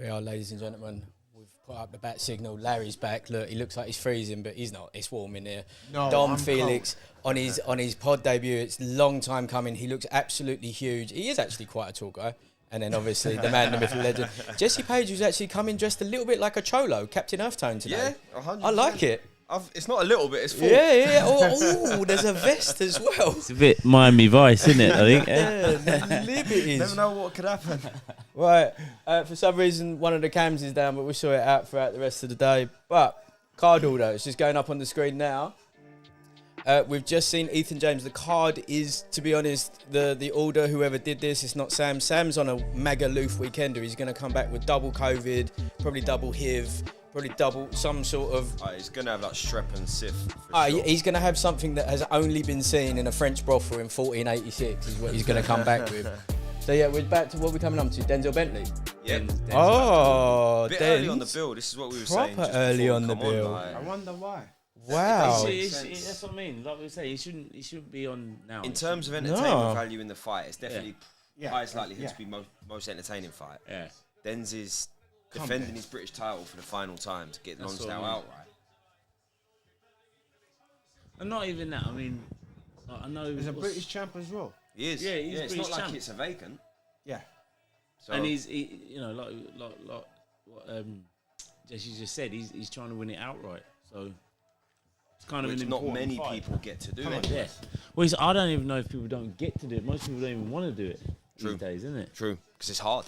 Here we are, ladies and gentlemen. We've put up the bat signal. Larry's back. Look, he looks like he's freezing, but he's not. It's warm in here. No, Dom I'm Felix on his pod debut. It's a long time coming. He looks absolutely huge. He is actually quite a tall guy. And then obviously the man, the myth, the legend. Jesse Page, who's actually coming dressed a little bit like a cholo, Captain Earthtone today. Yeah, 100%. I like it. It's not a little bit, it's full. Yeah. Oh, there's a vest as well. It's a bit Miami Vice, isn't it, I think? Yeah, liberties. Never know what could happen. Right, for some reason, one of the cams is down, but we'll sort it out throughout the rest of the day. But, card order, it's just going up on the screen now. We've just seen Ethan James. The card is, to be honest, the order, whoever did this, it's not Sam. Sam's on a mega loof weekender. He's going to come back with double COVID, probably double HIV, probably double some sort of... He's going to have like strep and sif for sure. He's going to have something that has only been seen in a French brothel in 1486 is what he's going to come back with. So yeah, we're back to what we're coming up to. Denzel Bentley. Yeah. Oh, bit early on the bill. This is what we were saying. Proper just early before on the we bill. come on, I wonder why. Wow. That's what I mean. Like we say, he shouldn't be on now. In terms of entertainment value in the fight, it's definitely Yeah. highest likelihood to be most entertaining fight. Yeah. Denz is defending his British title for the final time to get Lonsdale outright. And not even that. I mean, I know He's a British champ as well. He is. Yeah, he's it's British not like champ. it's a vacant. Yeah. So and you know, like what Jesse just said, he's trying to win it outright. So it's kind of which an not important many fight. people get to do Come on. it. Yeah. Well, I don't even know if people don't get to do it. Most people don't even want to do it True. these days, isn't it? True, because it's hard.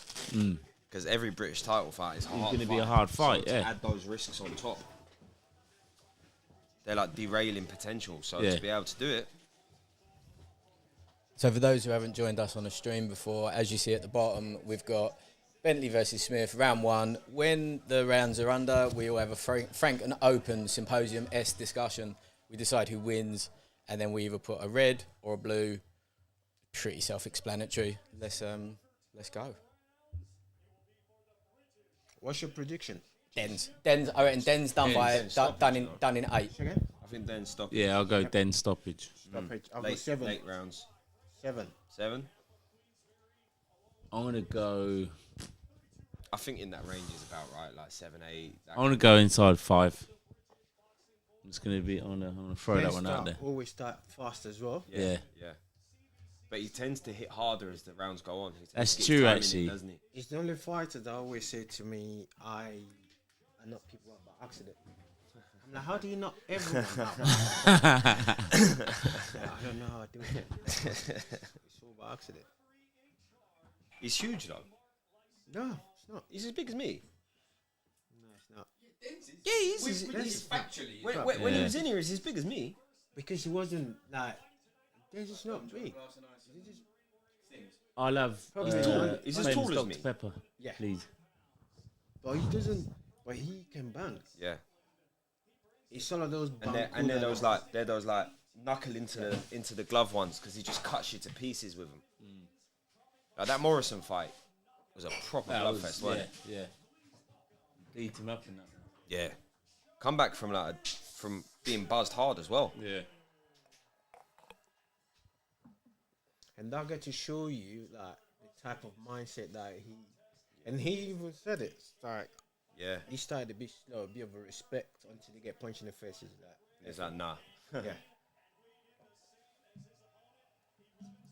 Because every British title fight is hard. It's going to be a hard fight, so yeah. To add those risks on top, they're like derailing potential. So Yeah. to be able to do it, So for those who haven't joined us on the stream before, as you see at the bottom, we've got Bentley versus Smith, round one. When the rounds are under, we all have a frank and open symposium-esque discussion. We decide who wins, and then we either put a red or a blue. Pretty self-explanatory. Let's go. What's your prediction? Denz. I reckon Denz done done in 8. Again? I think then stop. Yeah, I'll go Den stoppage. Stoppage. I've got 7. Late rounds. 7. 7. I'm going to go... I think in that range is about right, like 7, 8. I want to go inside 5. I'm just going to be... I'm going to throw that one out there. Always start fast as well. Yeah. But he tends to hit harder as the rounds go on. That's He gets true, timing in, actually. doesn't he? He's the only fighter that always say to me, I knock people out by accident. I'm like, how do you knock everyone out? I don't know how I do it. It's all by accident. He's huge though. No, it's not. He's as big as me. No, it's not. Yeah, he's factually. When he was in here, he's as big as me. Because he wasn't like, this is not big. I'll have... He's as tall as me. Pepper, Yeah. please. But he doesn't, but he can bang. Yeah. He's one of those And they're those like knuckle into the glove ones because he just cuts you to pieces with them. Like that Morrison fight was a proper glove fest, wasn't it? Yeah. Beat him up in that. Yeah. Come back from from being buzzed hard as well. Yeah. And they'll get to show you like the type of mindset that he even said it. It's like Yeah. he started to be slow, a bit of a respect until they get punched in the faces. It's like nah. Yeah.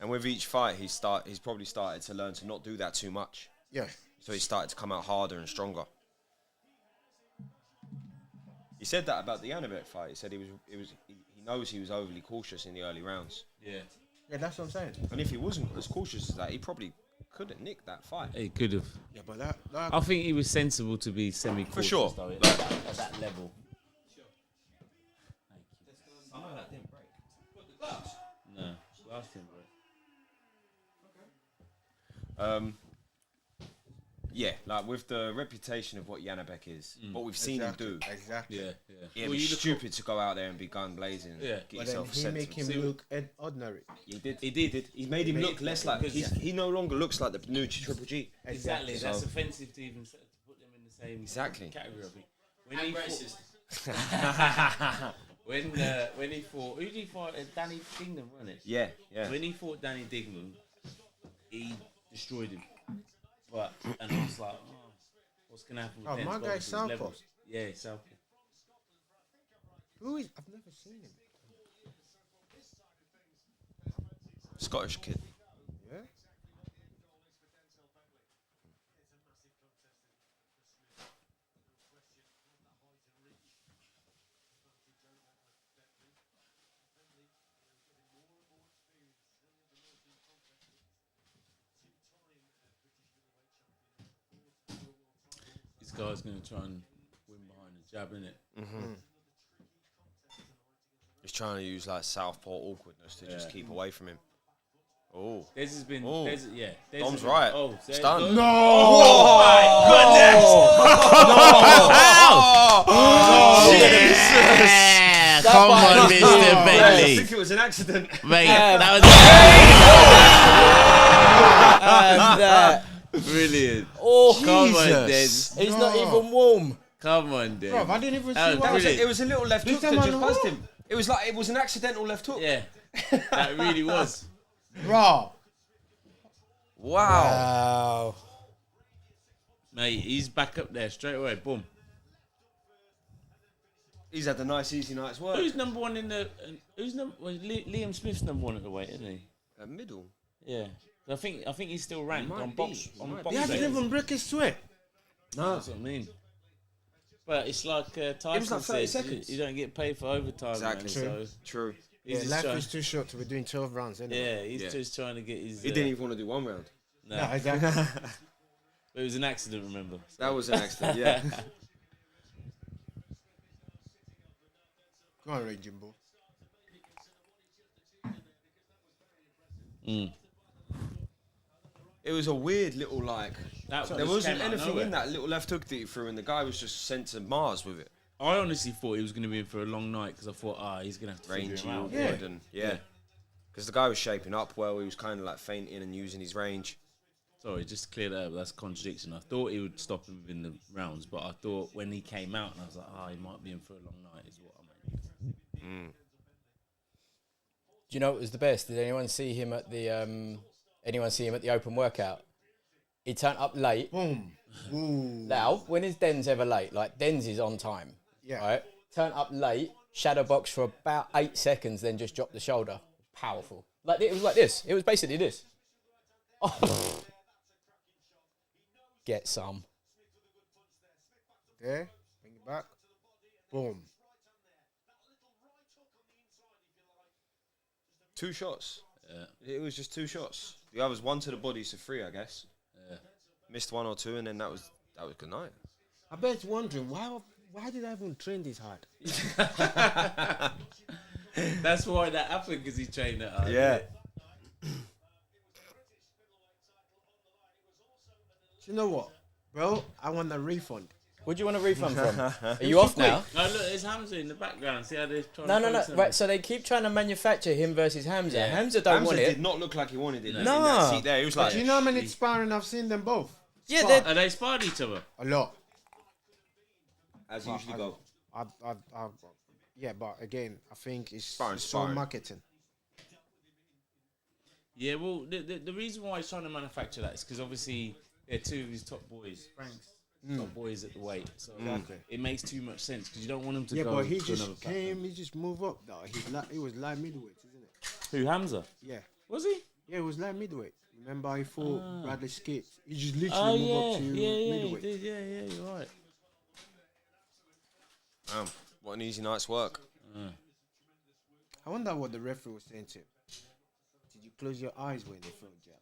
And with each fight, he's probably started to learn to not do that too much. Yeah. So he started to come out harder and stronger. He said that about the Annabeth fight. He said he knows he was overly cautious in the early rounds. Yeah. Yeah, that's what I'm saying. And if he wasn't as cautious as that, he probably could have nicked that fight. He could have. Yeah, but that I think he was sensible to be semi-cautious. For sure. Though, at that level. Oh, that didn't break. What, the glass? No. Glass didn't break. Yeah, like with the reputation of what Janabek is, what we've seen him do, Exactly. Yeah. it'd be stupid to go out there and be gun blazing. Yeah. Get But then yourself he set make to him look ordinary. He did. He made him look less like. because- He no longer looks like the new Triple G. Exactly. So- That's offensive to even to put them in the same category. I think. When he fought, when he fought, who did he fight? Danny Dignam, wasn't it? Yeah. When he fought Danny Dignam, he destroyed him. And I was like, what's gonna happen? Oh, with my Dent's guy's both of his southpaw. levels. Yeah, southpaw. Who is? I've never seen him. Scottish kid. Yeah. This guy's gonna try and win behind the jab, innit? He's trying to use like southpaw awkwardness to just keep away from him. Oh. Des has been. Oh. Yeah. Des Dom's has been- right. Oh, there It's done. it goes. No. Oh Yeah, come on, Mr. I Bentley. think it was an accident. Mate, that And was brilliant. oh, Come on, Des. Jesus. he's not even warm. Come on, Des. Bro, I didn't even That see was what brilliant. It was a little left hook that time just on buzzed the him. It was like it was an accidental left hook. Yeah, that really was. Bro. Wow. Wow. Mate, he's back up there straight away. Boom. He's had a nice, easy night's work. Who's number one in the? Who's number? Well, Liam Smith's number one at the weight, isn't he? Middle. Yeah. I think he's still ranked might on be. box. He On might box He hasn't rate. even break his sweat. No. That's what I mean. But it's like Tyson like 30 says, seconds. You don't get paid for overtime, Exactly. man. So True. he's Yeah, just life trying. is too short to be doing 12 rounds anyway. Yeah, he's Yeah. just trying to get his. He didn't even want to do one round. No, Yeah, exactly. it was an accident. Remember? That was an accident. Yeah. Go on, Raging Bull. It was a weird little like. That There just wasn't came out of anything nowhere. in that little left hook that he threw, and the guy was just sent to Mars with it. I honestly thought he was going to be in for a long night because I thought, he's going to have to figure Rangy, him out. awkward, and yeah. Because the guy was shaping up well. He was kind of like feinting and using his range. Sorry, just to clear that up, that's a contradiction. I thought he would stop him within the rounds, but I thought when he came out, and I was like, he might be in for a long night, is what I mean. Do you know what was the best? Did anyone see him at the open workout? He turned up late. Boom. Ooh. Now, when is Denz ever late? Like Denz is on time. Yeah. Right? Turn up late, shadow box for about 8 seconds, then just drop the shoulder. Powerful. Like it was like this. It was basically this. Oh. Get some. There. Bring it back. Boom. 2 shots. Yeah. It was just 2 shots. The others, 1 to the body, so 3, I guess. Yeah. Missed 1 or 2, and then that was good night. I bet you're wondering, why did I even train this hard? That's why that happened, because he trained that hard. Yeah. You know what? Bro, I want a refund. What do you want a refund from? Are you off now? No, look, there's Hamza in the background. See how they're trying No, to no, no. focus on Right, him? so they keep trying to manufacture him versus Hamza. Yeah. Hamza don't Hamza want did it. not look like he wanted it. No. In that seat there, he was like, Do you know how many sparring I've seen them both? Yeah, Spar. Are they sparred each other? A lot. as you usually go. Yeah, but again, I think it's Sparring, it's all sparring. marketing. Yeah, well, the reason why he's trying to manufacture that is because obviously they're 2 of his top boys. Frank's top boys at the weight. So Exactly. it makes too much sense because you don't want him to Yeah, go but he to another just platform. came, he just moved up. No, he was light middleweight, isn't it? Who, Hamza? Yeah. Was he? Yeah, it was light middleweight. Remember, he fought Bradley Skate. He just Oh, literally moved yeah. up to Yeah, he middleweight. did. Yeah, you're right. What an easy night's work. I wonder what the referee was saying to him. Did you close your eyes when they throw jab?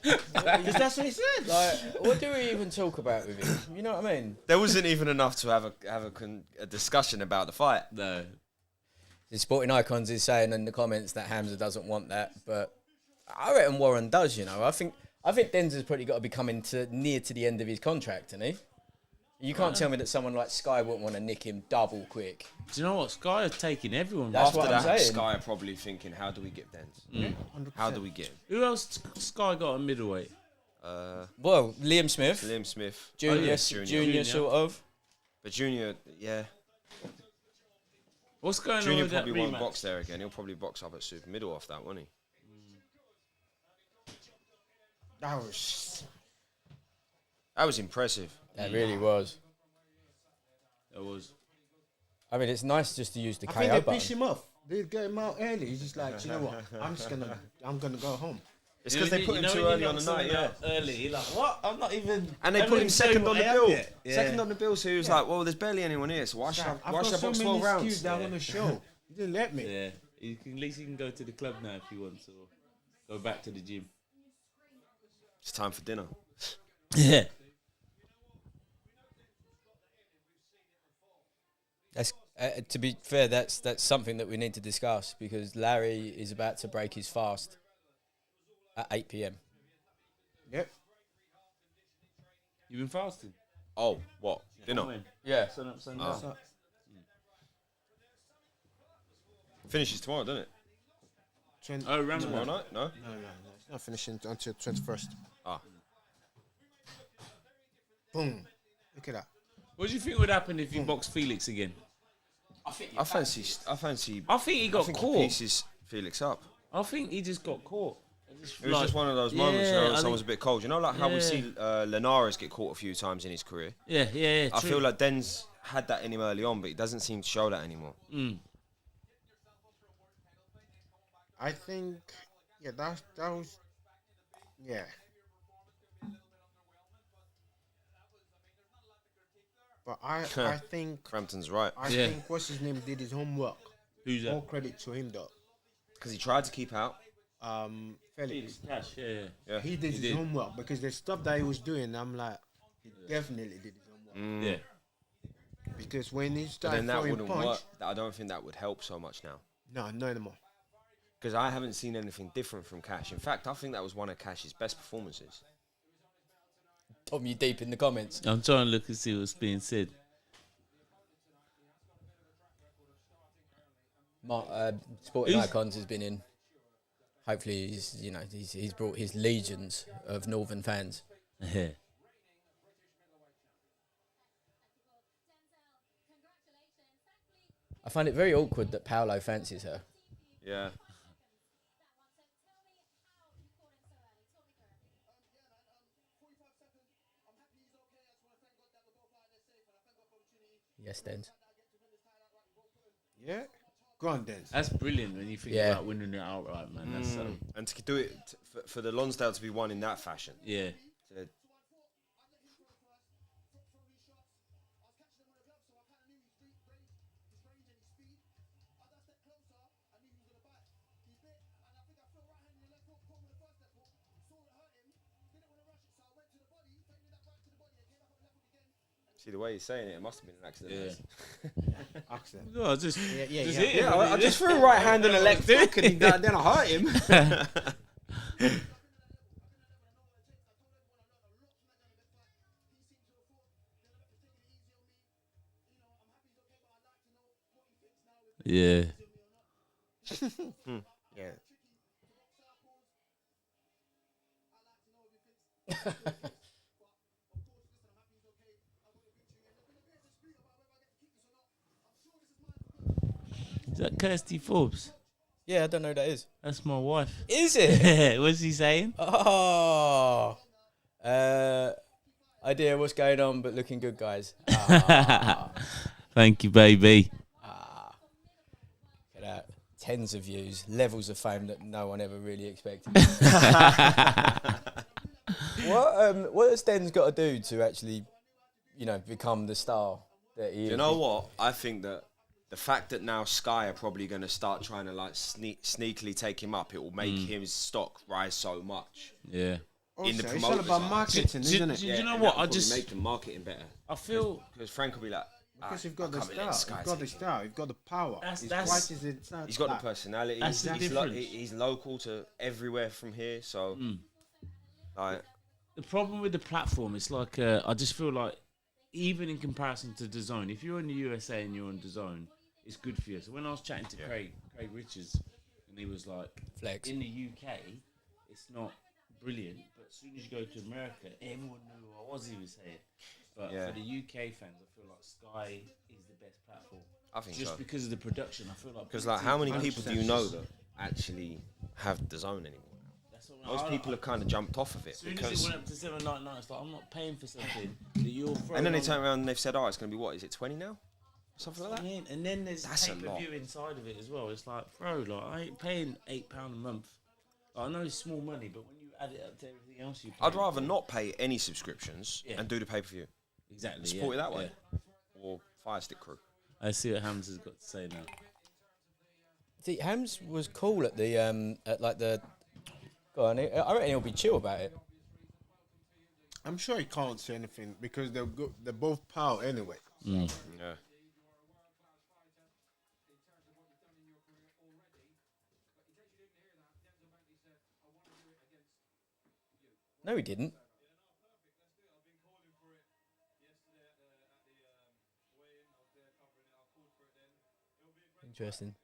Because that's what he said. Like, what do we even talk about with him? You know what I mean? There wasn't even enough to have a discussion about the fight. No. The Sporting Icons is saying in the comments that Hamza doesn't want that, but I reckon Warren does. You know, I think Denzel's probably got to be coming near to the end of his contract, isn't he? You can't tell me that someone like Sky wouldn't want to nick him double quick. Do you know what? Sky is taking everyone. That's After what I'm that, saying. Sky are probably thinking, how do we get Dens? How do we get him? Who else Sky got a middleweight? Well, Liam Smith, Liam Smith. Junior, Junior. Junior, sort of. But Junior, yeah. What's going on Junior with that probably won't rematch? box there again. He'll probably box up at super middle off that, won't he? That was impressive. That really was. It was. I mean, it's nice just to use the I KO think they button. pissed him off. They get him out early. He's just like, you know what? I'm gonna go home. It's because they put him too early on the night, yeah. Early, you're like, what? I'm not even. And they I put haven't him even second shown on the what I bill. am yet. Yeah. Second on the bill, so he was like, well, there's barely anyone here, so why should I I've got so box many 12 rounds? excuses that I want to show. You didn't let me. Yeah. At least he can go to the club now if he wants, or go back to the gym. It's time for dinner. Yeah. That's to be fair. That's something that we need to discuss because Larry is about to break his fast at 8 p.m. Yep. You been fasting? Oh, what? Dinner? When? Yeah. Sun up, sun Oh. down. Finishes tomorrow, doesn't it? Oh, Tomorrow Ramadan. night? No? No. It's not finishing until 21st. Ah. Boom. Look at that. What do you think would happen if you boxed Felix again? I fancy. I think he I got think he caught. pieces Felix up. I think he just got caught. It was just one of those moments, Yeah, you know, I someone's a think- bit cold. You know, like how we Yeah. see Linares get caught a few times in his career. Yeah. I feel like Den's had that in him early on, but he doesn't seem to show that anymore. I think, yeah, that was, yeah. But I think, Crampton's right. I Yeah. think what's his name did his homework. Who's More that? credit to him though. Because he tried to keep out. Felix. Cash, yeah. Yeah. He did his did. homework because the stuff that he was doing, I'm like, he definitely did his homework. Yeah. Because when he But started then that throwing wouldn't punch, work. I don't think that would help so much now. no anymore. Because I haven't seen anything different from Cash. In fact, I think that was one of Cash's best performances. Tom, you deep in the comments. I'm trying to look and see what's being said. Sporting Who's- Icons has been in. Hopefully, he's brought his legions of Northern fans. Yeah. I find it very awkward that Paolo fancies her. Yeah. Yes, Dens. Yeah, go on then. That's brilliant when you think Yeah. about winning it outright, man. That's And to do it, for the Lonsdale to be won in that fashion. yeah. to- See the way he's saying it, it must have been an accident. Yeah. Accident. No, just Yeah. hit him. Yeah, I just threw a right hand on a left hook and then I hurt him. Yeah. Yeah. Is that Kirsty Forbes? Yeah, I don't know who that is. That's my wife. Is it? What's he saying? Oh. Idea what's going on, but looking good, guys. Ah, Thank you, baby. look at that. Tens of views, levels of fame that no one ever really expected. What has Den's got to do to actually, become the star that he is? You know what? I think that the fact that now Sky are probably going to start trying to like sneakily take him up, it will make his stock rise so much. Yeah. In the Also, it's all promoters' about eyes. marketing, isn't it? Do you know and what? that'll I probably just make the marketing better. I feel Because Frank will be like, Because "Alright, you've got I'll the come and let style, Sky you've got the take it." style, you've got the power. That's- His that's- price is inside. He's got the personality. That's the He's, difference. he's local to everywhere from here, so like the problem with the platform. It's like I just feel like even in comparison to DAZN, if you're in the USA and you're on DAZN, it's good for you. So when I was chatting to Craig Richards, and he was like, Flex. in the UK, it's not brilliant, but as soon as you go to America, everyone knew who I was. He was saying, but Yeah. for the UK fans, I feel like Sky is the best platform. I think Just so. because of the production, I feel like Because like, how many 100% people do you know that actually have the zone anymore? That's what Most people have kind of jumped off of it As soon as because. it went up to $7.99, it's like I'm not paying for something that you're throwing. And then they on- turn around and they've said, "Oh, it's going to be what? Is it 20 now? Something like that." And then there's That's a pay per lot. view inside of it as well. It's like, bro, like I ain't paying £8 a month. Like, I know it's small money, but when you add it up to everything else you pay, I'd rather not pay any subscriptions Yeah. and do the pay per view. exactly Support it that way. yeah. Or Fire Stick Crew. I see what Hams has got to say now. See, Hams was cool at the at like the. Go on, I reckon he'll be chill about it. I'm sure he can't say anything because they're both power anyway. Yeah. No, he didn't. Interesting.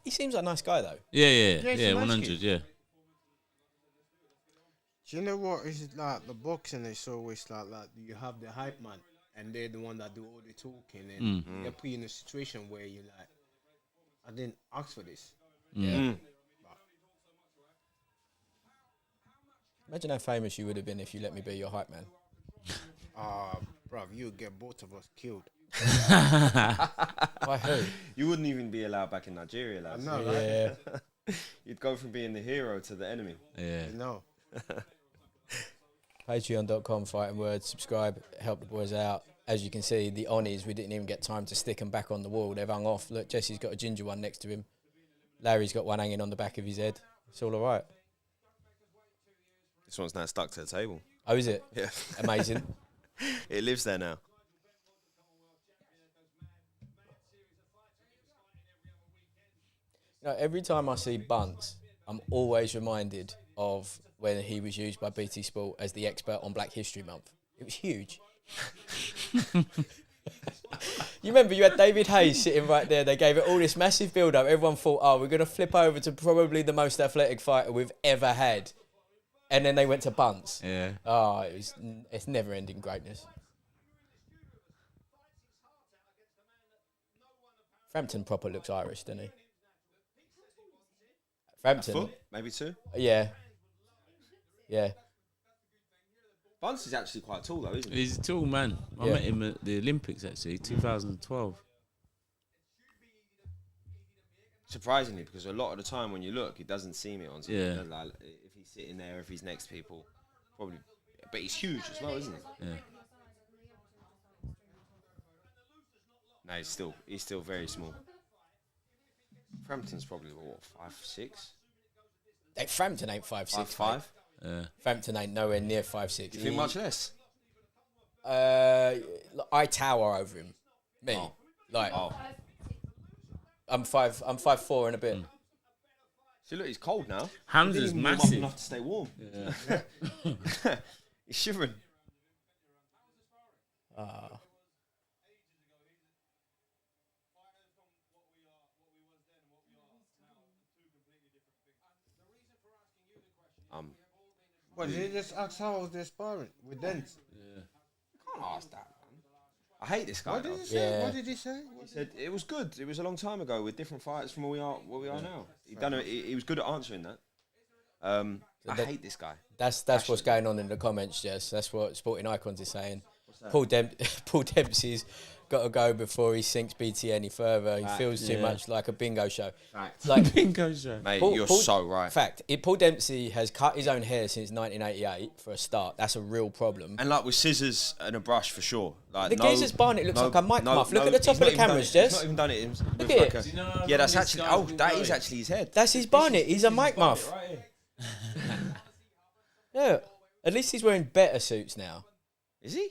He seems like a nice guy though. Yeah, Yeah, it's a nice 100, kid. yeah. Do you know what? It's like the boxing is always like you have the hype man, and they're the one that do all the talking, and they're put you in a situation where you're like, I didn't ask for this. Imagine how famous you would have been if you let me be your hype man. Bruv, you would get both of us killed. By who? You wouldn't even be allowed back in Nigeria, I lads. know, right? Yeah. You'd go from being the hero to the enemy. Yeah. No. Patreon.com, fighting words. Subscribe, help the boys out. As you can see, the Onis, we didn't even get time to stick them back on the wall. They've hung off. Look, Jesse's got a ginger one next to him. Larry's got one hanging on the back of his head. It's all right. This one's now stuck to the table. Oh, is it? Yeah. Amazing. It lives there now. You know, every time I see Bunts, I'm always reminded of when he was used by BT Sport as the expert on Black History Month. It was huge. You remember you had David Hayes sitting right there. They gave it all this massive build-up. Everyone thought, oh, we're going to flip over to probably the most athletic fighter we've ever had. And then they went to Bunts. Yeah. Oh, it's never-ending greatness. Frampton proper looks Irish, doesn't he? Frampton. Foot, maybe two. Yeah. Yeah. Bunce is actually quite tall, though, isn't he? He's a tall man. I Yeah. met him at the Olympics, actually, 2012. Surprisingly, because a lot of the time when you look, he doesn't seem it on screen. Yeah. Like, if he's sitting there, if he's next to people, probably. But he's huge as well, isn't he? Yeah. No, he's still very small. Frampton's probably what, 5'6", Hey, Frampton ain't 5'6". 5'5". Yeah. Frampton ain't nowhere near 5'6". Do you think much less? I tower over him. Me. Oh. Like Oh, I'm 5'4" and a bit. see, look, he's cold now. Hamza's He didn't even warm up massive. enough to stay warm. Yeah. He's shivering. What, did he just ask how was their sparring with Dent? Can't ask that, man. I hate this guy. What did though. he say? Yeah. What did he say? He said it was good. It was a long time ago with different fights from where we are now. He was good at answering that. I hate this guy. That's what's going on in the comments, Jess. That's what Sporting Icons is saying. that? Paul Dempsey's got to go before he sinks BT any further. He feels too Yeah. much like a bingo show. Fact. Like Bingo show. Mate, Paul- you're Paul- so right. fact, Paul Dempsey has cut his own hair since 1988 for a start. That's a real problem. And like with scissors and a brush for sure. Like The geezer's barnet looks like a mic muff. Look at the top he's of the not even cameras, done it. Jess. He's not even done it. Look at it. Do you know how Yeah, long that's this actually. guy's Oh, been that going? is actually his head. That's his barnet. He's a mic muff. Right here. Yeah. At least he's wearing better suits now. Is he?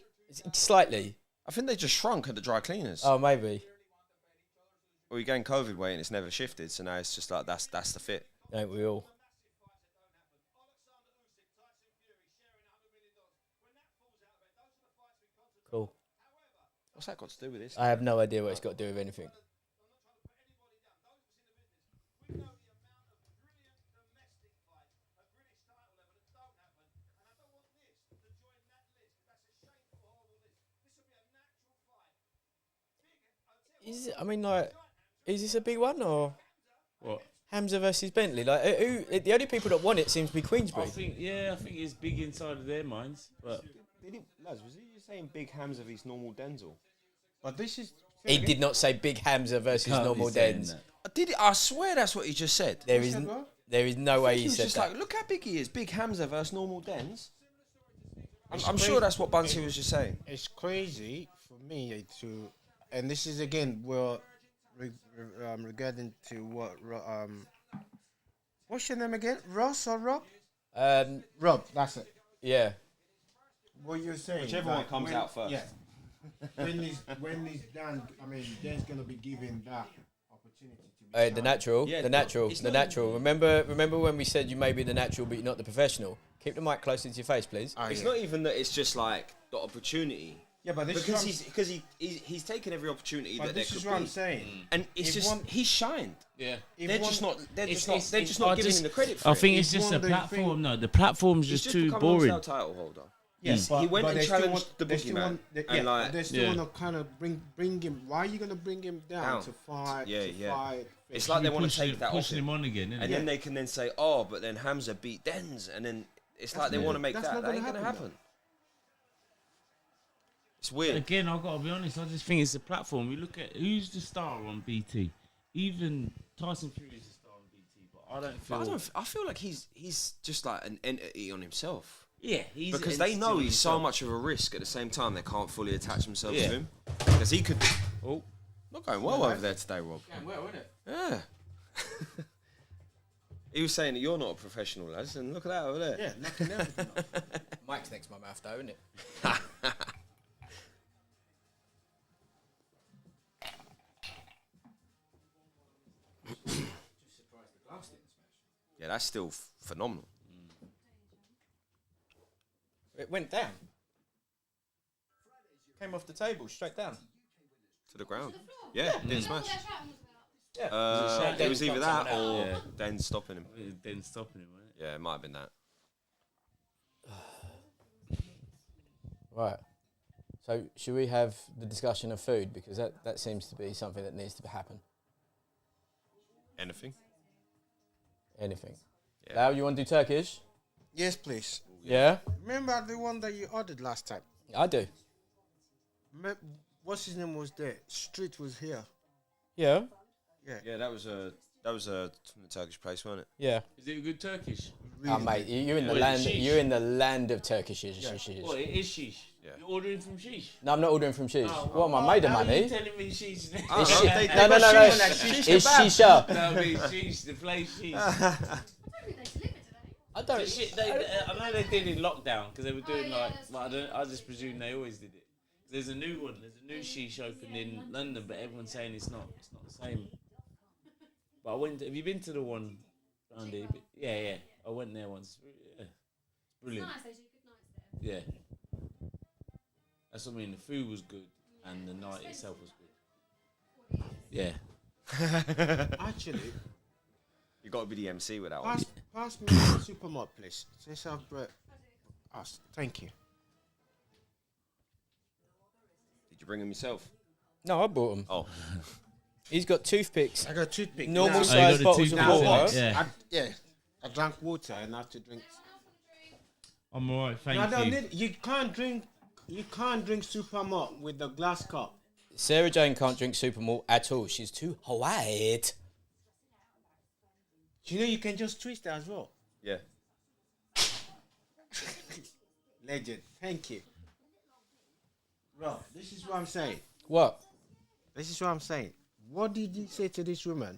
Slightly. I think they just shrunk at the dry cleaners. Oh, maybe. Or you gained COVID weight and it's never shifted, so now it's just like that's the fit. Don't we all? Cool. What's that got to do with this? I have no idea what it's got to do with anything. I mean, like, Is this a big one or What? Hamza versus Bentley? Like, who? The only people that want it seems to be I Queensbury. think it's big inside of their minds, but Lads, was he just saying big Hamza vs normal Denzel? But this is. He did not say big Hamza versus can't be normal saying Dens. that. I swear that's what he just said. There He is said what? there is no way He he was said just that. like, look how big he is. Big Hamza versus normal Dens. I'm crazy. sure that's what Bunsey was just saying. It's crazy for me to, and this is again regarding to what what's your name again? Ross or Rob? Rob, that's it. Yeah. What you're saying? Whichever one comes out first. Yeah. when he's done, I mean, Dan's gonna be given that opportunity to be. The natural, Yeah, the natural, it's the not natural. Remember when we said you may be the natural, but you're not the professional? Keep the mic closer to your face, please. Oh, It's yeah. not even that. It's just like the opportunity. Yeah, but this Because is he's taken every opportunity but that there this could is what I'm be, saying. and it's If just one- he's shined. Yeah. If They're one- just not. They're It's- just it's- not I giving just- him the credit for I it. think If it's just one the of the platform. thing- No, the platform's He's just just too become boring. a title holder. Yes, he went and they still challenged want- the they still boogeyman, want- they- and yeah, like- they still Yeah. want to kind of bring him. Why are you gonna bring him down to fight? Yeah, to yeah. Fight. It's like they want to Pushing- take that off pushing him, him on again, and innit? then they can then say, "Oh, but then Hamza beat Dens," and then it's like they not- want to make that's that. not That gonna ain't gonna happen, happen. It's weird. Again, I've got to be honest. I just think it's the platform. You look at who's the star on BT. Even Tyson Fury is a star on BT, but I don't feel. I feel like he's just like an entity on himself. Yeah, he's Because they know he's so much of a risk. At the same time, they can't fully attach themselves Yeah. to him. Because he could. Oh, not going well over there today, Rob. Well, isn't it? Yeah. He was saying that you're not a professional, lads, and look at that over there. Yeah, knocking everything off. Mike's next to my mouth, though, isn't it? Yeah, that's still phenomenal. It went down. Came off the table, straight down. To the ground. Yeah, didn't smash. Yeah. It was either that or Yeah. then stopping him. Then stopping him, right? Yeah, it might have been that. Right. So, should we have the discussion of food? Because that seems to be something that needs to happen. Anything? Anything. Yeah. Lau, you want to do Turkish? Yes, please. Yeah? Remember the one that you ordered last time? I do. What's his name was there? Street was here. Yeah? Yeah, that was a from the Turkish place, wasn't it? Yeah. Is it good Turkish? Oh, mate, you're in the Wait, land. sheesh. You're in the land of Turkishes. Well, it is sheesh. Yeah. You're ordering from sheesh. No, I'm not ordering from Sheesh. what am I made of How are money? you telling me sheesh? It's no, shi- they no, no, got no, sheesh no. on that shish It's kebab. shisha. No, I mean sheesh. The place sheesh. I The don't. shit I know they did in lockdown because they were doing I just presume they always did it. There's a new one. There's a new sheesh opened in London, but everyone's saying it's not the same. But I went. Have you been to the one around here? Yeah. I went there once. Yeah. Brilliant. Nice, they do good nights there. Yeah. That's what I mean. The food was good and the night itself was good. Yeah. Actually, You got to be the MC with that one. pass me the supermarket, please. Let's have bread. Thank you. Did you bring them yourself? No, I bought them. Oh, He's got toothpicks. I got toothpick. Normal now. size the bottles of toothpicks, water. yeah. Yeah. I drank water and I have to drink. I'm alright. Thank I don't you. need. You can't drink supermarket with the glass cup. Sarah Jane can't drink Supermalt at all. She's too white. You know you can just twist it as well. yeah. Legend. Thank you. Bro, this is what I'm saying. What? This is what I'm saying. What did you say to this woman?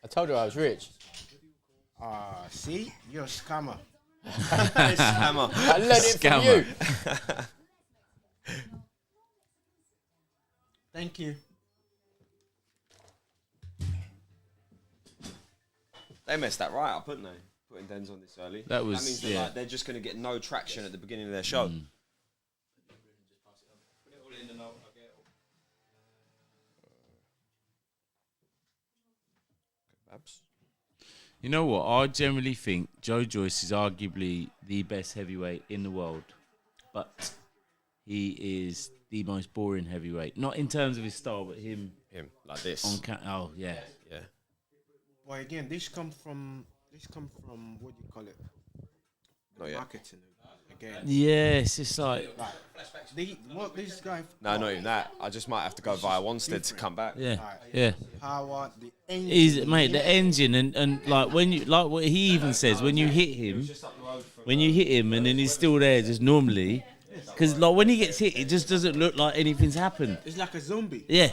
I told her I was rich. See? You're a scammer. Hammer. I learned it from you. Thank you. They messed that right up, haven't they? Putting Dens on this early. That was- means yeah. they're just going to get no traction at the beginning of their show. Babs. You know what? I generally think Joe Joyce is arguably the best heavyweight in the world, but he is the most boring heavyweight. Not in terms of his style, but him like this. Oh yeah. Yeah. But again, this come from what do you call it? Not yet. Marketing again. Yeah, it's just like What this guy? No, not even that. I just might have to go via Wanstead to come back. yeah. Power the engine. He's mate, the engine and like when you like what he even says when you hit him, and then he's still there just normally, because like when he gets hit, it just doesn't look like anything's happened. It's like a zombie. Yeah,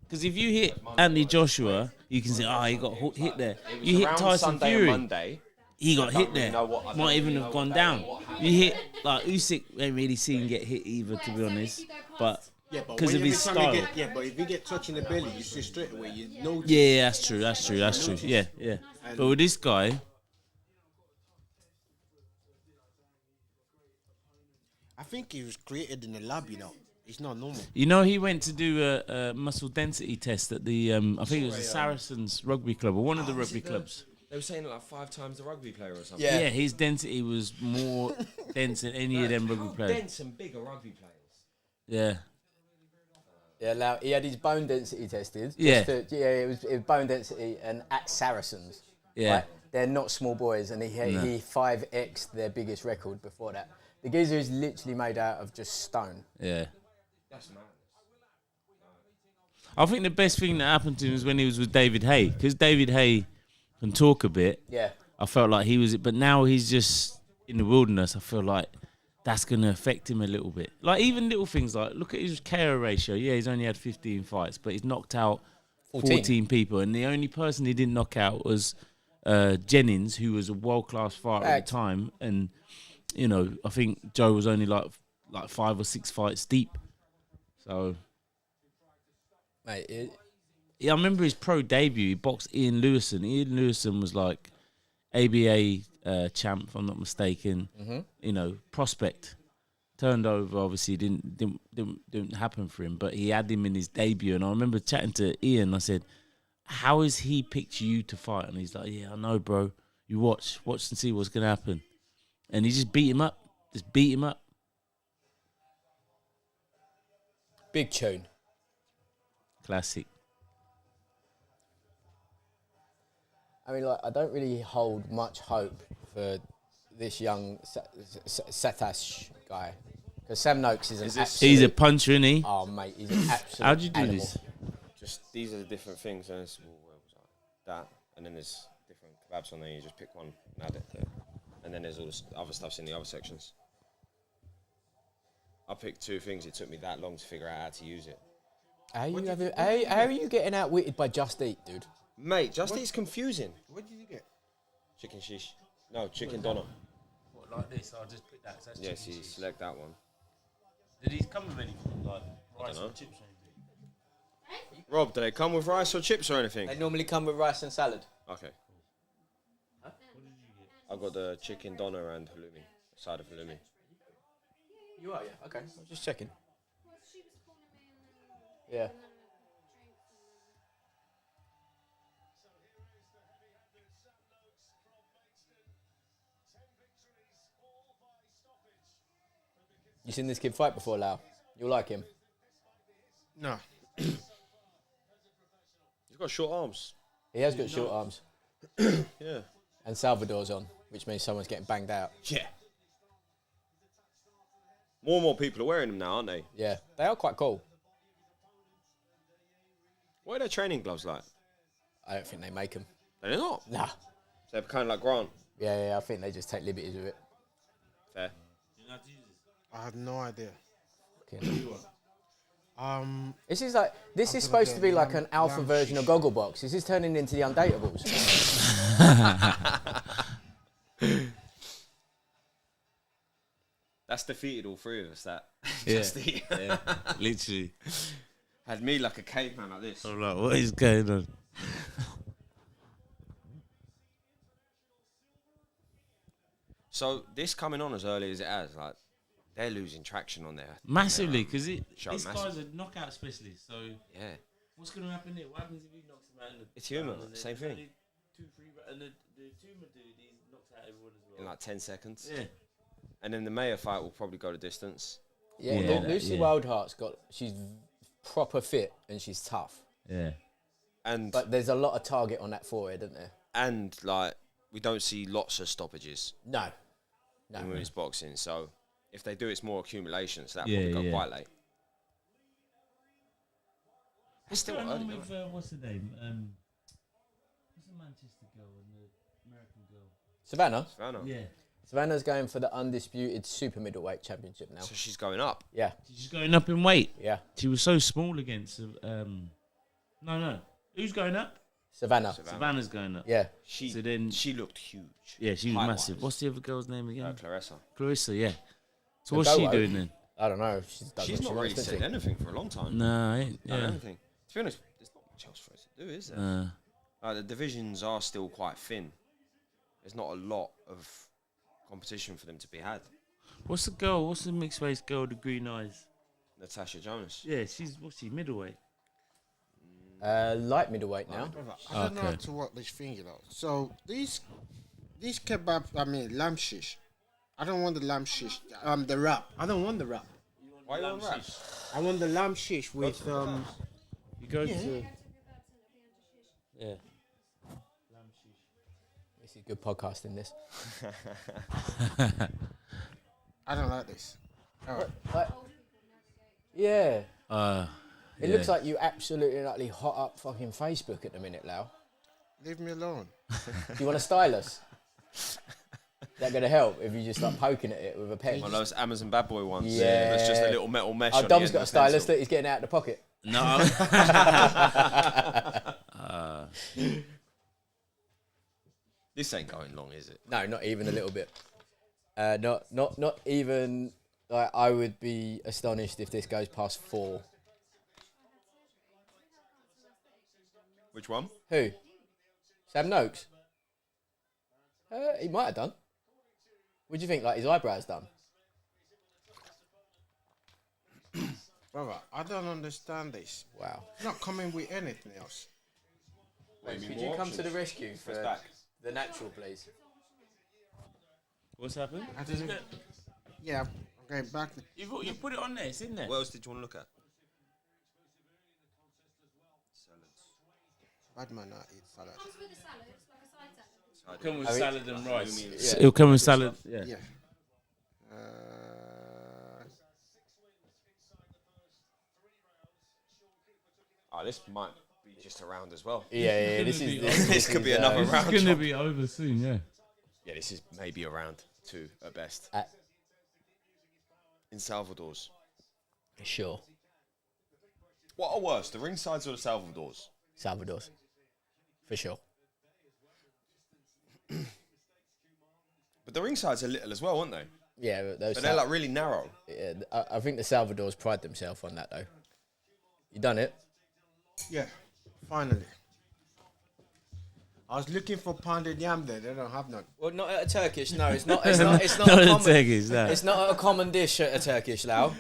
because if you hit Anthony Joshua, you can say, he got hit there. You hit Tyson Sunday Fury, and Monday. he got hit there. know what- I don't Might even really have know gone what down. day. You hit like Usyk, ain't really seen get hit either, to be honest. But Yeah, but because of his style. But if you get touched in the belly, you see straight away. You know. Yeah, that's true. Yeah. But with this guy, I think he was created in the lab. You know, it's not normal. you know, he went to do a muscle density test at the I think it was the Saracens rugby club or one of the rugby clubs. They were saying like 5 times the rugby player or something. Yeah, his density was more dense than any of them rugby How players. dense and big are rugby players? Yeah. Yeah, he had his bone density tested. Yeah. It was bone density and at Saracens. Yeah. Like, they're not small boys, and he 5x their biggest record before that. The geezer is literally made out of just stone. Yeah. That's mad. I think the best thing that happened to him was when he was with David Hay, because David Hay can talk a bit. Yeah. I felt like he was, but now he's just in the wilderness. I feel like that's going to affect him a little bit. Like even little things like, look at his KO ratio. Yeah, he's only had 15 fights, but he's knocked out 14 people. And the only person he didn't knock out was Jennings, who was a world-class fighter at the time. And, you know, I think Joe was only like 5 or 6 fights deep. So... Mate, Yeah, I remember his pro debut. He boxed Ian Lewison. Ian Lewison was like ABA champ, if I'm not mistaken. You know, prospect. Turned over, obviously didn't happen for him, but he had him in his debut. And I remember chatting to Ian. I said, "How has he picked you to fight?" And he's like, "Yeah, I know, bro. You watch and see what's gonna happen." And he just beat him up. big tune. Classic. I mean, like, I don't really hold much hope for this young SATHISH guy. Because Sam Noakes is an absolute... He's a puncher, isn't he? Oh, mate, he's an absolute How'd you do animal. this? Just these are the different things. And it's, where was I? That, and then there's different kebabs on there. You just pick one and add it there. And then there's all the other stuffs in the other sections. I picked 2 things. It took me that long to figure out how to use it. How are you getting outwitted by Just Eat, dude? Mate, Just Eat's confusing. What did you get? Chicken shish. No, chicken doner. What, like this? I'll just pick that. Yes, you select that one. Did these come with anything? Like rice dunno. or chips or anything? Rob, do they come with rice or chips or anything? They normally come with rice and salad. Okay. I got the chicken doner and halloumi. A side of halloumi. You are, yeah. Okay, I'm just checking. Yeah. You seen this kid fight before, Lau? You'll like him. No. He's got short arms. He has got short arms. Yeah. And Salvador's on, which means someone's getting banged out. Yeah. More and more people are wearing them now, aren't they? Yeah, they are quite cool. What are their training gloves like? I don't think they make them. They're not. Nah. So they're kind of like Grant. Yeah, I think they just take liberties with it. Fair. I have no idea. Okay. This This is supposed to be like an alpha version of Gogglebox. This is turning into the Undateables. That's defeated all 3 of us, that. Yeah. Just the- Yeah. Literally. Had me like a caveman like this. I'm like, what is going on? So this coming on as early as it has, like, they're losing traction on there. Massively, because Show this massive. guy's a knockout specialist. So Yeah. what's going to happen here? What happens if he knocks him out? In the It's human, round and same there's thing. only 2-3 and the Tuma dude, he knocks out everyone as well. In like 10 seconds. Yeah. And then the Mayer fight will probably go the distance. Yeah, Yeah, Lucy yeah. Wildheart's she's proper fit and she's tough. Yeah. And But there's a lot of target on that forehead, isn't there? and like we don't see lots of stoppages No. in women's boxing. So if they do, it's more accumulation. So that Yeah, probably go yeah. quite late. It's still What's going early. on with, though. what's her name? What's the Manchester girl and the American girl? Savannah? Savannah. Yeah. Savannah's going for the undisputed super middleweight championship now. So she's going up. Yeah, She's going up in weight. yeah. She was so small against. No. Who's going up? Savannah. Savannah's going up. Yeah. She then- she looked huge. Yeah, she was Height-wise. massive. What's the other girl's name again? Clarissa. Clarissa, yeah. So The what's she Goa. doing then? I don't know. She's She's not really said anything for a long time. No, Done yeah. anything. To be honest, there's not much else for us to do, is there? The divisions are still quite thin. There's not a lot of competition for them to be had. What's the girl? What's the mixed race girl with the green eyes? Natasha Jonas. Yeah, what's she, middleweight? Light middleweight now. Brother, I don't know Okay. to what this thing, you know. So these kebab, I mean lamb shish. I don't want the lamb shish. The wrap. I don't want the wrap. Why you on rap? I want the lamb shish with You go to. Yeah. This is good podcasting, this. I don't like this. Like, yeah. It Yeah. looks like you absolutely and utterly hot up fucking Facebook at the minute, Lau. Leave me alone. Do you want a stylus? That gonna help if you just start poking at it with a pen. One of those Amazon bad boy ones. Yeah. That's just a little metal mesh. Our on the Dom's end got a of the pencil. stylus that he's getting out of the pocket. No. This ain't going long, is it? No, not even a little bit. Not even. Like, I would be astonished if this goes past 4. Which one? Who? Sam Noakes? He might have done. What do you think? Like his eyebrows done? Brother, I don't understand this. Wow. It's not coming with anything else. Could you come to the rescue for Press back. the natural, please? What's happened? I didn't. Yeah, I'm going back. You put it on there. It's in there. What else did you want to look at? Bad man, I eat salad. Comes with a salad, it's like a side salad. Come with I mean- salad and rice. Yeah. It'll come with salad. Yeah. Yeah. Oh, this might be just a round as well. Yeah. This This could be another It's round. gonna be over soon. Yeah. Yeah, this is maybe a round 2 at best. At- In Salvador's. Sure. What are worse, the ringsides or the Salvador's? Salvador's. For sure. But the ringsides are little as well, aren't they? Yeah, but those. But they're like really narrow. Yeah, I think the Salvadors pride themselves on that though. You done it? Yeah. Finally. I was looking for pounded yam there. They don't have none. Well, not at a Turkish. No, it's not. It's not. It's not, Not a a common. Turkish, no. It's not a common dish at a Turkish, Lau.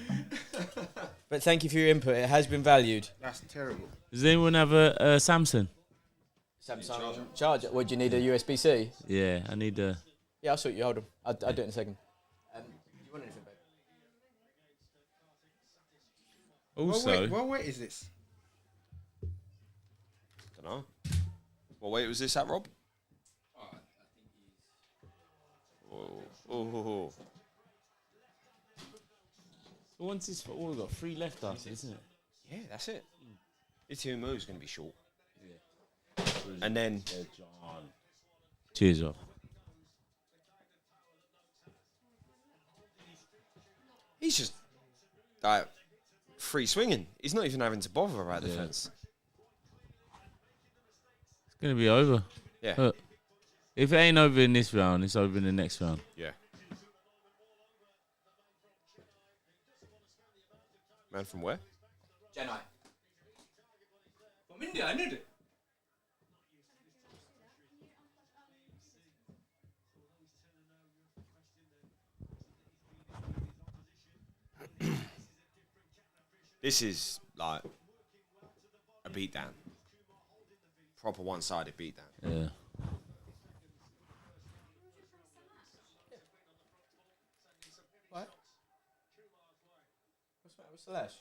But thank you for your input. It has been valued. That's terrible. Does anyone have a Samsung? Samsung charger. What do you need? A USB-C? Yeah, I need a. Yeah, I'll sort you. Hold on. I'll do it in a second. Do you want anything, babe? Also, What weight is this? Don't know. What weight was this at, Rob? Oh. once it's for all, we've got 3 left after, isn't it? Yeah, that's it. ITAUMA is going to be short. And then Cheers, Rob. he's just like free swinging. He's not even having to bother about defense. It's gonna be over. Yeah. Look, if it ain't over in this round, it's over in the next round. Yeah. Man from where? Chennai. From India, I knew it. This is like a beatdown. Proper one-sided beatdown. Yeah. What? What's the lash?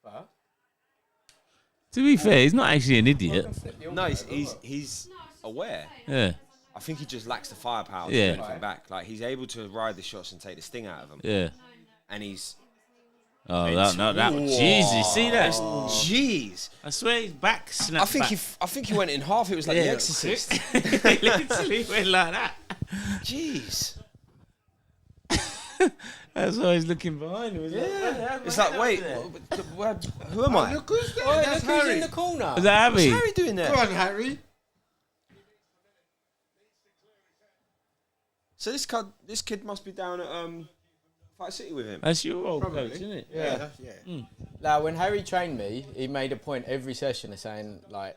But To be fair, he's not actually an idiot. No, he's aware. Yeah, I think he just lacks the firepower to Yeah. do anything back. Like, he's able to ride the shots and take the sting out of them. yeah. And he's... Oh, that. Jeez, you see that? Jeez. I swear his back snapped I think back. I think he went in half. It was like Yeah. The Exorcist. He literally went like that. Jeez. That's why he's looking behind him. Yeah. It's like, wait, who am I? Look who's there. Oh, That's look who's Harry. in the corner. Is that What's Harry? Harry doing there? Go on, Harry. So this kid must be down at Fight City with him. That's your old Probably. coach, isn't it? Yeah, that's, yeah. Now, when Harry trained me, he made a point every session of saying, like,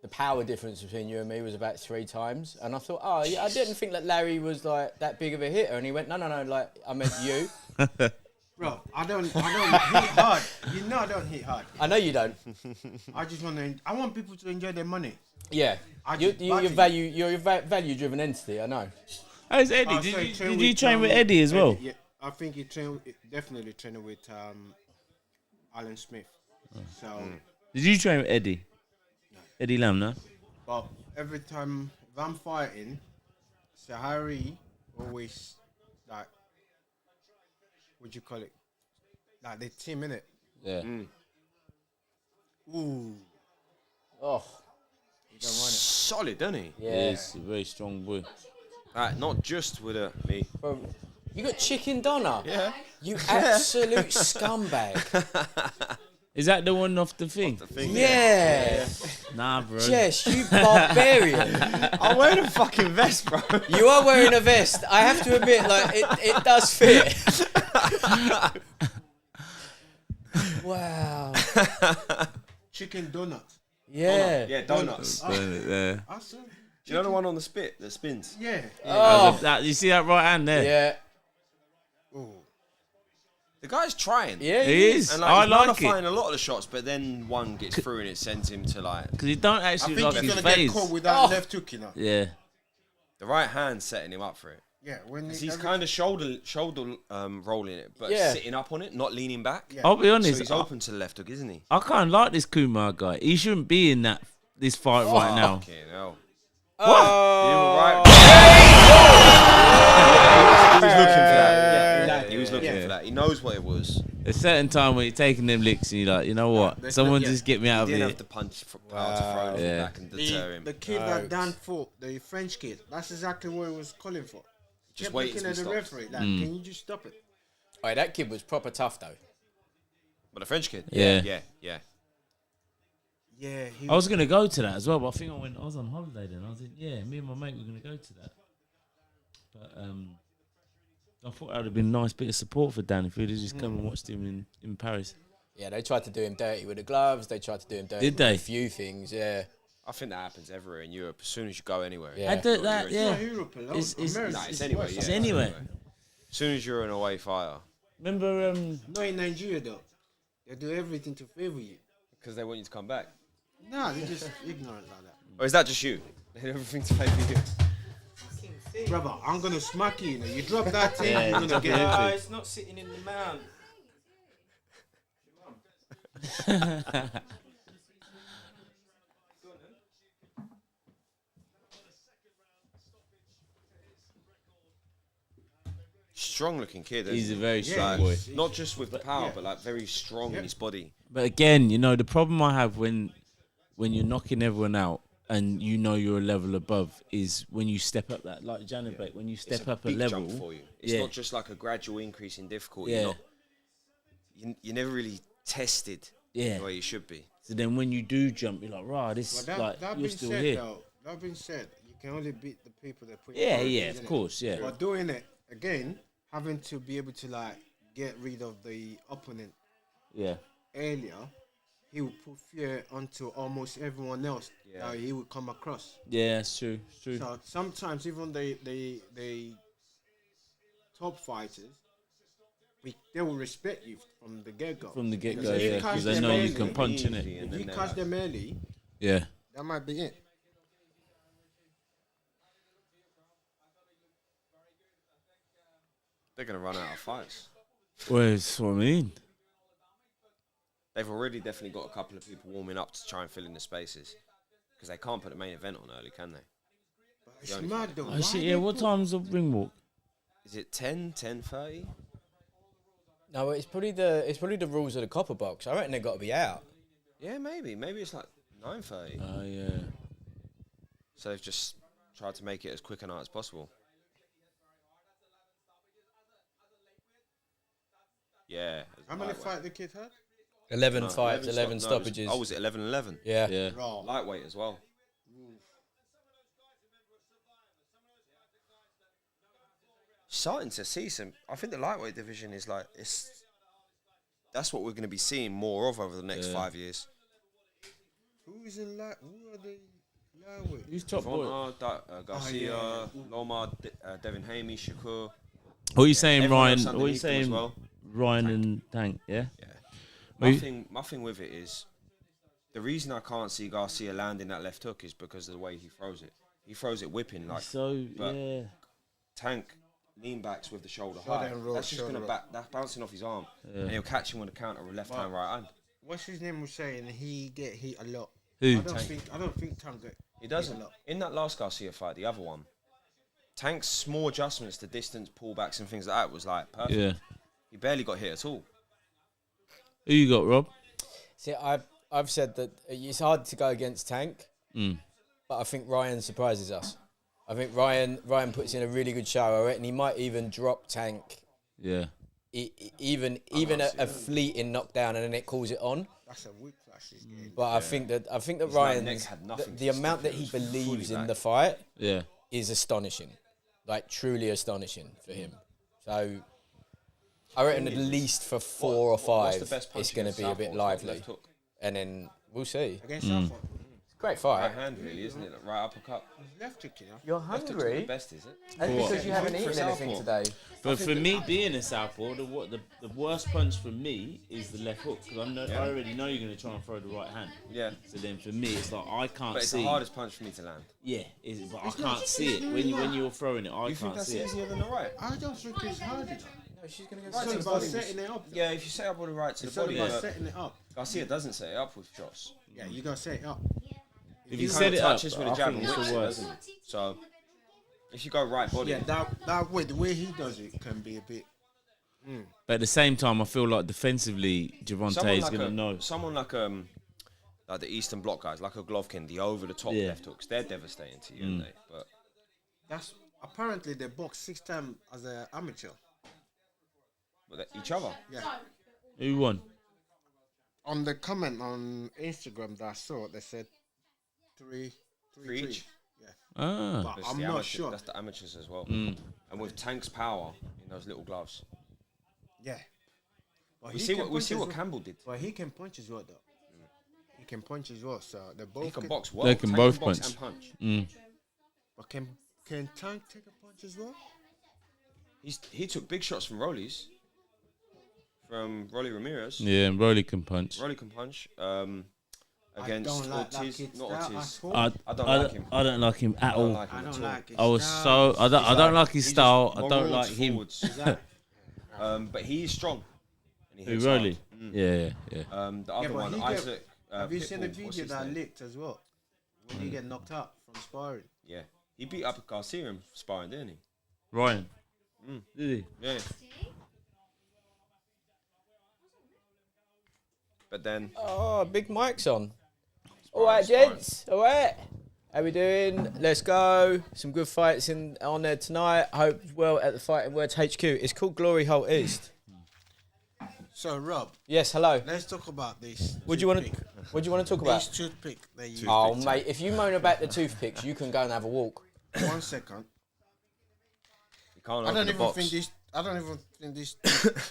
the power difference between you and me was about 3 times. And I thought, oh, yeah, I didn't think that Larry was, like, that big of a hitter. And he went, no, like, I meant you. Bro, I don't hit hard. You know I don't hit hard. I know you don't. I just I want people to enjoy their money. Yeah. I You're just a value-driven entity, I know. How's Eddie? Oh, Did so he you trained train with Eddie as well? Yeah, I think he definitely trained with Alan Smith. So, Did you train with Eddie? Eddie Lam, no? but every time if I'm fighting, so Harry always, like, what you call it? Like, the team, innit? Yeah. Ooh. Oh, You don't want it. Solid, doesn't he? yeah. He's a very strong boy. Not just with me. Bro, you got chicken doner? Yeah. You absolute scumbag. Is that the one off the thing? Yeah. Nah, bro. Jess, you barbarian. I'm wearing a fucking vest, bro. You are wearing a vest. I have to admit, like, it does fit. Wow. Chicken donuts. Yeah. Yeah, donuts. Yeah. I said, Do you know the one on the spit that spins? yeah. Oh. You see that right hand there? Yeah. Ooh. The guy's trying. Yeah. He is. And I he's like nullifying it. a lot of the shots, but then one gets through and it sends him to like Because he don't I actually think like he's his going to get face. caught with that Oh. left hook, you know. Yeah. the right hand setting him up for it. Yeah, when 'Cause he's every- kind of shoulder rolling it, but Yeah. sitting up on it, not leaning back. Yeah. I'll be So honest. he's open to the left hook, isn't he? I can't like this Kumar guy. He shouldn't be in this fight right now. Fucking hell. Oh. He was looking for that. Yeah, he was looking for that. He knows what it was. A certain time when you're taking them licks and you're like, you know what? there's Someone no- yeah. just get me He out of didn't here. have the punch power to throw him Yeah. back and deter him. The kid that Dan fought, the French kid, that's exactly what he was calling for. Just Kept waiting looking to at be the stopped. referee, like, can you just stop it? Oh, that kid was proper tough though. But the French kid. Yeah. Yeah. Yeah, he I was going to go to that as well, but I think I was on holiday then. I was like, yeah, me and my mate were going to go to that. But I thought that would have been a nice bit of support for Dan if he'd have just come and watched him in Paris. Yeah, they tried to do him dirty with the gloves. They tried to do him dirty Did with they? a few things. Yeah. I think that happens everywhere in Europe. As soon as you go anywhere. Yeah. I did that, It's yeah. not Europe alone. It's- America, Nah, it's anywhere. worse. Yeah, It's anywhere. As soon as you're an away fighter, Remember, Not in Nigeria though. They do everything to favor you. because they want you to come back. Nah, they're just ignorant like that. Or is that just you? They do everything to favour you. Brother, I'm gonna smack you. You know, you drop that thing, Yeah, you're you gonna drop get it. it. it's not sitting in the mount. Strong looking kid. he's a Isn't very he? strong Like, boy. not just with the power, but like very strong in his body. But again, you know, the problem I have when you're knocking everyone out and you know you're a level above is when you step up that, like Janabek, when you step It's a up a big level. jump for you. It's Yeah. not just like a gradual increase in difficulty. Yeah. You're never really tested Yeah. the way you should be. So then when you do jump, you're like, right, this But is that, like, that you're being still said, here. though, that being said, you can only beat the people that put you Yeah, forward, yeah, isn't of it? course, yeah. But doing it again, having to be able to like get rid of the opponent Yeah. earlier, he would put fear onto almost everyone else Yeah. that he would come across. Yeah, that's true. It's true. So sometimes even the top fighters, they will respect you from the get go. From the get go, Because if you yeah, catch because they them know you early- can punch in Easy, it. and If then you they're catch like- them early, Yeah. that might be it. They're gonna run out of fights. Well, that's what I mean. They've already definitely got a couple of people warming up to try and fill in the spaces because they can't put the main event on early, can they? It's mad though. Oh, shit, yeah, what time's the ring walk? Is it 10, 10:30? No, it's probably the rules of the copper box. I reckon they've got to be out. Yeah, maybe. Maybe it's like 9:30. Oh, yeah. So they've just tried to make it as quick a night as possible. Yeah. How many fights the kid had? 11 No, fights, 11 no, it was- stoppages. Oh, was it 11-11? Yeah. Yeah. Raw. Lightweight as well. Starting to see some. I think the lightweight division is like that's what we're going to be seeing more of over the next 5 years. Who is in light? Who are they? Lightweight. Who's top boy? Ivana, Garcia, Loma, Devin Haney, Shakur. What are you saying, Everyone Ryan? else What are you underneath them as saying, well. Ryan and Tank? Yeah. Yeah. My thing with it is the reason I can't see Garcia landing that left hook is because of the way he throws it. He throws it whipping like. So but yeah. Tank lean backs with the shoulder Shoulder high. and roll, That's just shoulder gonna roll. back. That's bouncing off his arm, and he'll catch him on the counter with left hand, right hand. What's his name was saying he get hit a lot. Who? I don't think Tank get He doesn't. hit a lot. In that last Garcia fight, the other one, Tank's small adjustments to distance, pullbacks, and things like that was like perfect. Yeah. He barely got hit at all. Who you got, Rob? See, I've said that it's hard to go against Tank, but I think Ryan surprises us. I think Ryan puts in a really good show. I reckon he might even drop Tank, Yeah. even a fleeting knockdown, and then it calls it on. That's a weak flash he's getting. But I think that His Ryan, neck had nothing the to amount stop that it. he It was fully believes in back. the fight Yeah. is astonishing, like truly astonishing for him. So I reckon at least for 4 or 5, it's going to be a bit lively, and then we'll see. Against Southall. Great Right fight. hand, really, isn't it? Like right uppercut. He's left hook, you know. You're Left hook's not the best, is it? That's What? because you haven't For eaten anything southpaw. today. But for me, being a southpaw, the worst punch for me is the left hook because I already know you're going to try and throw the right hand. Yeah. So then for me, it's like I can't But it's see. the hardest punch for me to land. Yeah, but I can't see it when you're throwing it. I You think can't that's see it. easier than the right? I don't think it's hard enough. No, she's going to It's all about setting it up. Yeah, if you set up all the right to It's the all body, about but setting it up. Garcia doesn't set it up with shots. Yeah, you gotta set it up. If He you kind set of it up, touches with I a jab think and it's whips the it, worst. doesn't he? So if you go right body, Yeah, that way, the way he does it can be a bit. But at the same time, I feel like defensively, Javante is going to know. someone like the Eastern Bloc guys, like a Golovkin, the over the top Yeah. left hooks, they're devastating to you, aren't they? But That's apparently they boxed 6 times as an amateur. each other. Yeah. Who won? On the comment on Instagram that I saw, they said three each? Yeah. Ah. But That's I'm the not amateur- sure. That's the amateurs as well. And with Tank's power in those little gloves, Yeah. But we he see can what punch as well. Campbell did. But he can punch as well, though. He can punch as well, so they both He can can. box well. They can Tank both box punch. and punch. But can Tank take a punch as well? He took big shots from Rollies, from Rolly Ramirez. Yeah, and Rolly can punch. Rolly can punch. I Against don't like that Ortiz, kid's not style Ortiz. at all. I don't like him. I don't like him at I don't all. like him I at don't all. like it. I was so I don't like his He's style. just I don't morals like him. forwards. But he's strong. And he Who hits Rolly? hard. Yeah. The Yeah, other but one, he Isaac. Have you seen the Pitbull, what's video his that name? leaked as well? When he get knocked out from sparring. Yeah, he beat up Garcia in sparring, didn't he? Ryan. Mm. Did he? Yeah. But then Oh, big mic's on. All Sparring, right, sparring. gents. All right. How we doing? Let's go. Some good fights on there tonight. Hope well at the Fighting Words HQ. It's called Glory Hole East. So Rob, Yes. Hello. let's talk about this. What do you want to? toothpick. What do you want to talk This about? toothpick that you. Oh, mate. If you moan about the toothpicks, you can go and have a walk. 1 second. you can't I open don't the even box. think this. I don't even think this.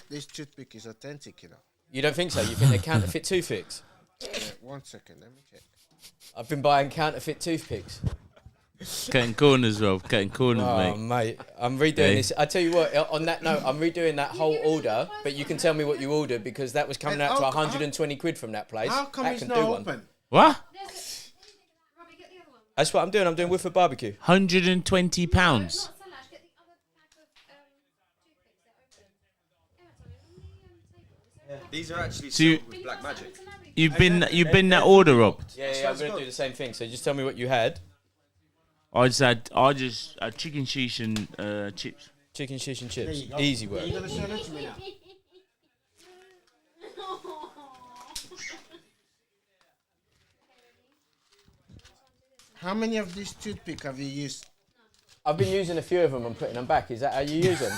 This toothpick is authentic, you know. You don't think so? You think they're counterfeit toothpicks? Yeah, 1 second. Let me check. I've been buying counterfeit toothpicks. Cutting corners, Rob. Cutting corners, Oh, mate. mate, I'm redoing Hey. this. I tell you what, on that note, I'm redoing that whole order, but you can tell me what you ordered because that was coming And out to how- 120 quid from that place. How come that it's can not do one. open? What? Robbie, get the other one. That's what I'm doing. I'm doing Wifford Barbecue. £120. Not Salash, get the other pack of toothpicks that are open. These are actually So you- sealed with black magic. You've been that order, Rob. Yeah, I'm gonna do the same thing. So just tell me what you had. I just had chicken sheesh and chips. Chicken shish and There chips. you go. Easy work. You're gonna show that to me now. How many of these toothpick have you used? I've been using a few of them and putting them back. Is that how you use them?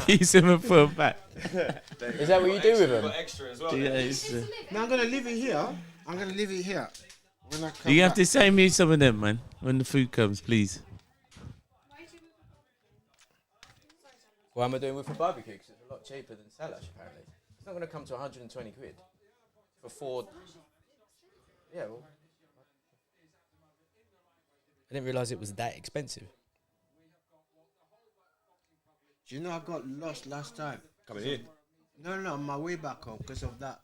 Use them and put them back. Is that what you do with them? Extra as well. Yeah, it's, Now I'm gonna leave it here. I'm gonna leave it here. When I come you have back. to send me some of them, man, when the food comes, please. What am I doing with the barbecue? Because it's a lot cheaper than Salash, apparently. It's not going to come to 120 quid for 4. Yeah, well. I didn't realise it was that expensive. Do you know I got lost last time? Coming here. No, on my way back home because of that.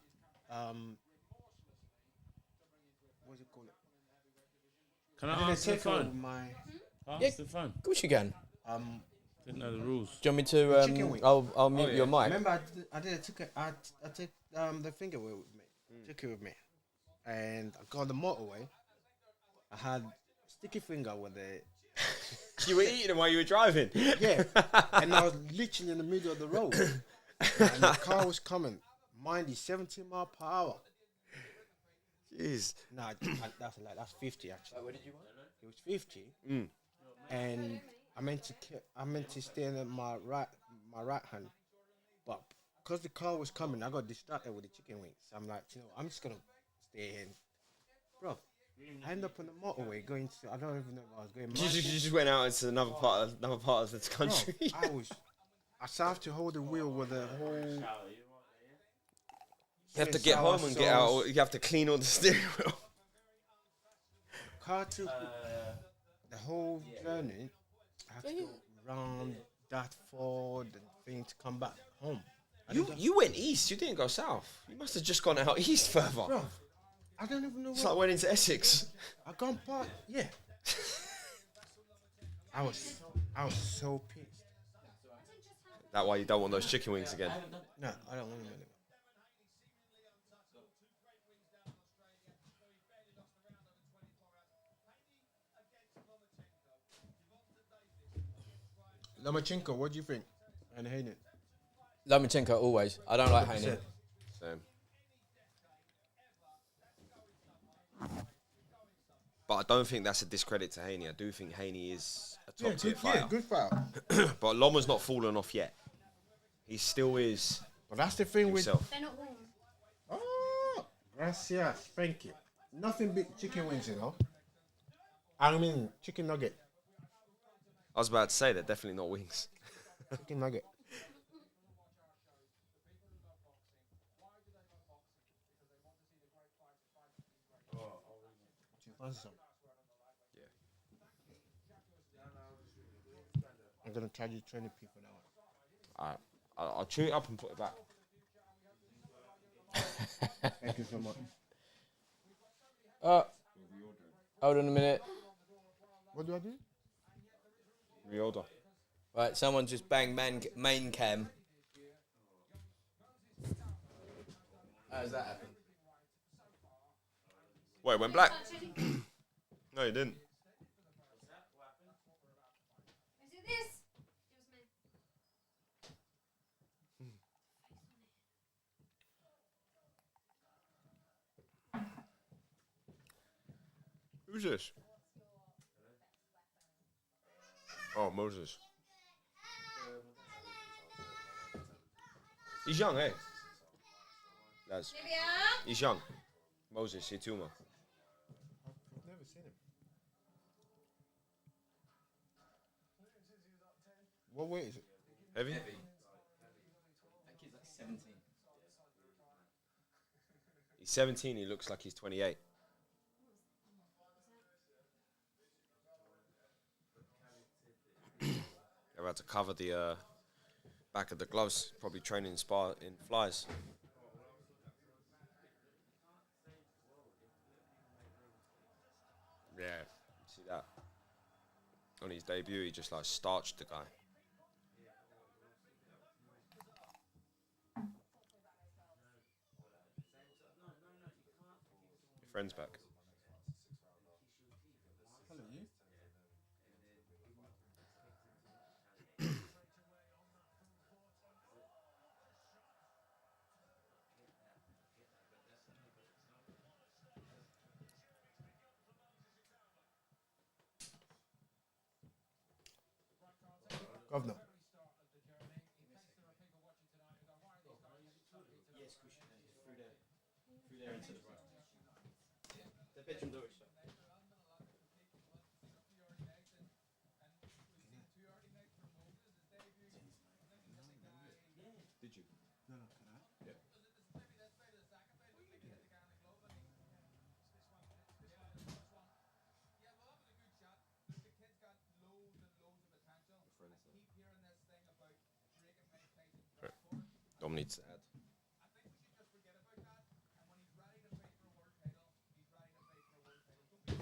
What's it called? Can I I didn't answer the take over phone? my Answer the phone. Of course you can. Didn't know the rules. Do you want me to? chicken wings. I'll mute your mic. Remember, I took the finger with me. Took it with me, and I got on the motorway. I had sticky finger with it. You were eating them while you were driving. Yeah, and I was literally in the middle of the road, and the car was coming. Mind you, 70 miles per hour. Jeez. Nah, that's a lie. That's 50 actually. What did you want? It was 50, and I meant to stay in my right hand, but because the car was coming, I got distracted with the chicken wings. I'm like, you know, I'm just gonna stay in, bro. I ended up on the motorway going to, I don't even know if I was going. You just went out into another part of the Bro, country. I still have to hold the wheel with the whole. You have to get home and get out. You have to clean all the steering wheel. Car took the whole journey. I had to go round that Ford and thing to come back home. You went east. You didn't go south. You must have just gone out east further. Bro, I don't even know It's what. like went into Essex. I gone past. Yeah. I was so pissed. That's why you don't want those chicken wings again. No, I don't want them anymore. Lomachenko, what do you think? And Hayden. Lomachenko always. I don't like Haney. Same. But I don't think that's a discredit to Haney. I do think Haney is a top tier fighter. good fighter. But Loma's not fallen off yet. He still is But that's the thing with. himself. They're not warm. Oh, gracias, thank you. Nothing beat chicken wings, you know. I mean, chicken nugget. I was about to say they're definitely not wings. Chicken nugget. I'm gonna charge you 20p for that one. Alright. I'll chew it up and put it back. Thank you so much. Hold on a minute. What do I do? Reorder. Right, someone just banged main cam. How does that happen? Wait, it went black? No, it didn't. Is it this? It was me. Who's this? Oh, Moses. He's young, eh? Laz. He's young. Moses, ITAUMA. I've never seen him. What weight is it? Heavy? That kid's like 17. He's 17, he looks like he's 28. They're about to cover the back of the gloves, probably training in flies. Yeah, see that? On his debut, he just like starched the guy. friends back. Governor. Did you? No, can I? Yeah. Dom needs to add. If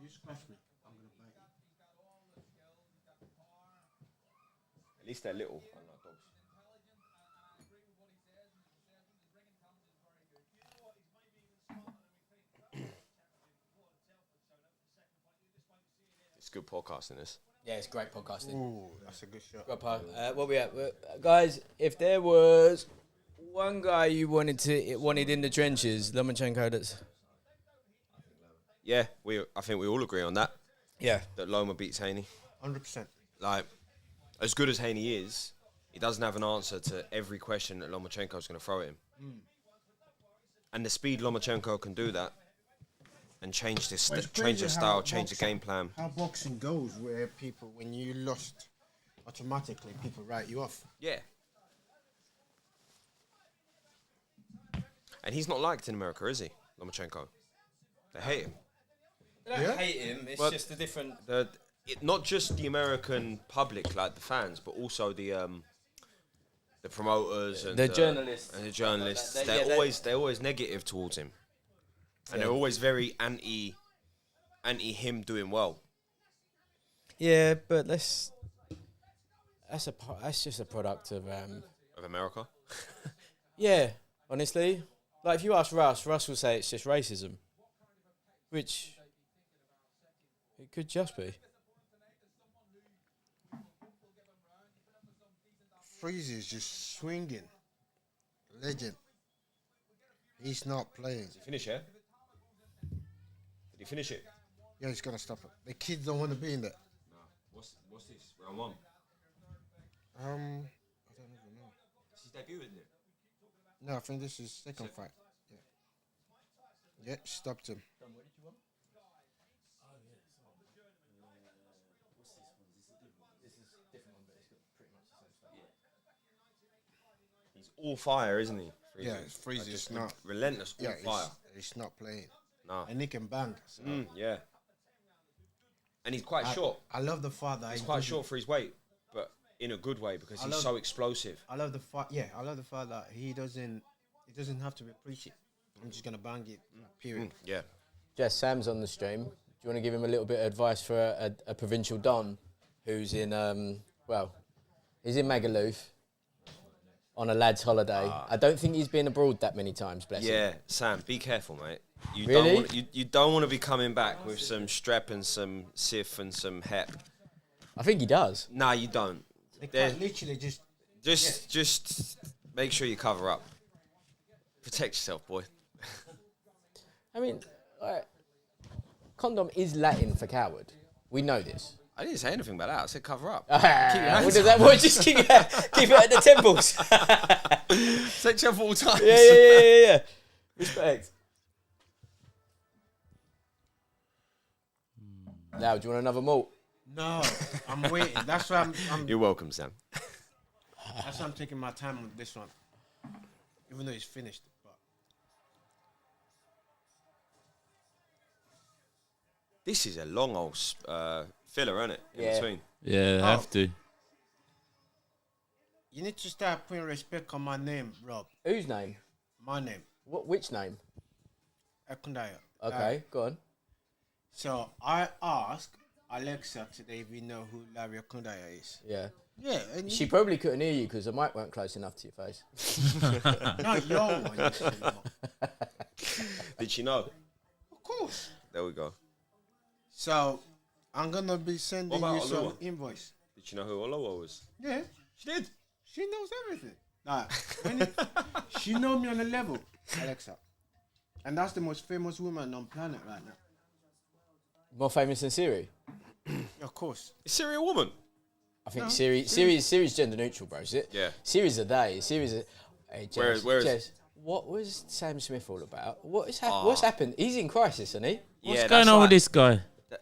you scratch me, I'm gonna bite you. At least they're little, unlike dogs. It's good podcasting, this. Yeah, it's great podcasting. Ooh, that's a good shot. What we at? Guys, if there was one guy you wanted in the trenches, Lomachenko, that's... Yeah, I think we all agree on that. Yeah. That Loma beats Haney. 100%. Like, as good as Haney is, he doesn't have an answer to every question that Lomachenko's going to throw at him. And the speed Lomachenko can do that and change this, Well, it's change crazy the how style, change the boxing- game plan. How boxing goes, where people, when you lost, automatically people write you off. Yeah. And he's not liked in America, is he, Lomachenko? They hate him. They don't Yeah. hate him, it's But- just a different... Not just the American public, like the fans, but also the promoters and The journalists. And the journalists. They- They're yeah, they're always negative towards him, and Yeah. they're always very anti him doing well. Yeah, but that's just a product of... Of America. Yeah, honestly. Like, if you ask Russ will say it's just racism. Which... it could just be. Freezy is just swinging. Legend. He's not playing. Did he finish it? Did he finish it? Yeah, he's gonna stop it. The kids don't want to be in there. No. What's this? Round one. I don't even know. It's his debut, isn't it? No, I think this is second fight. Yeah. Yeah, stopped him. He's all fire, isn't he? Freezy? Yeah, Freezy is not. Relentless, all Yeah, fire. he's not playing. No. And he can bang. So Yeah. And he's quite I, short. I love the fact that He's quite short for his weight, but in a good way because he's so explosive. I love the fact. Yeah, I love the fact that he doesn't have to be preachy. I'm just gonna bang it. Period. Yeah. Jess, Sam's on the stream. Do you want to give him a little bit of advice for a provincial don who's in, he's in Magaluf on a lad's holiday. I don't think he's been abroad that many times, bless him. Yeah, Sam, be careful, mate. You Really? don't want you don't want to be coming back with some strep and some sif and some hep. I think he does. Nah, you don't. They They're- quite literally just. Just make sure you cover up. Protect yourself, boy. I mean, condom is Latin for coward. We know this. I didn't say anything about that. I said cover up. What does that word just keep it at the temples? Take yourself all times. Yeah. Respect. Now, do you want another malt? No, I'm waiting. That's why I'm You're welcome, Sam. that's why I'm taking my time on this one, even though it's finished. But This is a long old filler, isn't it? In Yeah. between. Yeah, have to. you need to start putting respect on my name, Rob. Whose name? My name, Which name? Ekundaya. Okay, go on. So I asked Alexa today if you know who Larry Ekundaya is. Yeah. Yeah, and She probably couldn't hear you because the mic weren't close enough to your face. not your one. You silly mo- Did she know? Of course. There we go. So I'm gonna be sending What you about some Oluwa? invoice. Did she know who Olowo was? Yeah, She did. she knows everything. Nah, she know me on a level, Alexa, and that's the most famous woman on planet right now. More famous than Siri? Of course. Is Siri a woman? I think No, Siri's gender neutral, bro. Is it? Yeah. Siri's a they. Siri's a. Hey, Jess, Where is- Jess, what was Sam Smith all about? What's happened? He's in crisis, isn't he? What's going on with this guy?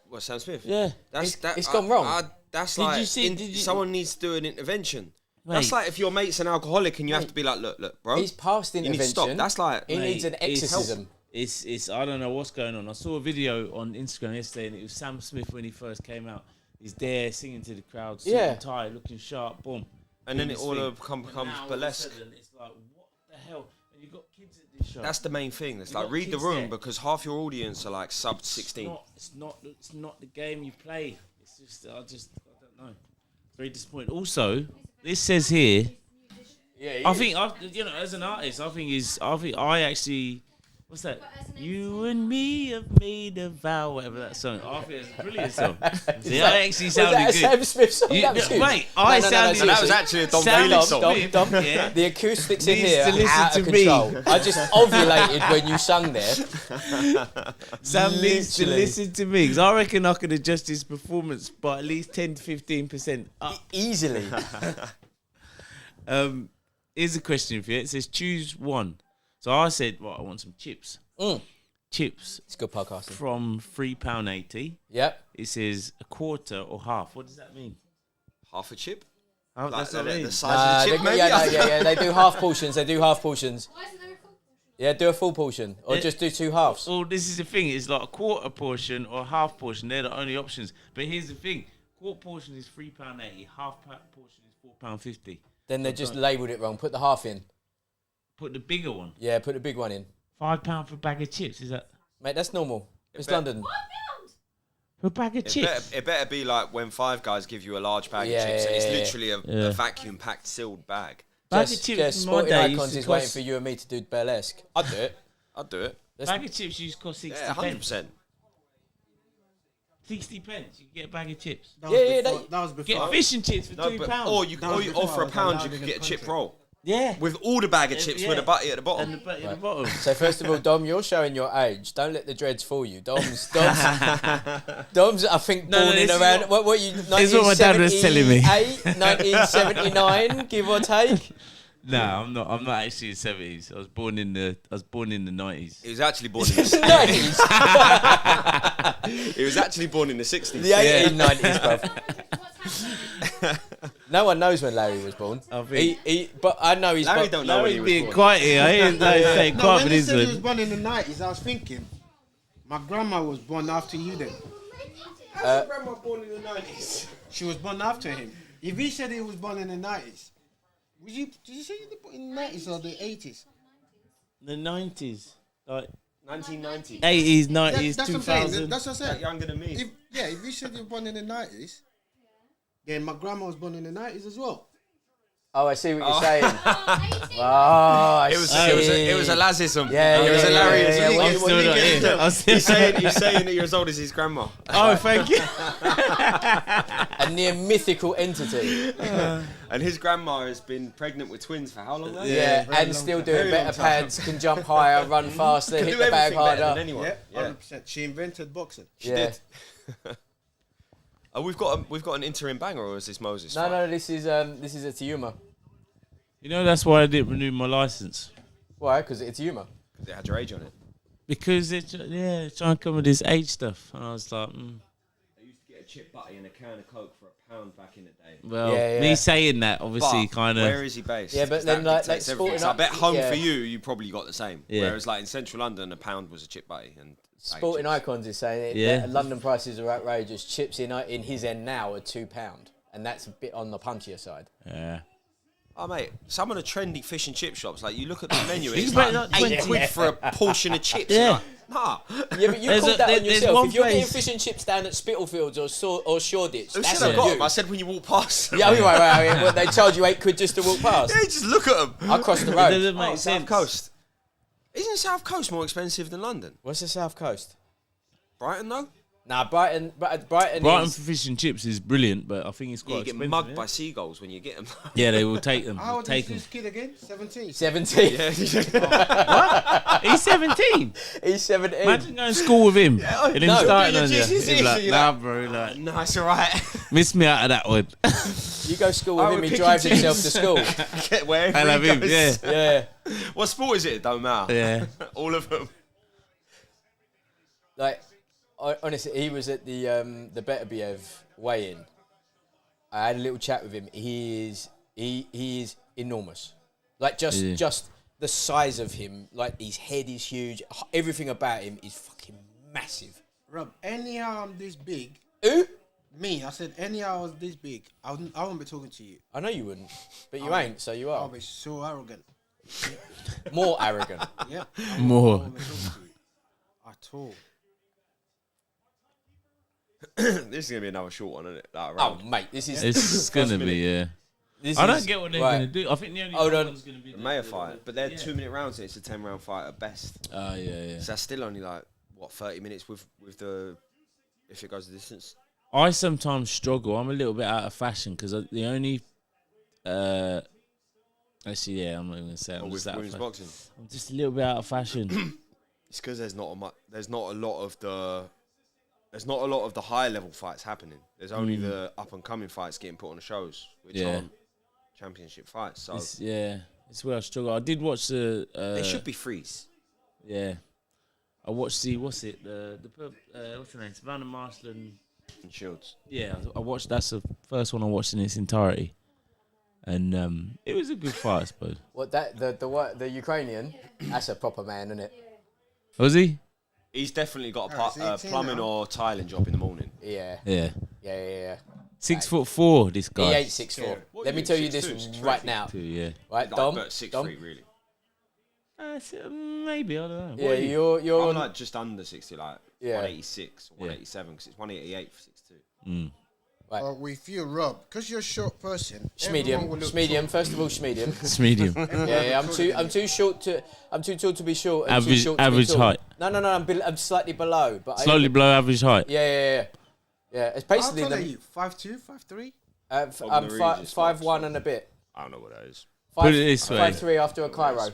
What, Sam Smith? Yeah. It's gone wrong. That's Did like you see- someone needs to do an intervention. Mate. That's like if your mate's an alcoholic and you have to be like, look, bro. He's past You need to intervention. stop. That's like He needs an Mate, it's- exorcism. It's I don't know what's going on. I saw a video on Instagram yesterday, and it was Sam Smith when he first came out. He's there singing to the crowd, suit Yeah. and tie, looking sharp, boom. and then doing it all his thing. becomes And now all of a burlesque. sudden, it's like, what the hell? And you've got kids at this show. That's the main thing. It's You like got read the kids room there. because half your audience are like sub 16. It's not the game you play. It's just I don't know. Very disappointed. Also, this says here. Yeah, I think as an artist, I actually. What's that? You and me have made a vow, whatever that song. I think it's a brilliant song. See, I actually sounded was that a good. Sam Smith song? You- That was you. mate, I sounded. So that was actually a Don Sam Felix song. Smith, Dom, yeah. The acoustics in Needs here to are listen out of to me. control. I just ovulated when you sung there. Sam needs to Literally. listen to me because I reckon I could adjust his performance by at least 10 to 15% up. Easily. Here's a question for you. It says choose one. So I said, well, I want some chips. Chips It's good podcasting. from £3.80. Yep. It says a quarter or half. What does that mean? Half a chip? Oh, Like that's what I the mean. size of the chip, maybe? Yeah. They do half portions. Why isn't there a full portion? Yeah, do a full portion or Yeah. just do two halves. Well, this is the thing. It's like a quarter portion or a half portion. They're the only options. But here's the thing. Quarter portion is £3.80. Half portion is £4.50. Then they just labelled it wrong. Put the half in. Put the bigger one. Yeah, put the big one in. £5 for a bag of chips. Is that Mate, that's normal. It's bet- London. for a bag of chips? It better be like when Five Guys give you a large bag Yeah, of chips. yeah, It's yeah. literally a vacuum-packed sealed bag. Bag Just of chips in my Sporting day Icons used to is waiting cost. for you and me to do burlesque. I'd do it. I'd do it. Bag of chips used to cost 60 Yeah, pence. 100%. 60 pence. You can get a bag of chips. That Yeah, was before. Get fish and chips for No, £2. or you, That or, was you, before or for I a was pound, allowed you could in get a the chip country. roll Yeah. with all the bag of chips Yeah. with a butty at the And bottom. the butty at the bottom. So first of all, Dom, you're showing your age. Don't let the dreads fool you. Dom's I think No, born this in is around what you is what my dad was telling me. 1979, give or take. No, I'm not. I'm not actually in the 70s. I was born in the 90s. He was actually born in the 90s, He was actually born in the 60s. the 1890s, bruv. What's happening? No one knows when Larry was born. I think But I know he's. Larry bu- don't know when he Larry's was being born. quiet here. I hear no saying No, quiet when with they his said he was one. born in the 90s, I was thinking, my grandma was born after you then. How's your grandma born in the 90s? She was born after him. If he said he was born in the 90s, did you say you were born in the 90s or the 80s? The 90s, like 1990. 80s, 90s, That's what I'm saying. 2000. That's what I said. Younger than me. If you said you were born in the 90s, then my grandma was born in the 90s as well. Oh, I see what you're saying. Oh, 18. Oh, I It was see. it was a Lazzism. Yeah, it was yeah, a yeah, Larryism. yeah, yeah. What- I'm what still you not getting here. to? I'm still- He's saying that you're as old as his grandma. Oh, thank you. A near mythical entity. And his grandma has been pregnant with twins for how long now? Yeah, very and long still time. doing Very better long time. pads, can jump higher, run faster, Can hit do the bag everything better than harder. anyone. Yeah, Yeah. 100%. She invented boxing. She Yeah. did. Oh, we've got an interim banger, or is this Moses? No, fight? no, this is a Tiuma. You know that's why I didn't renew my license. Why? Because it's Tiuma. It had your age on it. Because they're trying to come with this age stuff. And I was like, I used to get a chip butty and a can of Coke for £1 back in the day. well, Yeah, yeah. me saying that obviously But kind where of. is he based? Yeah, but 'Cause then, that like dictates Sporting everything. So I bet home yeah. for you probably got the same. Yeah. Whereas like in central London, £1 was a chip butty and Sporting chips. Icons is saying it. Yeah. That London prices are outrageous. Chips in his end now are £2, and that's a bit on the punchier side. Yeah. Oh mate, some of the trendy fish and chip shops, like you look at the menu, You it's bet like not 8 20. quid for a portion of chips. Yeah. You're like, nah. Yeah, but you There's called a- that there- on there's yourself. one If you're getting place- fish and chips down at Spitalfields or Shoreditch, Who that's said I on got you. them? I said when you walk past. Yeah, right. What, they charge you £8 just to walk past. Yeah, just look at them. I crossed the It road. doesn't make Oh, sense. South Coast. Isn't South Coast more expensive than London? What's the South Coast? Brighton though. Nah, Brighton Brighton is... for fish and chips is brilliant, but I think it's Yeah, quite you get expensive. mugged yeah? by seagulls when you get them. Yeah, they will take them. How old Take is them. this kid again? 17. 17. He's 17. He's 17. Imagine going to school with him and him no. starting Doing on your you. GCSEs, He'd be like, you're nah, bro, like, No, it's alright. miss me out of that one. You go to school with Oh, him, we're he picking drives teams. himself to school. Get wherever I love he him, goes. yeah. Yeah. What sport is it? It don't matter. Yeah. All of them. Like, honestly, he was at the Better Biev weigh-in. I had a little chat with him. He is enormous. Like, just the size of him. Like, his head is huge. Everything about him is fucking massive. Rob, anyhow I'm this big. Who? Me, I said anyhow I was this big. I wouldn't be talking to you. I know you wouldn't, but you ain't, so you I'll are. be so arrogant. More arrogant. Yeah. More. I wouldn't be talking to you at all. This is gonna be another short one, isn't it? Like, Oh, round. mate, this is... It's going to be, yeah. This I is- don't get what they're right. going to do. I think the only Hold on. one's going to be The Mayor fight, but they're 2-minute rounds and it's a 10-round fight at best. Oh, yeah. So that's still only like what 30 minutes with the if it goes the distance. I sometimes struggle. I'm a little bit out of fashion because the only... actually, yeah, I'm not even going to say it. Or I'm with just out of women's fashion. boxing. I'm just a little bit out of fashion. It's because there's not a lot of the high level fights happening. There's only the up and coming fights getting put on the shows, which Yeah. aren't championship fights. So It's where I struggle. I did watch the... they should be freeze. Yeah. I watched what's the what's the name? Savannah Marsland. And Shields. Yeah, I watched. That's the first one I watched in its entirety, and it was a good fight, I suppose. What, the Ukrainian? That's a proper man, isn't it? Was he? He's definitely got Oh, is he a 18 plumbing now? or tiling job in the morning. Yeah. Yeah. Yeah. 6'4", this guy. He ain't 6'4". What Let you me mean, tell you 6'2", this 6'3"? right now. Too, yeah. Right, Like, Dom? but 6'3", Dom? really. Maybe, I don't know. Yeah, What are you? you're I'm on... like just under 60, like Yeah. 186 or 187, because it's 188 for 6'2". Right. With you, Rob, because you're a short person. Schmedium. Schmedium. First of all, schmedium. It's medium. Yeah, I'm too short to... I'm too tall to be short. And too Average- short to be average tall. height. No, I'm slightly below. But Slowly below average height. Yeah. It's How basically... tall are you? 5'2", 5'3"? I'm From the Regis 5'1" and a bit. I don't know what that is. Put it this way. 5'3" after a Cairo.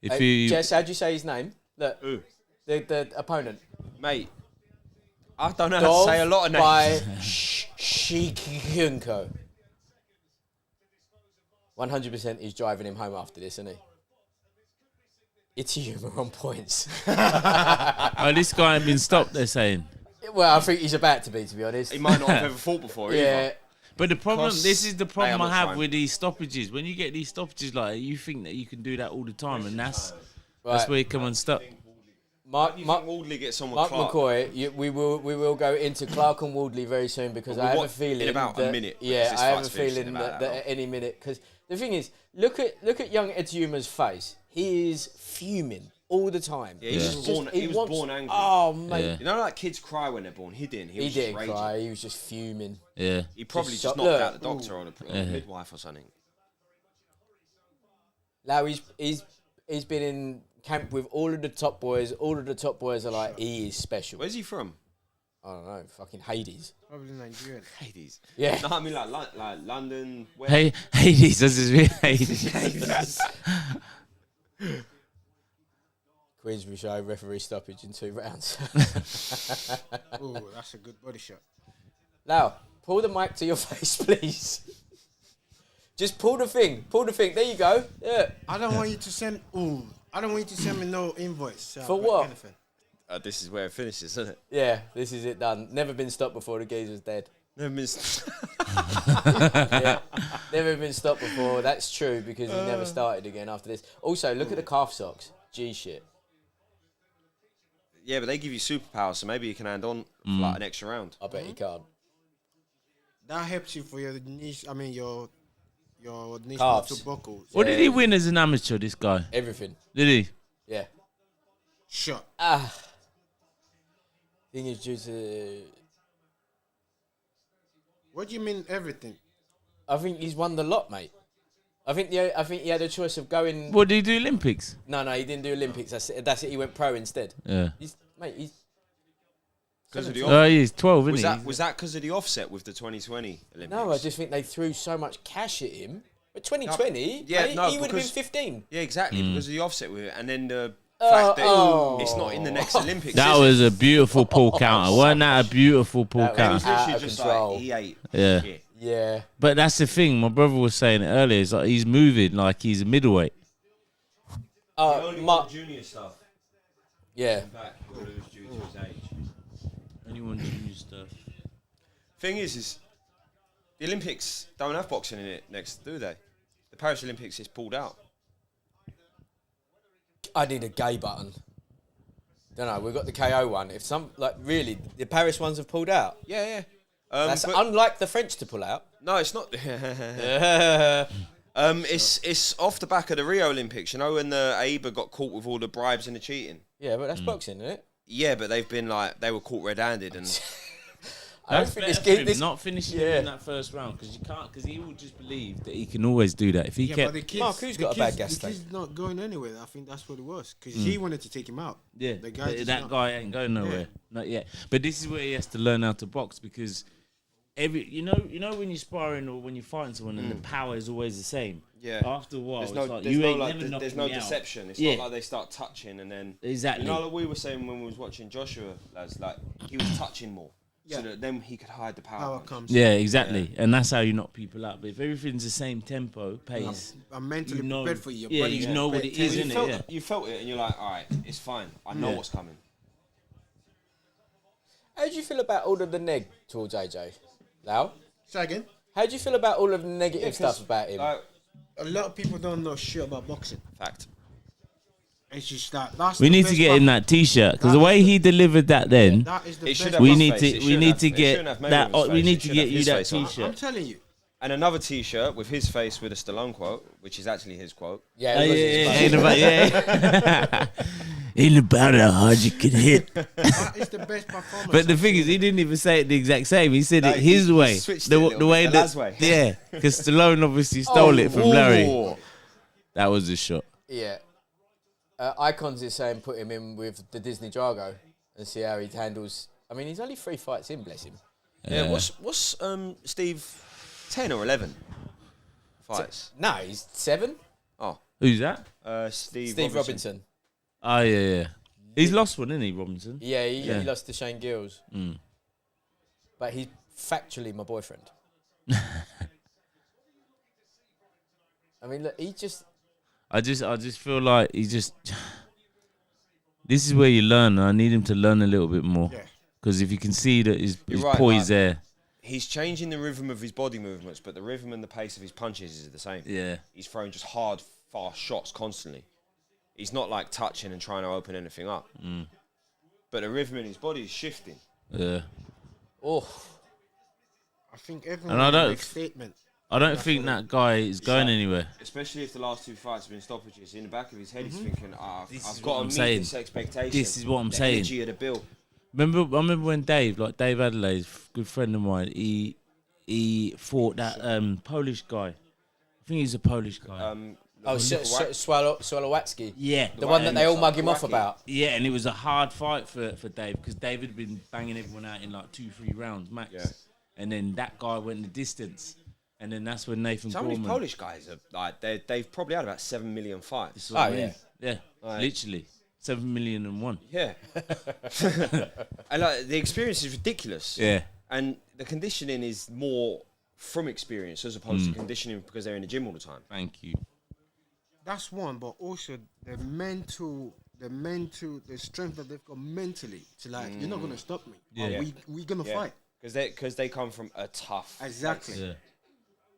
If you Jess, how'd you say his name? Look, Who? the opponent. Mate, I don't know how to say a lot of names. by Shikunko. 100% he's driving him home after this, isn't he? ITAUMA on points. this guy ain't been stopped, they're saying. Well, I think he's about to be honest. He might not have ever fought before Yeah. either. But the problem, Costs- this is the problem They I are not have trying. with these stoppages. When you get these stoppages like that, you think that you can do that all the time, and that's Right. where you come unstuck. Mark You think Wardley gets someone Mark Clark? McCoy, we will go into Clark and Wardley very soon because But I have what- a feeling in about a that, minute, because Yeah, this I have a fight's finishing feeling in that, about that that at any minute. Because the thing is, look at young ITAUMA's face. He is fuming all the time. Yeah, he was Just- born- he was wants- born angry. Oh mate, Yeah. You know, like kids cry when they're born. He didn't. He he was just didn't raging. cry. He was just fuming. Yeah. He probably Just just shot- knocked look. out the doctor or the Yeah. midwife or something. Now he's been in camp with all of the top boys. All of the top boys are like, he is special. Where's he from? I don't know, fucking Hades. Probably Nigerian. Hades. Yeah. No, I mean like London. Where? Hey, Hades, this is really Hades. Queensbury show referee stoppage in 2 rounds. Oh, that's a good body shot. Now, pull the mic to your face, please. Just pull the thing. Pull the thing. There you go. Yeah. I don't want you to send. Ooh, I don't want you to send me no invoice. For what? Anything. This is where it finishes, isn't it? Yeah, this is it done. Never been stopped before. The geezer's dead. No, miss. Yeah. Never been stopped before. That's true because he never started again after this. Also, look at the calf socks. G shit. Yeah, but they give you superpowers, so maybe you can hand on for like an extra round. I bet he can't. That helps you for your niche. I mean your niche Calves. to buckles. What did he win as an amateur, this guy? Everything. Did he? Yeah. Shot. Thing is due to... What do you mean everything? I think he's won the lot, mate. I think he had a choice of going. What did he do? Olympics? No, he didn't do Olympics. That's it. He went pro instead. Yeah. He's Because of the Oh, he's 12, isn't he? was that because of the offset with the 2020 Olympics? No, I just think they threw so much cash at him. But 2020, yeah, he no, would have been because- 15. Yeah, exactly, because of the offset with it, and then the fact that it's not in the next Olympics. That is was it? a beautiful pull counter. Wasn't that a beautiful pull That It counter? was out literally of just control. like he ate. Yeah. shit. Yeah. But that's the thing. My brother was saying it earlier. It's like he's moving like he's a middleweight. Junior stuff. Yeah. Back will lose due to his age. Anyone do stuff? Thing is the Olympics don't have boxing in it next, do they? The Paris Olympics is pulled out. I need a gay button. Don't know. We've got the KO one. If really, the Paris ones have pulled out. Yeah. That's but- unlike the French to pull out. No, it's not. It's off the back of the Rio Olympics. You know when the AIBA got caught with all the bribes and the cheating. Yeah, but that's boxing, isn't it? Yeah, but they've been like they were caught red-handed and I don't That's think better this for game. him This, not finishing Yeah. in that first round because you can't. Because he will just believe that he can always do that. If he Yeah, kept, but the kids, Mark, who's the got a bad kids- gas The tank? kid's not going anywhere. I think that's what it was because he wanted to take him out. yeah, the guy but just that not- guy ain't going nowhere, Yeah. not yet. But this is where he has to learn how to box because you know when you're sparring or when you're fighting someone and the power is always the same. yeah. After a while, There's it's no, like there's you no, ain't like, never there's knocking no me out. deception. It's Yeah. not like they start touching and then Exactly. You know, like we were saying when we was watching Joshua, lads, like he was touching more, so Yeah. that then he could hide the power. Power punch. comes. Yeah, exactly, and that's how you knock people out. But if everything's the same tempo, pace, I'm mentally you know, prepared for you. yeah, Your you body's know what prepared it to- is, You innit? felt, Yeah. you felt it, and you're like, all right, it's fine. I know Yeah. what's coming. how do you feel about all of the neg towards AJ? Lau? Say again. How do you feel about all of the negative stuff about him? Like, A lot of people don't know shit about boxing. fact. It's just that. That's We the need to best get part. him that T-shirt because the That way is he delivered that then. That is the It best. should have We his need face. to It we shouldn't need have- to it get shouldn't have that. Mayweather's We face, need it to should get have you his that face on. T-shirt. I'm telling you. And another T-shirt with his face with a Stallone quote, which is actually his quote. Yeah, Oh, it was his yeah, face. ain't about, yeah. Ain't about how hard you can hit. That is the best performance. But the I've thing seen. is, he didn't even say it the exact same. He said No, it his he way, switched the it a little way bit, the that, Laz way. yeah, because Stallone obviously stole it from Larry. Ooh. That was the shot. Yeah. Icons is saying put him in with the Disney Drago and see how he handles. I mean, he's only 3 fights in, bless him. Yeah, what's Steve 10 or 11 fights? No, he's 7. Oh, Who's that? Steve Robinson. Oh yeah. He's lost one, isn't he, Robinson? Yeah, he Yeah. lost to Shane Gills. Mm. But he's factually my boyfriend. I mean, look, he just. I just feel like he's just. This is where you learn. And I need him to learn a little bit more. Yeah. Because if you can see that his You're right, poise like- there, He's changing the rhythm of his body movements, but the rhythm and the pace of his punches is the same. yeah. He's throwing just hard, fast shots constantly. He's not like touching and trying to open anything up. But the rhythm in his body is shifting. Yeah. Oh, I think everyone And I don't- makes statement. I don't think that guy is going anywhere. Especially if the last 2 fights have been stoppages. In the back of his head, he's Mm-hmm. thinking, This I've is got what to I'm meet saying. this expectation. This is what I'm the saying. energy of the bill. I remember when Dave Adelaide, good friend of mine, he fought that Polish guy. I think he's a Polish guy. Swalowacki. yeah. The one that they all mug him off Wacky. about. Yeah, and it was a hard fight for Dave because David had been banging everyone out in like 2-3 rounds max. Yeah. And then that guy went the distance. And then that's when Nathan Some of these Gorman. Polish guys are like they've probably had about 7 million fights. That's what I Oh, mean. yeah. Yeah, Right. literally 7,000,001. Yeah, and like the experience is ridiculous. Yeah, And the conditioning is more from experience as opposed to conditioning because they're in the gym all the time. thank you. That's one, but also the strength that they've got mentally to like, you're not gonna stop me. Yeah. We gonna fight. Because they come from a tough. Exactly. Yeah.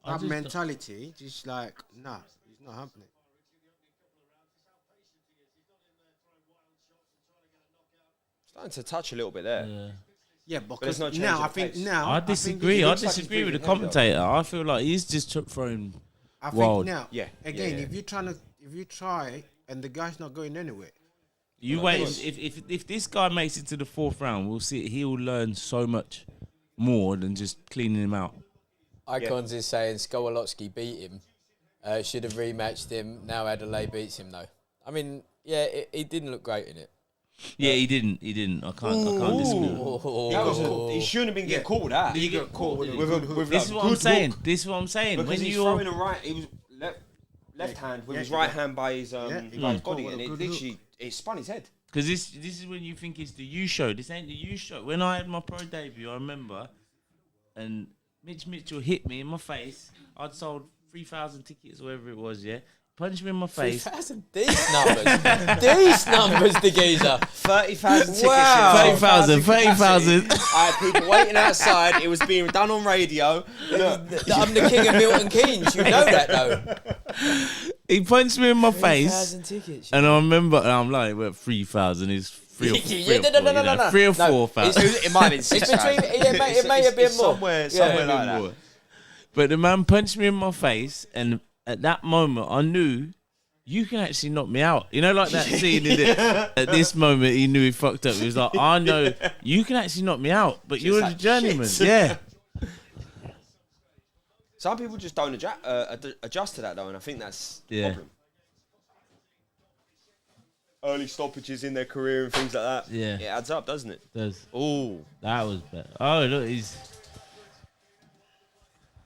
That mentality, just like, nah, it's not happening. Starting to touch a little bit there. Yeah. Yeah, there's because no change now in I the think pace. now I think disagree. if I you- looks like he's disagree with the breathing heavy, though. commentator. I feel like he's just throwing. I Wild. think now, Yeah, again, yeah. if you try and the guy's not going anywhere, You wait. If this guy makes it to the 4th round, we'll see. He'll learn so much more than just cleaning him out. Icons is saying Skowalowski beat him Should have rematched him. Now Adelaide beats him though. I mean, yeah, he didn't look great in it. Yeah, he didn't. I can't disagree. That was he shouldn't have been getting caught with that. He got caught with This is what I'm saying. This is what I'm saying. Because When he's you're throwing a right, he was left hand with his right hand by his by his body, and it literally it spun his head. Because this is when you think it's the U show. This ain't the U show. When I had my pro debut, I remember, and Mitch Mitchell hit me in my face. I'd sold 3,000 tickets, or whatever it was, yeah. Punched me in my face. 3,000? These numbers. These numbers, the geezer. 30,000 tickets. Wow. 30,000. I had people waiting outside. It was being done on radio. Look, I'm the king of Milton Keynes. You know that, though. He punched me in my 3,000 face. tickets. And I remember, and I'm like, well, 3,000 is 3 or 4. Yeah, no. 3 or No, 4,000. it might have been It's 6,000. between. It may have been more. Somewhere Yeah. like that. But the man punched me in my face, and at that moment, I knew you can actually knock me out. You know, like that scene in it. At this moment, he knew he fucked up. He was like, I know you can actually knock me out, but you're the like, journeyman. shit. Yeah. Some people just don't adjust to that though, and I think that's the problem. Early stoppages in their career and things like that. Yeah. It adds up, doesn't it? Does. Oh, That was better. Oh, look, he's.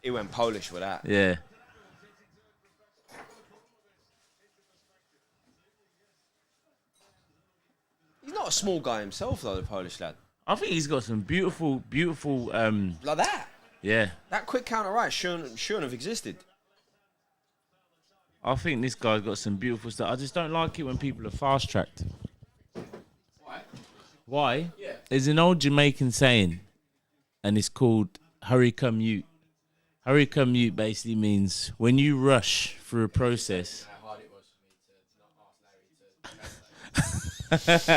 he went Polish with that. Yeah. He's not a small guy himself though, the Polish lad. I think he's got some beautiful. Like that. Yeah. That quick counter right shouldn't have existed. I think this guy's got some beautiful stuff. I just don't like it when people are fast tracked. Why? Yeah. There's an old Jamaican saying, and it's called hurry come ute. Hurry come ute basically means when you rush through a process. How hard it was for me to not ask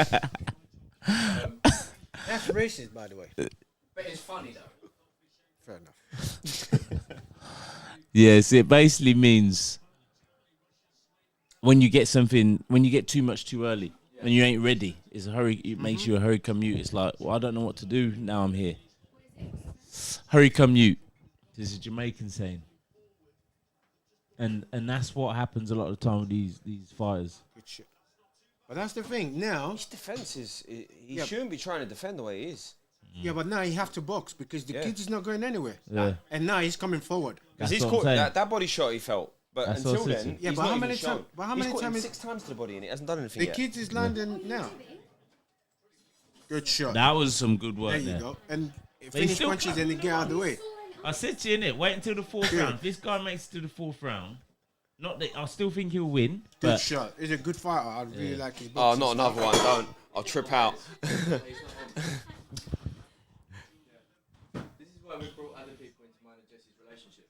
Larry to. That's racist, by the way. But it's funny though. Fair enough. Yes, it basically means when you get something, when you get too much too early, when you ain't ready, it's a hurry. It makes you a hurry come ute. It's like, well, I don't know what to do now. I'm here. Hurry come ute. This is a Jamaican saying, and that's what happens a lot of the time with these fighters. Good shit. But that's the thing. Now, His defense is he shouldn't be trying to defend the way he is. yeah, but now he have to box because the kid is not going anywhere. Yeah. And now he's coming forward. That's He's what I'm caught saying. that body shot he felt, but That's until what I'm then, saying. Yeah, he's but not how even many shown. time- but how He's many caught him times- 6 times to the body and it hasn't done anything The yet. kid is landing now. Good shot. That was some good There work you there. go. And he's finish still punches and then get out of the way. I said to you, innit, wait until the fourth Yeah. round. If this guy makes it to the fourth round, not that I still think he'll win. Good But shot. He's a good fighter. I really like his Oh, boxing not style. another one. Don't. I'll trip out. This is why we brought other people into mine and Jesse's relationship.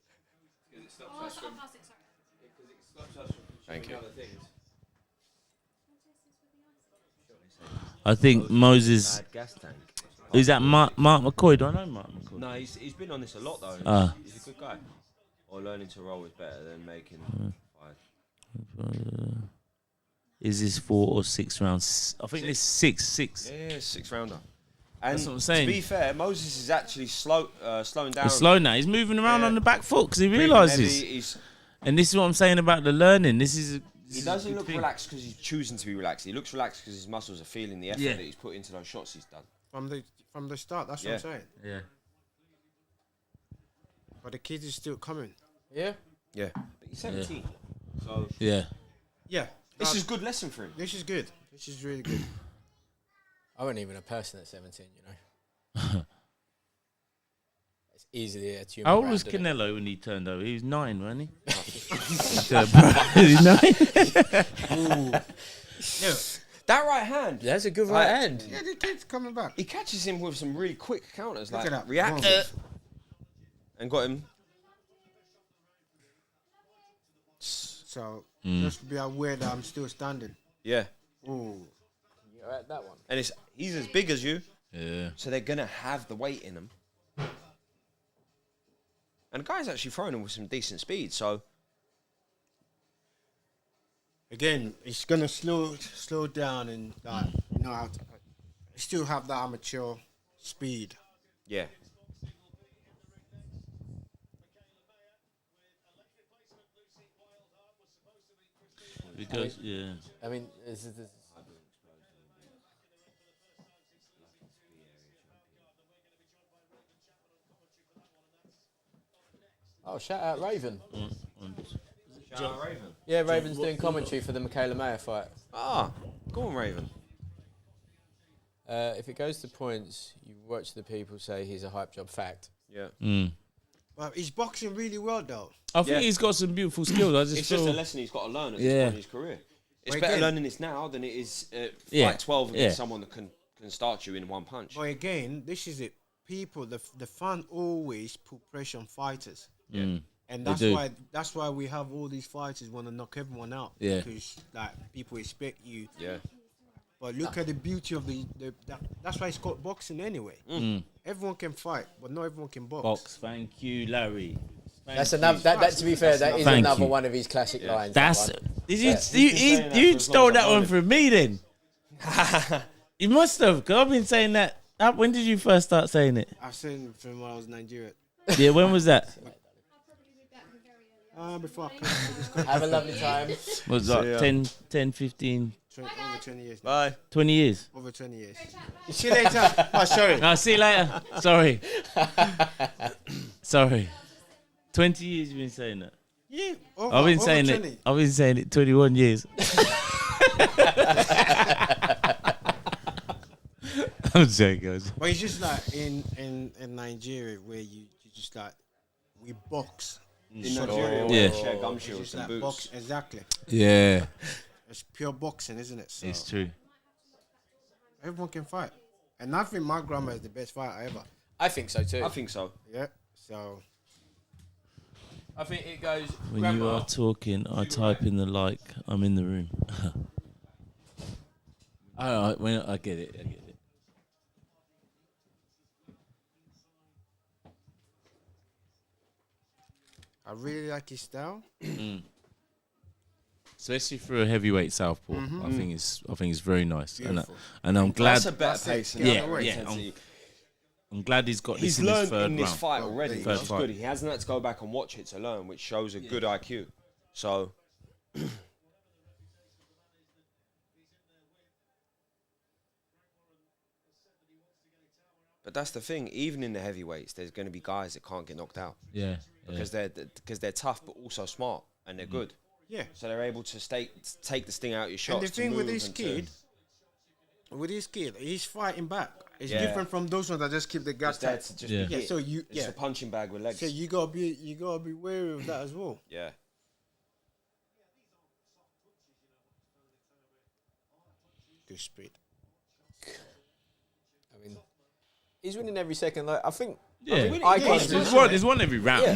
Because it stops Oh, us so from. I'll pass it, sorry. Because it stops us from Thank showing you. other things. I think Moses. Bad gas tank. Is that Mark McCoy? Do I know Mark McCoy? No, he's been on this a lot though. Ah. He's a good guy. Or learning to roll is better than making five. Is this 4 or 6 rounds? I think it's 6. Yeah, 6 rounder. And That's what I'm saying. to be fair, Moses is actually slowing down. He's slow now. He's moving around Yeah. on the back foot because he breathing realizes. heavy, And this is what I'm saying about the learning. This is. He doesn't look relaxed because he's choosing to be relaxed. He looks relaxed because his muscles are feeling the effort Yeah. that he's put into those shots he's done. From the start, that's what I'm saying. Yeah. But the kid is still coming. Yeah. Yeah. But he's 17. So Yeah. Yeah. this is a good lesson for him. This is good. This is really good. I wasn't even a person at 17, you know. It's easily a tumor. How old brand, was isn't it? Canelo when he turned over? He was 9, wasn't he? He's 9. Yeah. That right hand. That's a good right Right. hand. Yeah, the kid's coming back. He catches him with some really quick counters, Look like at that. reactive, and got him. So just be aware that I'm still standing. Yeah, Ooh. You're at that one. and he's as big as you, Yeah. so they're gonna have the weight in them. And the guy's actually throwing him with some decent speed, so Again, it's gonna slow down and know how to still have that amateur speed. yeah. Because yeah. I mean, this. Oh, shout out Raven. Raven. Yeah, Raven's doing commentary for the Michaela Mayer fight. Ah, go on, Raven. If it goes to points, you watch the people say he's a hype job. Fact. Yeah. But he's boxing really well, though. I think he's got some beautiful skills. I just It's feel just a lesson he's got to learn at this point in his career. It's better learning this now than it is fight 12 against someone that can start you in one punch. But again, this is it. People, the fan always put pressure on fighters. Yeah. And They that's why we have all these fighters want to knock everyone out. Yeah. Because like people expect you. Yeah. But look at the beauty of that's why it's called boxing anyway. Everyone can fight, but not everyone can box. box. Thank you, Larry. That's another. That to be fair, that is Thank another you. one of his classic lines. That's that one. you stole that one from me then. You must have, because I've been saying that. When did you first start saying it? I've seen from when I was in Nigeria. Yeah, when was that? Before I came to this country. Have a lovely time. Was like 10, 15, Over 20 years. Bye. 20 years. Over 20 years. See you later. Oh, sorry. I'll see you later. Sorry. Sorry. 20 years you've been saying that. Yeah. I've been saying 20. it. I've been saying it 21 years. I'm joking. But it's just like in Nigeria where you just like we box. In Nigeria, Yeah. we share gum It's shields just and like boots. box. Exactly. Yeah, It's pure boxing, isn't it? So it's true. everyone can fight. And I think my grandma is the best fighter ever. I think so too. I think so. Yeah. So I think it goes. When Grandma, you are talking, I type in the like. I'm in the room. I get it. I get it. I really like his style. Especially for a heavyweight southpaw, I think it's very nice, Beautiful. and I'm glad. That's a better pace. it. Yeah, Right. yeah. I'm glad he's got He's this in his learned third in this round. fight already, Third which is fight. good. He hasn't had to go back and watch it to learn, which shows a good IQ. So, but that's the thing. Even in the heavyweights, there's going to be guys that can't get knocked out Yeah, because they're tough, but also smart and they're good. Yeah. So they're able to take the sting out of your shots. And the to thing with move this and to- kid, he's fighting back. It's Yeah. different from those ones that just keep the gas it's there tight. to just Yeah. be Yeah. hit. So you It's a punching bag with legs. So you gotta be wary of that as well. Yeah. Good speed. I mean, he's winning every second. Like I think. yeah. Icons There's one every round. Yeah.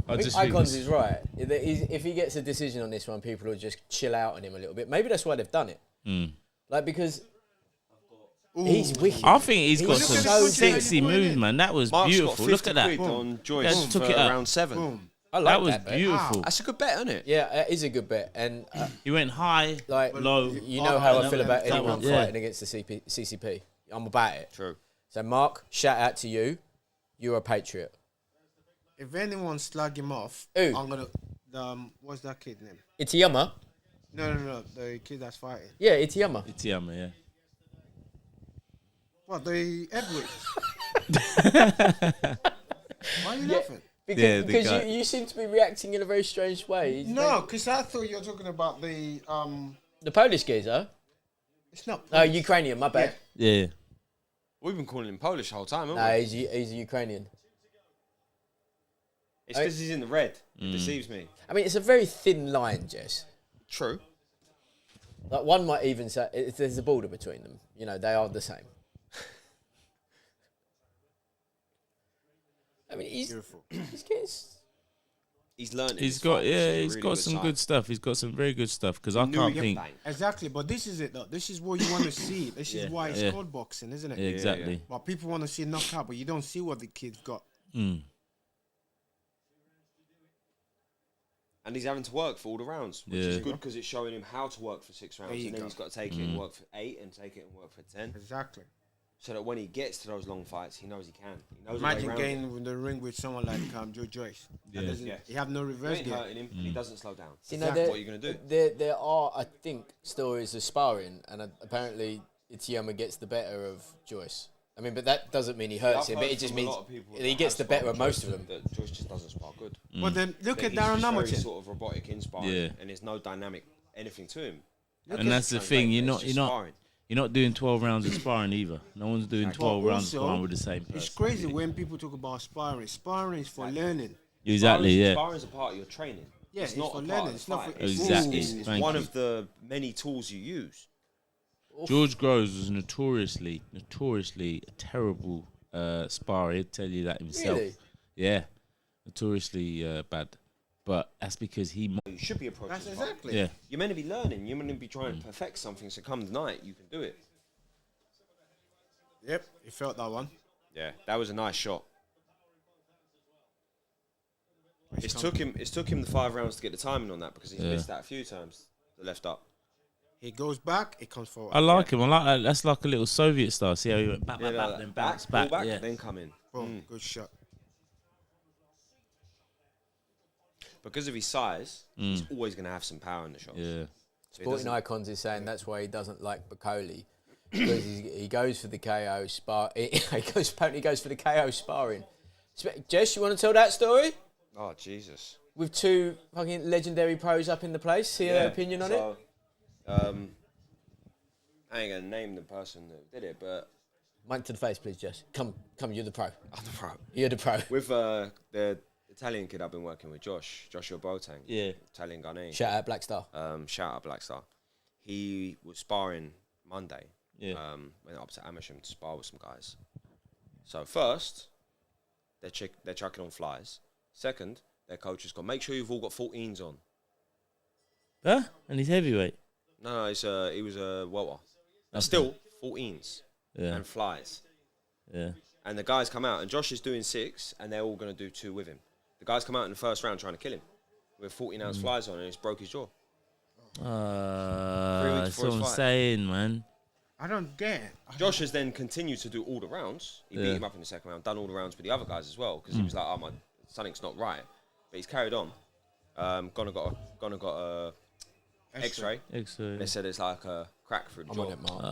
I I think just think Icons it's- is right. If he gets a decision on this one, people will just chill out on him a little bit. Maybe that's why they've done it. Like because he's wicked. I think he's got He's some so sexy good. moves, man. That was Mark's beautiful. got Look 50 at that. quid on Joyce Just for took it up. round 7. Boom. I like That was bet. beautiful. That's a good bet, isn't it? Yeah, it is a good bet, and He went high, like low. you know how I that feel one- about that anyone one, yeah. fighting against the CCP. I'm about it. True. So Mark, shout out to you. You're a patriot. If anyone slag him off, Who? I'm gonna what's that kid name? ITAUMA. No, the kid that's fighting. Yeah, ITAUMA. ITAUMA, yeah. What, the heavyweight? Why are you laughing? Because, Yeah, the because guy. you seem to be reacting in a very strange way. No, because I thought you were talking about the The Polish geezer. it's not No, Ukrainian. My bad. Yeah. We've been calling him Polish the whole time, haven't No, we? he's a Ukrainian. It's because he's in the red. It deceives me. I mean, it's a very thin line, Jess. True. Like one might even say there's a border between them. You know, they are the same. I mean, he's beautiful. He's learning. He's this got fight, which is a he's really got some sign. good stuff. He's got some very good stuff because I New can't York think. bang. Exactly, but this is it though. This is what you want to see. This is why it's Yeah. called boxing, isn't it? Yeah, exactly. But people want to see knockout, but you don't see what the kid's got. Mm. And he's having to work for all the rounds, which is Yeah. good because it's showing him how to work for 6 rounds. There you And then go. he's got to take it and work for 8 and take it and work for 10. Exactly. so that when he gets to those long fights, he knows he can. He knows the way Imagine around getting it. in the ring with someone like Joyce. Yeah. Yeah. He have no You reverse ain't gear. hurting him, and he doesn't slow down. You know, What are you gonna do? There are, I think, stories of sparring, and apparently ITAUMA gets the better of Joyce. I mean, but that doesn't mean he hurts him. But it just means he gets the better of most of them. That Joyce just doesn't spar good. But then look at He's Darren just very Hamilton. sort of robotic in sparring, Yeah. and there's no dynamic anything to him. And that's the thing. You're not Sparring. you're not doing 12 rounds of sparring either. No one's doing 12 But rounds of also, sparring with the same person. It's crazy when people talk about sparring. Sparring is for learning. Exactly. Yeah. Sparring is a part of your training. Yeah, it's not for a part learning. of the It's not fight. for Exactly. It's Thank one you. of the many tools you use. George Groves was notoriously a terrible sparrer. He'd tell you that himself. Really? Yeah, notoriously bad. But that's because he. You should be approaching. That's the fight. exactly. Yeah. You're meant to be learning. You're meant to be trying to perfect something. So come tonight, you can do it. Yep, he felt that one. Yeah, that was a nice shot. It's took him the 5 rounds to get the timing on that because he's missed that a few times. The left up. He goes back, it comes forward. I like him. I like that. That's like a little Soviet style. See how he went back, Yeah, back, like then that. bounce Pull back. Yeah. then come in. Boom, good shot. Because of his size, he's always going to have some power in the shots. Yeah. So he Sporting doesn't- Icons is saying that's why he doesn't like Bacoli. Because he goes for the KO spar. Apparently goes for the KO sparring. Jess, you want to tell that story? Oh, Jesus. With two fucking legendary pros up in the place. See their opinion on it? I ain't going to name the person that did it, but Mic to the face, please, Jess. Come, you're the pro. I'm the pro. You're the pro. With the Italian kid I've been working with, Joshua Boateng. Yeah. Italian Ghanaian. Shout out Black Star. Shout out Black Star. He was sparring Monday. Yeah. Went up to Amersham to spar with some guys. So first, they're chucking on flies. Second, their coach has gone, make sure you've all got 14s on. Huh? And he's heavyweight. No, he was a welter. Still 14s Yeah. and flies. Yeah. And the guys come out, and Josh is doing 6, and they're all going to do 2 with him. The guys come out in the first round trying to kill him with 14-ounce flies on, and it's broke his jaw. 3 weeks That's before what his I'm fight. saying, man. I don't get it. Josh has then continued to do all the rounds. He beat him up in the second round, done all the rounds with the other guys as well, because he was like, "Oh, something's not right." But he's carried on. Gonna got a X-ray. Excellent. They said it's like a crack through the I'm on jaw. it, Mark.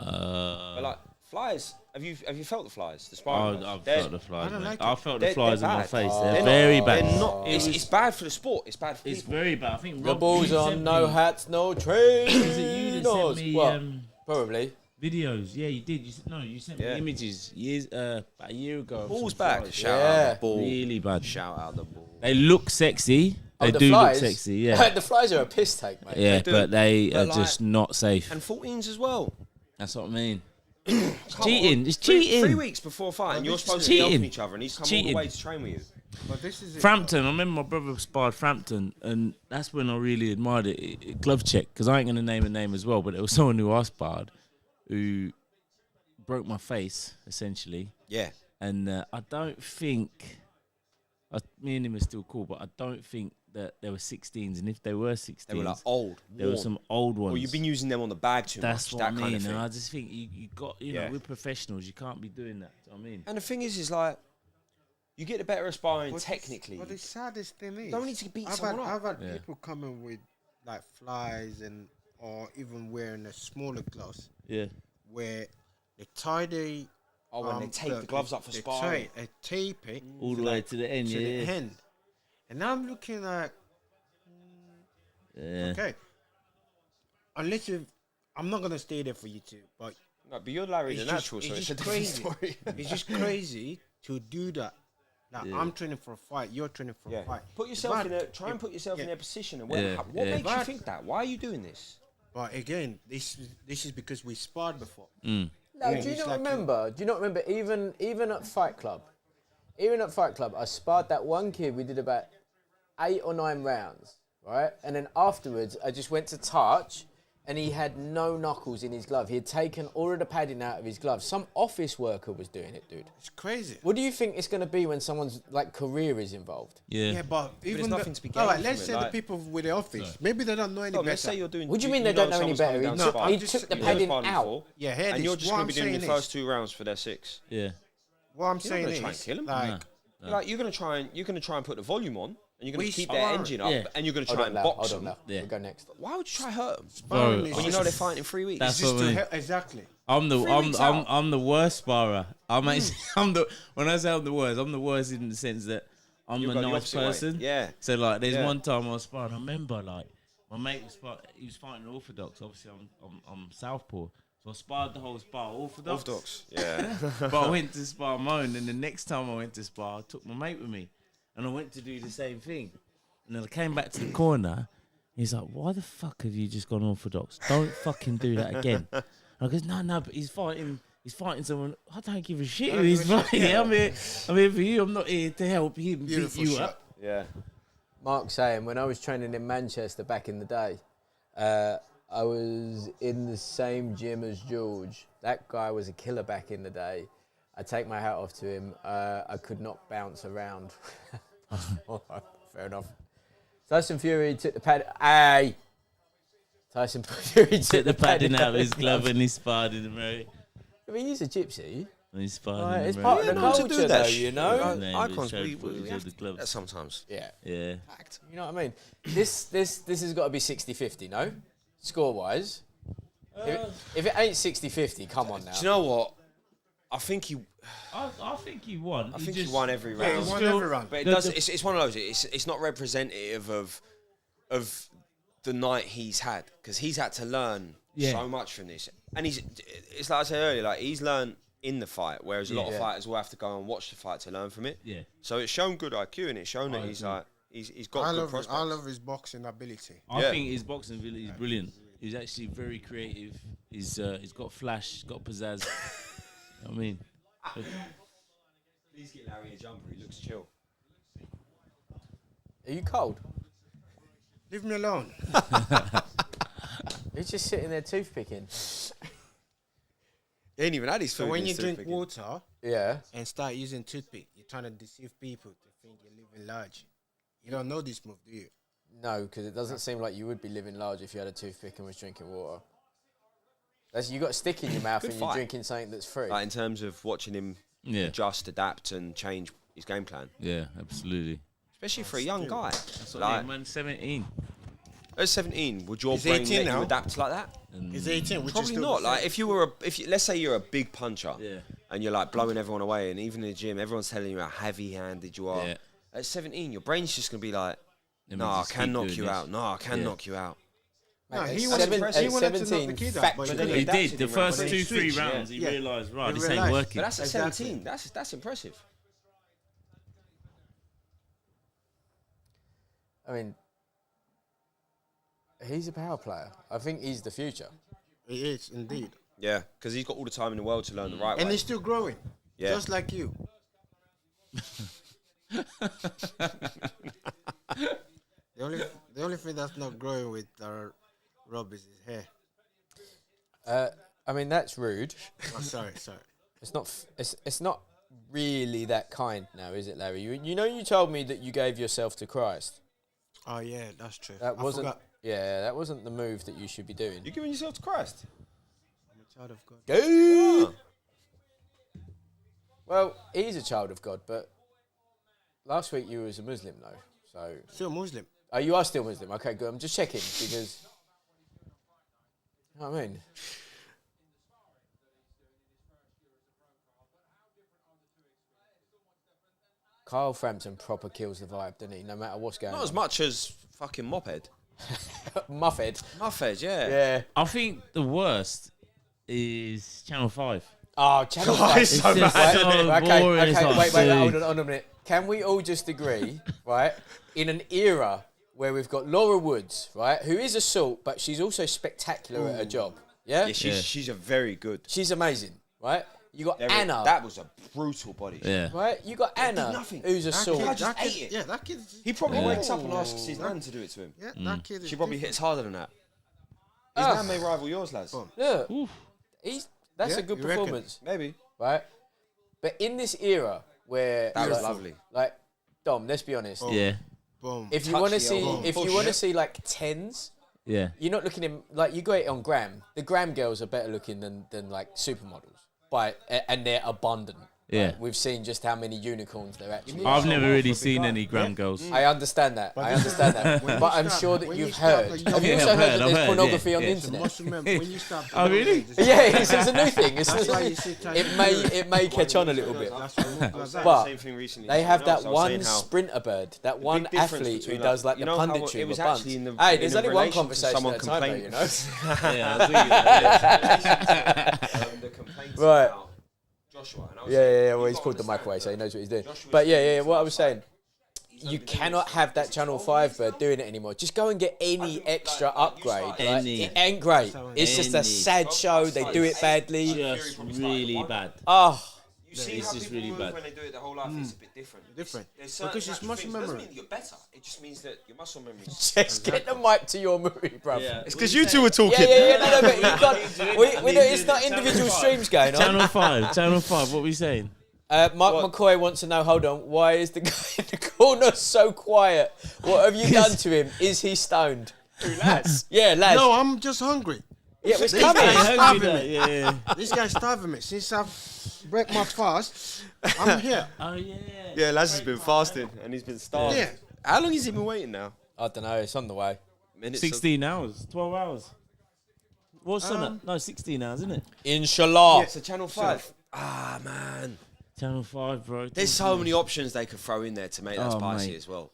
But like flies, have you felt the flies? The Oh, sparring ones? I've They're- felt the flies, I don't mate. like I it. felt They're- the flies they're on my bad. face. Oh. They're they're very not, bad. They're not. It's bad for the sport. It's bad for It's people. very bad. I think The Rob, ball's you on, sent no me- hats, no trainers. Was it you that sent me What? Probably. videos? Yeah, you did. You sent me Yeah. images about a year ago. of Ball's some back. flies. Shout Yeah. out the ball. Really bad. Shout out the ball. They look sexy. They the do flies? look sexy. Yeah. The flies are a piss take, mate. Yeah, do. but they But are like- just not safe. And 14s as well. That's what I mean. Come cheating. on. It's 3 cheating. weeks before a fight, and Well, you're this supposed is to be helping cheating. each other, and he's come all Cheating. the way to train with you. But this is it. Frampton, I remember my brother sparred Frampton, and that's when I really admired it. Glove check, because I ain't going to name a name as well, but it was someone who I sparred who broke my face, essentially. Yeah. And I don't think, me and him are still cool, but I don't think that there were 16s, and if they were 16s, They were like old. there were worn. some old ones. Well, you've been using them on the bag too That's much. what I That mean, kind of thing. and I just think you got, you know, Yeah. we're professionals, you can't be doing that. Do you know what I mean? And the thing is like, you get the better of sparring But technically. But the saddest thing is, You don't need to beat I've someone had, up. I've had Yeah. people coming with like flies or even wearing a smaller gloves Yeah. where they tie the when they tape the gloves up for they sparring. They tape it All the way to the end, to yeah. the end, and now I'm looking like Yeah. okay, unless you, I'm not gonna stay there for you two, but No, but you're Larry the it's Natural, just, so it's it's a just different crazy. story. It's just crazy to do that. Like Yeah. I'm training for a fight, you're training for a fight. Put yourself If I- in a try and if- put yourself in yeah. their position. And Yeah, what yeah. makes you But- think that? Why are you doing this? But again, this is because we sparred before. No, Yeah, do you it's not like remember? Do you not remember? Even at Fight Club, I sparred that one kid. We did about 8 or 9 rounds, right? And then afterwards, I just went to touch, and he had no knuckles in his glove. He had taken all of the padding out of his glove. Some office worker was doing it, dude. It's crazy. What do you think it's going to be when someone's like career is involved? Yeah, but even nothing to be all right, gained let's from say it, the like- people with the office, maybe they don't know any No, better. let's say you're doing. What do you mean they don't know any better? someone's He coming down took, Sparring. he took the You've padding sparred out. before, Yeah, hear and this. you're just What going to be I'm doing your saying first 2 rounds for their 6. Yeah. What I'm You're not saying gonna is, try and kill 'em. like, Like you're going to try and put the volume on, and you're going We to keep their spar. engine up, Yeah. and you're going to Hold try on and now, box hold on them. now. Yeah. We'll go next. Why would you try hurt them? sparring Bro, is When you know they're fighting in 3 weeks. That's just what to I mean. exactly. I'm the 3 weeks out. I'm the worst sparrer. I'm actually, when I say I'm the worst in the sense that I'm You've a got the nice opposite way. person. Yeah. So like, there's Yeah. one time I was sparring. I remember like my mate was he was fighting orthodox. Obviously, I'm southpaw, so I sparred the whole spar orthodox. Orthodox. Yeah. But I went to spar Moan, and the next time I went to spar, I took my mate with me, and I went to do the same thing. And then I came back to the corner. He's like, "Why the fuck have you just gone orthodox? Don't fucking do that again." And I goes, "No, but he's fighting someone. I don't give a shit who he's fighting. I'm here for you. I'm not here to help him Beautiful beat you shot. up." Yeah. Mark saying, when I was training in Manchester back in the day, I was in the same gym as George. That guy was a killer back in the day. I take my hat off to him. I could not bounce around. Fair enough. Tyson Fury took the pad. Hey! Tyson Fury Took the padding out of his glove and he sparred in America. I mean, he's a gypsy. And he sparred Right, in it's America. part of the No, to culture, do that though, shit, you know? No, Icons, but we showed footage have of the to do gloves. that sometimes. Yeah. Yeah. You know what I mean? This has got to be 60-50, no? Score-wise. If it ain't 60-50, come on now. Do you know what? I think he I think he won. I think he won every Yeah, round. he won every round. But it The- does. the- It's one of those. It's not representative of the night he's had, because he's had to learn Yeah. so much from this. And it's like I said earlier, like he's learned in the fight, whereas a lot of Yeah. fighters will have to go and watch the fight to learn from it. Yeah. So it's shown good IQ, and it's shown that he's like he's got good prospects. I love his boxing ability. I Yeah. think his boxing ability is brilliant. He's actually very creative. He's got flash, he's got pizzazz. You know what I mean? Please get Larry a jumper. He looks chill. Are you cold? Leave me alone. He's just sitting there toothpicking. He ain't even had his food. So when and you he's drink still picking. water Yeah. and start using toothpick, you're trying to deceive people to think you're living large. You don't know this move, do you? No, because it doesn't seem like you would be living large if you had a toothpick and was drinking water. You got a stick in your mouth Good and you're fight. drinking something that's free. Like in terms of watching him Yeah. adjust, adapt, and change his game plan, Yeah, absolutely. especially for a young guy. That's what Like, man, 17. at 17, would your He's brain 18 let now. you adapt like that? He's 18, which is Probably still not. the Like same. if you were let's say you're a big puncher, Yeah. and you're like blowing everyone away, and even in the gym, everyone's telling you how heavy-handed you are. Yeah. At 17, your brain's just gonna be like, Let me no, I just can keep knock doing you this. out. No, I can Yeah. knock you out. No, Mate, he at wanted seven- to- at he wanted to knock the 17, kid out, but factually. then He adapted did. The in first round. 2-3 Switch, yeah. rounds, he Yeah. realised, right, He this ain't realised. working. But that's at Exactly. 17. That's impressive. I mean, he's a power player. I think he's the future. He is indeed, Yeah, because he's got all the time in the world to learn the right and way. he's still growing, Yeah. just like you. The only thing that's not growing with Rob is his hair. I mean, that's rude. Oh, sorry. It's not really that kind now, is it, Larry? You know, you told me that you gave yourself to Christ. Oh yeah, that's true. That I wasn't. forgot. Yeah, that wasn't the move that you should be doing. You're giving yourself to Christ. I'm a child of God. Go. Oh. Well, he's a child of God, but last week you was a Muslim, though. So, Still Muslim. oh, you are still Muslim. Okay, good. I'm just checking because. You know what I mean? Kyle Frampton proper kills the vibe, doesn't he? No matter what's going Not on. as much as fucking Mophead. Muffed. Muffhead, yeah. Yeah. I think the worst is Channel 5. Oh, Channel God, 5. it's so It's just bad. so Okay, boring. It's okay, like, wait, dude. hold on a minute. Can we all just agree, right, in an era where we've got Laura Woods, right, who is a salt, but she's also spectacular at her job, yeah? Yeah, she's a very good. She's amazing, right? You got Anna, That was a brutal body. Yeah. right? You got Anna, nothing. who's a That salt. kid- I just that ate kid- it. Yeah, that kid. He probably Yeah. wakes up and asks his nan to do it to him. Yeah, that kid. Is She probably different. hits harder than that. His man may rival yours, lads. Look, that's Yeah, a good you reckon? performance, Maybe. right? But in this era where That was like- lovely. Like, Dom, let's be honest. Yeah. Boom. If you want to Touchy see, elbow. if you Push, want yeah. to see like tens, Yeah. you're not looking in like you got it on gram. The gram girls are better looking than like supermodels, and they're abundant. Yeah. Like, we've seen just how many unicorns there actually. I've are. never really for seen big any gram girls. I understand that. I understand that. when But you I'm start- sure that when you've you start, heard. like, Have you yeah, also I've heard heard, that I've there's heard, pornography yeah, on the yeah. internet? Must remember when you start. Oh, really? Yeah, it's a new thing. That's why you see It may catch on a little bit. That's what moves like that. But Same thing recently. they to have someone that else. I was one saying how sprinter bird, that one big difference athlete who between, does like you the know how punditry it was with actually bunts. in the- Hey, in there's the only one relation to conversation someone at a time, though, you know. Yeah, I see that. the complaints Right. about Joshua. And I was Yeah, saying, Well, you've he's got called to the microwave, so he understand knows what he's doing. Joshua's But yeah. doing What I stuff was saying, he's you not doing cannot this have that since Channel 12 5 years bird now. doing it anymore. Just go and get any extra upgrade. Like, Any. it ain't great. It's just a Any. sad show. They do it badly. Just really bad. Oh, You see It's how just people really move bad. when they do it their whole life, it's a bit different. Different. There's certain Because it's natural muscle things. It doesn't memory. mean you're better. It just means that your muscle memory is... just get the mic to your movie, bruv. It's because you two were talking. Yeah. No, but you can't. It's not individual streams going on. Channel 5. Channel 5. What are we saying? Mark McCoy wants to know, hold on, why is the guy in the corner so quiet? What have you done to him? Is he stoned? Lads. Yeah, lads. No, I'm just hungry. Yeah, it's This coming. guy's starving me. Yeah. This guy's starving me. Since I've break my fast, I'm here. Oh, yeah. Yeah, Laz has been fasting and he's been starving. Yeah. How long has he been waiting now? I don't know, it's on the way. Minutes 16 hours. 12 hours. What's on it? No, 16 hours, isn't it? Inshallah. Yeah, so Channel 5. Ah, man. Channel 5, bro. There's so many options they could throw in there to make that Oh, spicy mate. as well.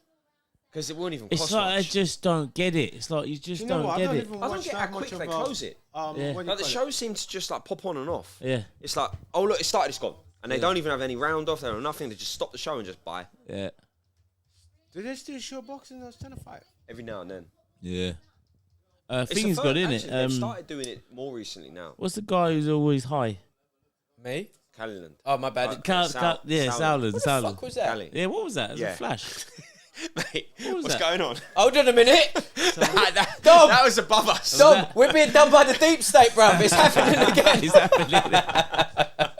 Because it won't even It's cost like I much. just don't get it. It's like you just You know don't what? I get don't it. even I don't watch get how that quick much they of close it. Yeah. what do you Like the call it? show seems to just like pop on and off. Yeah. It's like, oh look, it started, it's gone. And they don't even have any round off, they don't have nothing, they just stop the show and just buy. Yeah. Do they still show boxing on Channel 5? Every now and then. Yeah. It's Thing's the got first- in actually, it. They've started doing it more recently now. What's the guy who's always high? Me? Calliland. Oh, my bad. Sowland. What the fuck was that? Cali. Yeah, what was that? It was Yeah. a flash. Mate, was what's that? going on? Hold on a minute. that, that was above us. Dom, we're being done by the deep state, bruv. It's happening again. It's happening.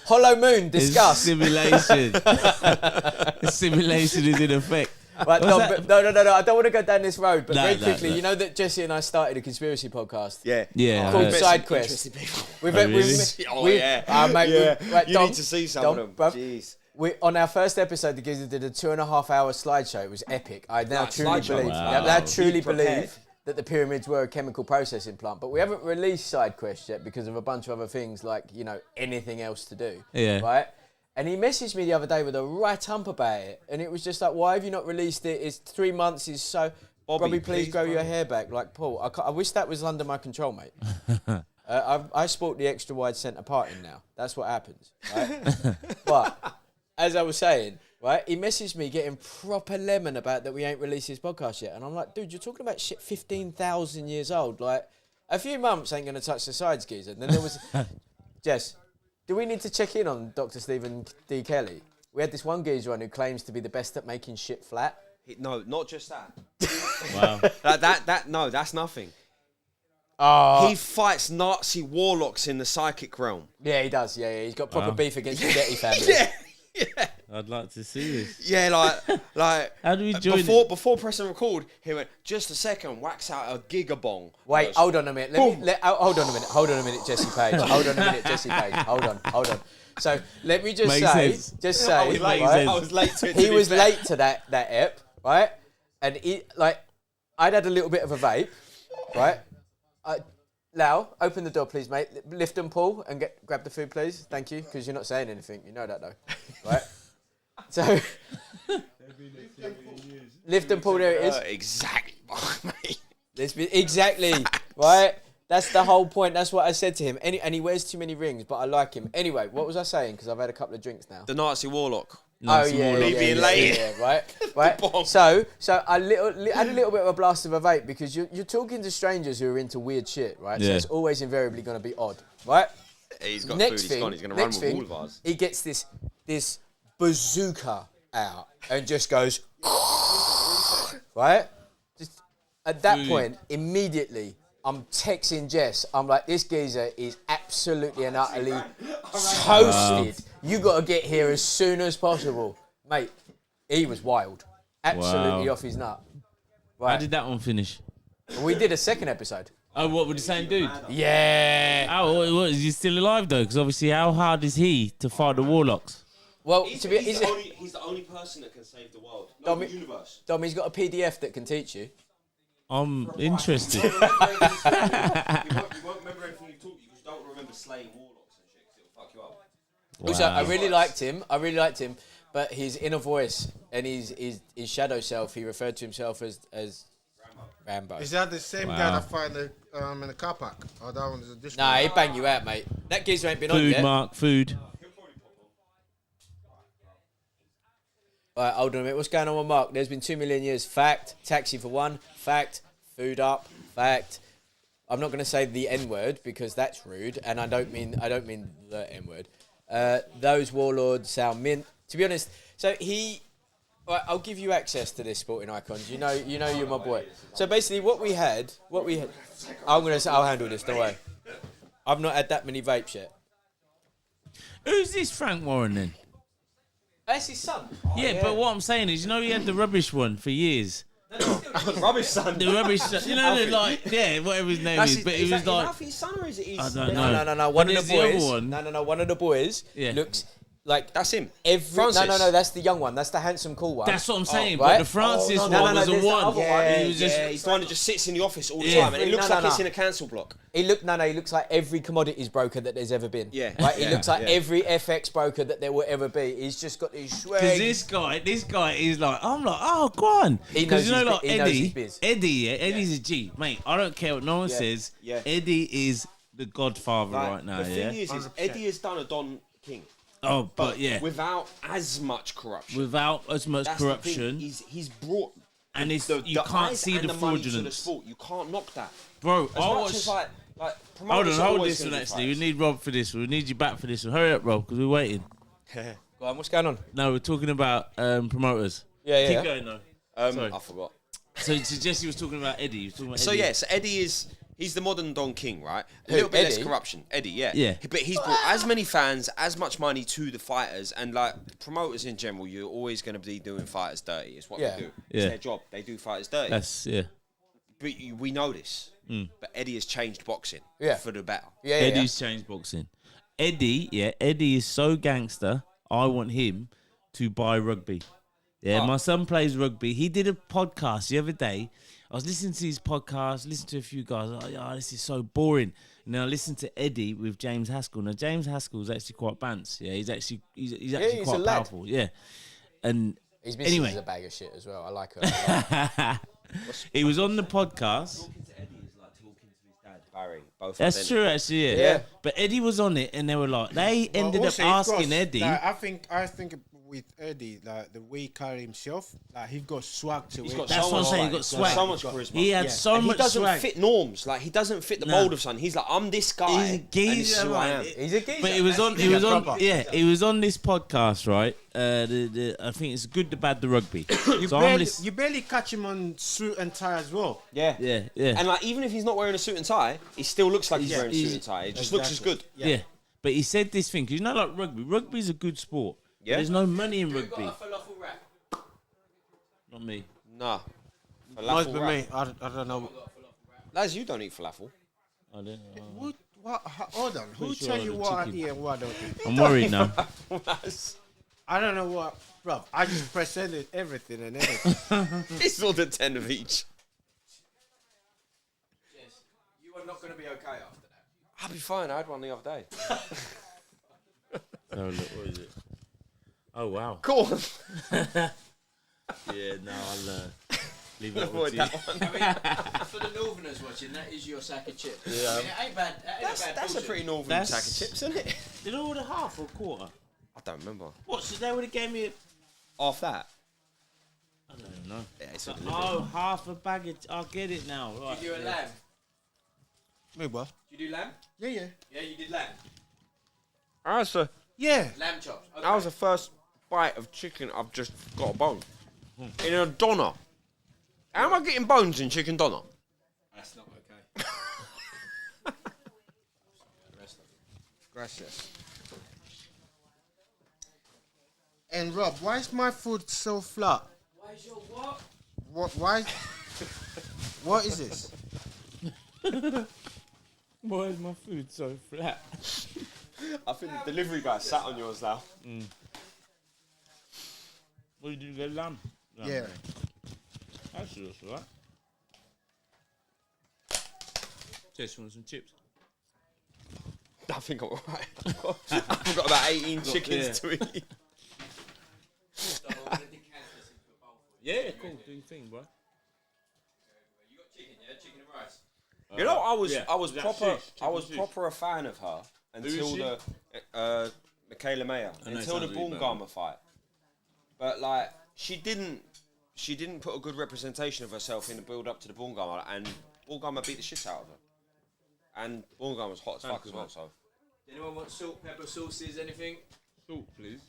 Hollow Moon, It's discuss. simulation. The simulation is in effect. Right, Dom, that? no. I don't want to go down this road, but No, very no, quickly, no. you know that Jesse and I started a conspiracy podcast Yeah. Yeah. called I heard. Side Quest. People. Mate, Yeah. right, You Dom, need to see some of them. bruv, Jeez. on our first episode, the geezer did a 2.5-hour slideshow. It was epic. I now Like truly slideshow? believe, Wow. I now truly Be prepared. believe that the pyramids were a chemical processing plant. But we haven't released Side Quest yet because of a bunch of other things, like anything else to do. Yeah. Right. And he messaged me the other day with a right hump about it, and it was just like, "Why have you not released it? It's 3 months. Is so." Bobby, please grow your hair back. Like Paul, I wish that was under my control, mate. I sport the extra wide centre parting now. That's what happens, right? But as I was saying, right, he messaged me getting proper lemon about that we ain't released his podcast yet, and I'm like, dude, you're talking about shit 15,000 years old. Like, a few months ain't gonna touch the sides, geezer. And then there was, Jess, do we need to check in on Dr. Stephen D. Kelly? We had this one geezer on who claims to be the best at making shit flat. No, not just that. Wow. No, that's nothing. Oh, He fights Nazi warlocks in the psychic realm. yeah, he does. Yeah, he's got proper Wow. beef against the Getty family. Yeah. I'd like to see this. Yeah, like How do we join before pressing record, he went, just a second, wax out a gigabong. Wait, hold on a minute. Hold on a minute, Jesse Page. Hold on a minute, Jesse Page. Hold on. So let me just Makes sense. I was late, right? I was late to it. He to be was fair. late to that ep, right? And I'd had a little bit of a vape, right? Lau, open the door, please, mate. Lift and pull and grab the food, please. Thank you, because you're not saying anything. You know that, though, right? So, lift and pull. There it is. Exactly, mate. Exactly, right? That's the whole point. That's what I said to him. And he wears too many rings, but I like him. Anyway, what was I saying? Because I've had a couple of drinks now. The Nazi warlock. Yeah, right. So I had a little bit of a blast of a vape because you're talking to strangers who are into weird shit, right? So Yeah. it's always invariably going to be odd, right? He's got Next food, thing, he's going to run next with thing, all of ours. he gets this bazooka out and just goes, right? Just at that point, immediately, I'm texting Jess. I'm like, this geezer is absolutely and utterly toasted. You got to get here as soon as possible. Mate, he was wild. Absolutely off his nut. How Right. did that one finish? We did a second episode. Oh, what with the same dude? Yeah. Oh, what, is he still alive though? Because obviously, how hard is he to fight the warlocks? Well, He's to be the only person that can save the world. Dom, The universe. Dom, he's got a PDF that can teach you. I'm interested. You won't remember anything you taught you because you don't remember slaying warlocks and shit 'cause it'll fuck you up. Also, I really liked him. But his inner voice and his shadow self, he referred to himself as Rambo. Is that the same guy that find in the car park? Or that one is a dish? Nah, he'd bang you out, mate. That geezer ain't been on Food, yet. Mark, food. Right, hold on a minute. What's going on with Mark? There's been 2 million years. Fact. Taxi for one. Fact. Food up. Fact. I'm not going to say the N word because that's rude, and I don't mean the N word. Those warlords sound mint. To be honest, so right, I'll give you access to this sporting icons. You know you're my boy. So basically, what we had. I'll handle this. Don't worry. I've not had that many vapes yet. Who's this Frank Warren then? That's his son. Yeah, but what I'm saying is, he had the rubbish one for years. Rubbish son. The rubbish, whatever his name is. But it was like, Alfie's son or is it his? I don't know. No. One But of the there's the boys. other one. No. One of the boys Yeah. looks like That's him. Francis. Francis. No. That's the young one. That's the handsome, cool one. that's what I'm saying. right? But the Francis Oh, one no, was a there's the one. other one. He was just, He's the one that just sits in the office all the Yeah. time, and it looks No, like no. it's in a cancel block. He looks like every commodities broker that there's ever been. Yeah. Right. He Yeah, looks like yeah. every FX broker that there will ever be. He's just got these swag. because this guy is like, I'm like, oh, go on. He knows Because you know, his like bi- he knows his Eddie, biz. Eddie's a G, mate. I don't care what no one says. Yeah. Eddie is the godfather right now. The Yeah. thing is Eddie has done a Don King, Oh, but yeah, without as much corruption. without as much That's the corruption, thing. He's brought and it's the you can't eyes see and the money to the fraudulence, sport. You can't knock that. bro. As I much watched. as like Hold promoters are on, hold always this one. gonna do Actually, we fights. need Rob for this. We need you back for this one. Hurry up, Rob, because we're waiting. Go on, what's going on? No, we're talking about promoters. Yeah. Keep going though. Sorry. I forgot. So Jesse was talking about Eddie. He was talking about So Eddie. yes, Eddie he's the modern Don King, right? A Who, little bit less Eddie? corruption. Eddie, yeah. Yeah. But he's brought as many fans, as much money to the fighters, and like promoters in general, you're always going to be doing fighters dirty. It's what Yeah. they do. It's Yeah. their job. They do fighters dirty. That's But we know this. But Eddie has changed boxing Yeah. for the better. Yeah. Eddie's changed boxing. Eddie is so gangster. I want him to buy rugby. Yeah, my son plays rugby. He did a podcast the other day. I was listening to his podcast, listening to a few guys. I was like, oh, this is so boring. And then I listened to Eddie with James Haskell. Now James Haskell is actually quite bants. Yeah, he's actually he's quite a lad. powerful. Yeah, and His missus Anyway. is a bag of shit as well. I like her. he was on the podcast. Talking to Eddie is like talking to his dad, Barry. Both That's identical. true, actually. Yeah. Yeah. But Eddie was on it, and they were like, they ended up Also, of asking course, Eddie. like, I think with Eddie, like the way he carry himself, like he got swag to He's it. got That's so what I'm much saying. He swag. got swag. So much charisma. He had Yeah. so And he much doesn't swag. fit norms. Like he doesn't fit the No. mold of something. He's like, I'm this guy. He's a and this is geezer, who I man. am. He's a geezer. But he was on. He Yeah, was on. proper. Yeah, he was on this podcast, right? I think it's good, the bad, the rugby. You, so I'm barely, listening. you barely catch him on suit and tie as well. Yeah. Yeah. And like, even if he's not wearing a suit and tie, he still looks like he's Yeah, wearing a he's- suit and tie. It just looks as good. Yeah. But he said this thing, because you know, like rugby. Rugby's a good sport. Yeah. There's no money in rugby. Not me. Nah. Must Falafel be wrap. me. I don't know. Lads, you don't eat falafel. I don't know. Hold on. Who Pretty tell sure you the what I chicken. eat and what I don't eat? I'm worried now. I don't know what, bro. I just presented everything and everything. It's ordered 10 of each. You are not going to be okay after that. I'll be fine. I had one the other day. Oh, look, what is it? Oh, wow. Go on. Yeah, no, I'll leave it Avoid with you. that one. For the Northerners watching, that is your sack of chips. Yeah. I mean, it ain't bad. That ain't That's, a bad that's a portion. pretty northern That's- sack of chips, isn't it? Did I order half or a quarter? I don't remember. What? So they would have gave me Off that? I don't know. Yeah, it's So, a oh, half a bag of... I'll get it now. Right. Did you do a lamb? Me, bro. Did you do lamb? Yeah. Yeah, you did lamb. Yeah. Lamb chops. Okay. That was the first bite of chicken I've just got a bone. In a doner. How am I getting bones in chicken doner? That's not okay. Gracias. And Rob, why is my food so flat? Why is your what? Why? What is this? Why is my food so flat? I think the delivery guy sat on yours now. What did you get, lamb? Yeah. That's just alright. Just want some chips. I think I'm alright. I've got about 18 chickens to eat. Yeah, cool. Do your thing, bro. You got chicken, yeah? Chicken and rice. You know, I was Is that proper. fish? I was Chicken fish? proper a fan of her until she? the Michaela Mayer, I know it until the sounds really bad. Boomgarmer fight. But like, she didn't put a good representation of herself in the build up to the Boomgarmer, and Boomgarmer beat the shit out of her. And Boomgarmer was hot as fuck as well. So Anyone want salt, pepper, sauces, anything? Salt, please.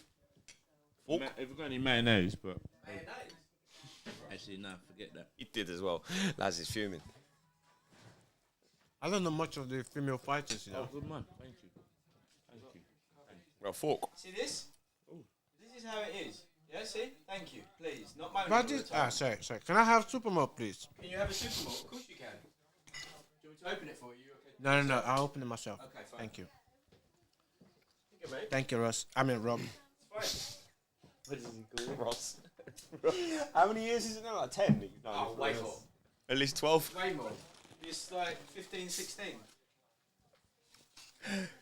Fork? If we've got any mayonnaise, but Mayonnaise. actually, no, forget that. he did as well. Laz is fuming. I don't know much of the female fighters, you know. Oh, good man. Thank you. Thank you. Well, fork. See this? Ooh. This is how it is. Yeah, see? Thank you. Please. Not my But this, sorry. Can I have super milk, please? Can you have a super malt? Of course you can. Do you want me to open it for you? Okay. No. I'll open it myself. Okay, fine. Thank you. Okay, mate. Thank you, Ross. I mean, Rob. It's What does he call Ross? How many years is it now? Like 10? fine. Oh, way more. At least 12. Way more. It's like 15, 16.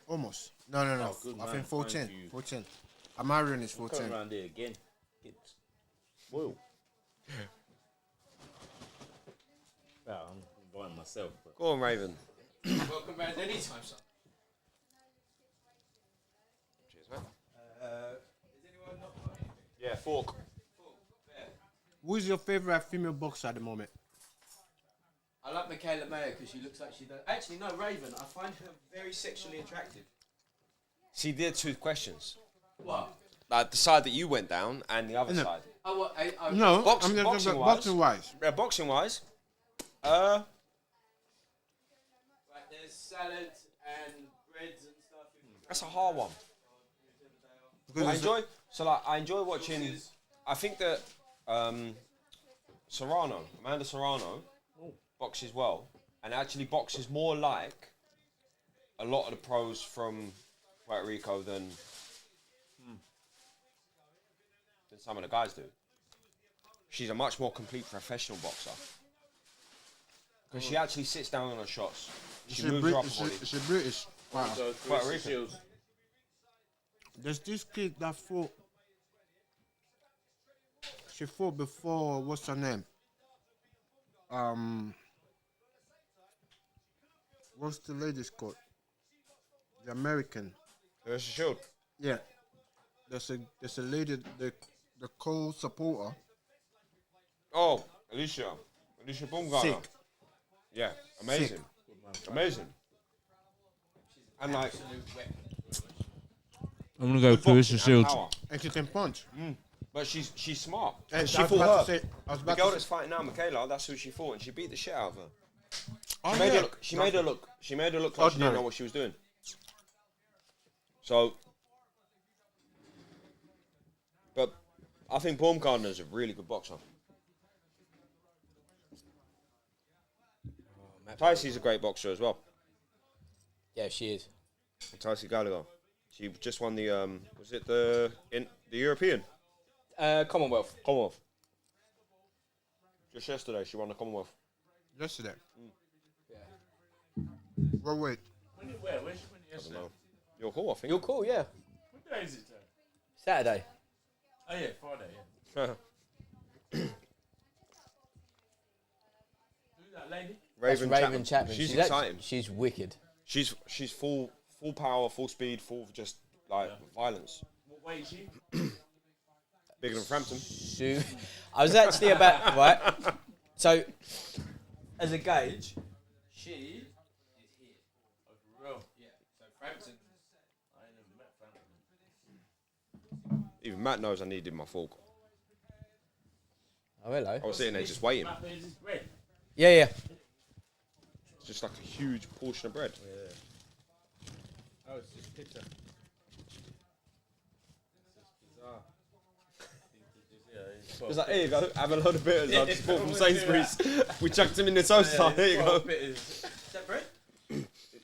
Almost. No. Oh, good I man. think 14. Thank you. 14. Amarian is Come 14. around here again. It's whoa. Well, I'm buying myself. But Go on, Raven. Welcome round anytime, son. Cheers, mate. Is anyone not got anything? Yeah, fork. Cool. Fair. Who is your favorite female boxer at the moment? I like Michaela Mayer because she looks like she does. Actually, no, Raven. I find her very sexually attractive. See, there are two questions. What? Like the side that you went down and the other No. side. Oh, what? No, Box- I'm just boxing-wise. boxing-wise. Boxing wise, Right, there's salads and breads and stuff. that's a hard one. Because I it's- enjoy I enjoy watching. I think that Amanda Serrano, boxes well, and actually boxes more like a lot of the pros from Puerto Rico than some of the guys do. She's a much more complete professional boxer because she actually sits down on her shots. She moves her upper body. Is she British? Wow. Puerto Rican. There's this kid that fought. She fought before. What's her name? What's the lady's called? The American. There's a shield. Yeah. There's a lady, the co-supporter. Oh, Alicia Baumgartner. Sick. Yeah, amazing, Sick. amazing. And like, I'm gonna go Clarissa Shields. power. And she can punch. But she's smart. And She I was fought about her. to say- I was The about girl to that's say, fighting now, Michaela, that's who she fought, and she beat the shit out of her. oh, She made yeah. her look. She made her look. She made her look like she didn't Ordinary. know what she was doing. So, but I think Baumgartner's a really good boxer. Tycee's a great boxer as well. Yeah, she is. Tycee Gallagher. She just won the was it the European Commonwealth. Commonwealth? Just yesterday, she won the Commonwealth. Yesterday. Yeah. Well, wait. Where's she went I don't yesterday? know. You're cool, I think. You're cool, yeah. What day is it? Saturday. Oh yeah, Friday. Yeah. Who's that lady? Raven Chapman. Chapman. She's actually- exciting. she's wicked. She's full power, full speed, full just like violence. What way is she? Bigger than Frampton. I was actually about right. So, as a gauge, she is here. Oh, for real? Yeah. So Frampton. I ain't never met Frampton. Even Matt knows I needed my fork. Oh, hello. I was sitting there just waiting. Matt, there's this bread. Yeah. It's just like a huge portion of bread. Oh, it's just pizza. It's like, here you go, have a load of bitters. I just bought from Sainsbury's. We chucked them in the toaster. Here you go. Is that bread?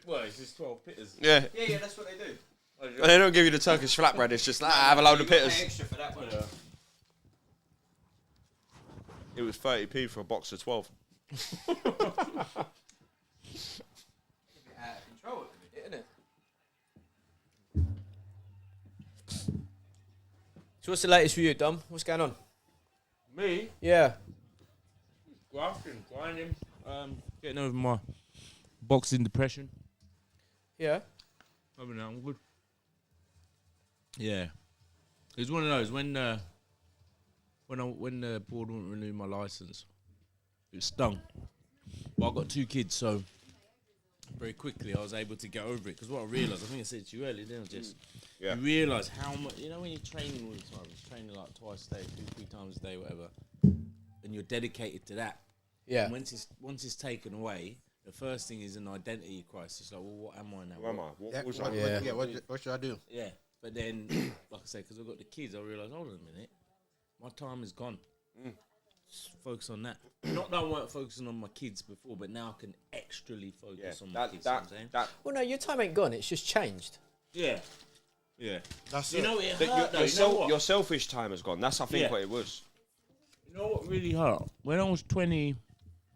Well, it's just 12 pitters. Yeah. Yeah, that's what they do. But they don't give you the Turkish flatbread. It's just like, have a load of pitters. Extra for that one. It was 30p for a box of 12. Out of control at the minute, isn't it? So what's the latest for you, Dom? What's going on? Me? Yeah. Grafting, grinding, getting over my boxing depression. Yeah. Other than that, I'm good. Yeah. It was one of those when the board wouldn't renew my license, it stung. But I got 2 kids, so very quickly I was able to get over it. Because what I realised, I think I said to you earlier, didn't I? Just you realise how much, you know, when you're training all the time, you're training like twice a day, 2, 3 times a day, whatever, and you're dedicated to that. Yeah. And once it's taken away, the first thing is an identity crisis. Like, well, what am I now? Who am I? What should I do? Yeah. But then, like I said, because I've got the kids, I realised, hold on a minute, my time is gone. Just focus on that. Not that I weren't focusing on my kids before, but now I can extrally focus on my kids. You know what I'm saying? Well, no, your time ain't gone. It's just changed. Yeah. Yeah. That's You it. know, it hurt, though. You know what? Your selfish time has gone. That's, I think, Yeah. what it was. You know what really hurt? When I was 29,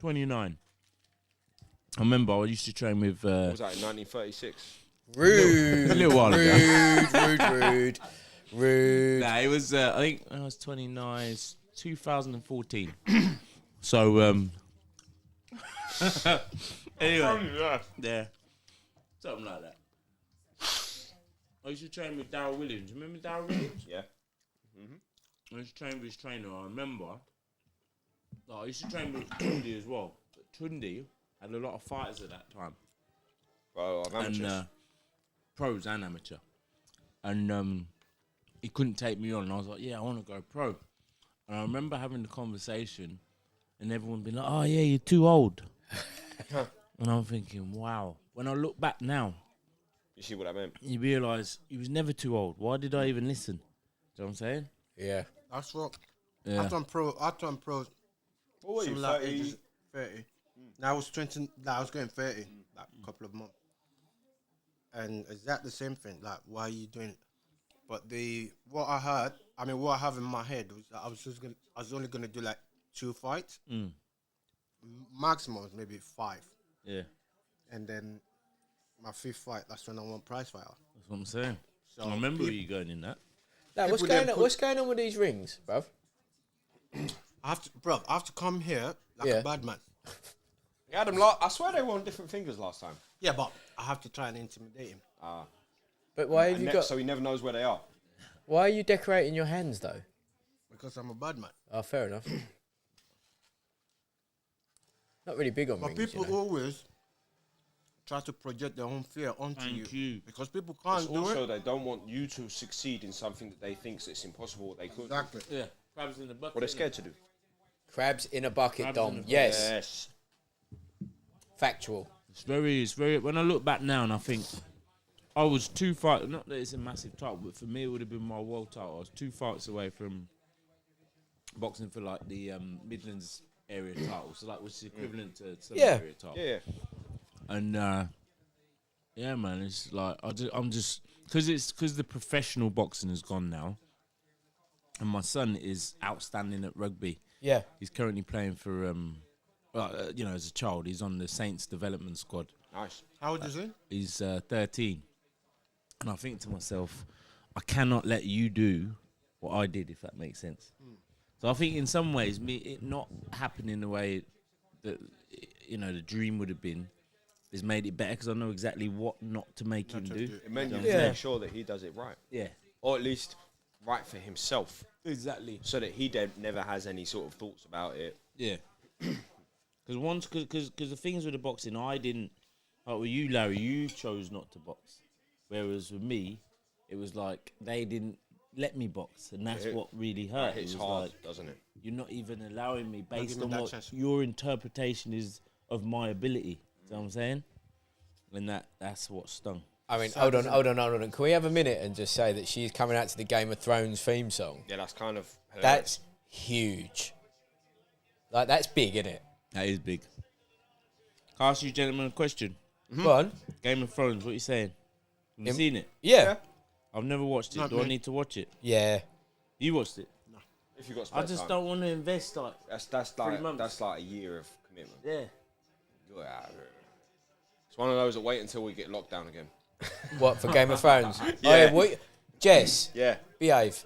I remember I used to train with... What was that, in 1936? Rude. A little while ago. Rude. Nah, it was, I think when I was 29, it's 2014. So, anyway. Yeah. Something like that. I used to train with Darryl Williams. Remember Darryl Williams? Yeah. I used to train with his trainer. I remember. Like, I used to train with Tundi as well. But Tundi had a lot of fighters at that time. Well, I'm amateurs. And pros and amateur. And he couldn't take me on. And I was like, yeah, I want to go pro. And I remember having the conversation and everyone being like, oh, yeah, you're too old. And I'm thinking, wow. When I look back now, You see what I meant? you realise he was never too old. Why did I even listen? Do you know what I'm saying? Yeah. That's what. Yeah. I've done pro. What were you, Similar 30? ages, 30. Now I was 20. Now I was going 30. Like a couple of months. And is that the same thing? Like, why are you doing it? But what I heard, what I have in my head was that I was only gonna do like 2 fights, maximum maybe 5, Yeah. and then my 5th fight, that's when I want prize fighter. That's what I'm saying. So I remember you going in that. Now, what's People going then on? What's going on with these rings, bruv? I have to come here like Yeah. a bad man. You had them I swear they were on different fingers last time. Yeah, but I have to try and intimidate him. But why have you got? So he never knows where they are. Why are you decorating your hands though? Because I'm a bad man. Oh, fair enough. Not really big on But rings. people You know? always try to project their own fear onto Thank you. you. Because people It's can't do also it. they don't want you to succeed in something that they think it's impossible what they could. Exactly. Yeah. Crabs in the bucket. What they're scared to do. Crabs in a bucket, Crabs Dom. in a bucket. Yes. Yes. Factual. It's very. When I look back now and I think I was 2 fights. Not that it's a massive title, but for me it would have been my world title. I was 2 fights away from boxing for like the Midlands area title, so like which is equivalent to some Yeah. area title. Yeah. And yeah, man, it's like I'm just because the professional boxing has gone now, and my son is outstanding at rugby. Yeah. He's currently playing for as a child, he's on the Saints development squad. Nice. How old is he? He's 13, and I think to myself, I cannot let you do what I did, if that makes sense. So I think in some ways, it not happening the way that the dream would have been has made it better because I know exactly what not to make him do. It meant you Yeah. make sure that he does it right. Yeah, Or at least right for himself. exactly. So that he never has any sort of thoughts about it. Yeah, because the things with the boxing, I didn't. Like with you, Larry, you chose not to box, whereas with me, it was like they didn't let me box, and that's what really hurt. It's It was hard, like, doesn't it? you're not even allowing me based give me on that what chance. your interpretation is of my ability. You know what I'm saying? And that's what stung. I mean, hold on. Can we have a minute and just say that she's coming out to the Game of Thrones theme song? Yeah, that's kind of hilarious. That's huge. Like, that's big, isn't it? That is big. Can I ask you gentlemen a question? Go on. Game of Thrones, what are you saying? Have you seen it? Yeah. I've never watched it. Not Do I me. need to watch it? Yeah. You watched it? If you got I just don't want to invest like. That's like a year of commitment. Yeah. Yeah. It's one of those that wait until we get locked down again. What, for Game of Thrones? Yeah. Oh, yeah. Jess, Yeah. behave.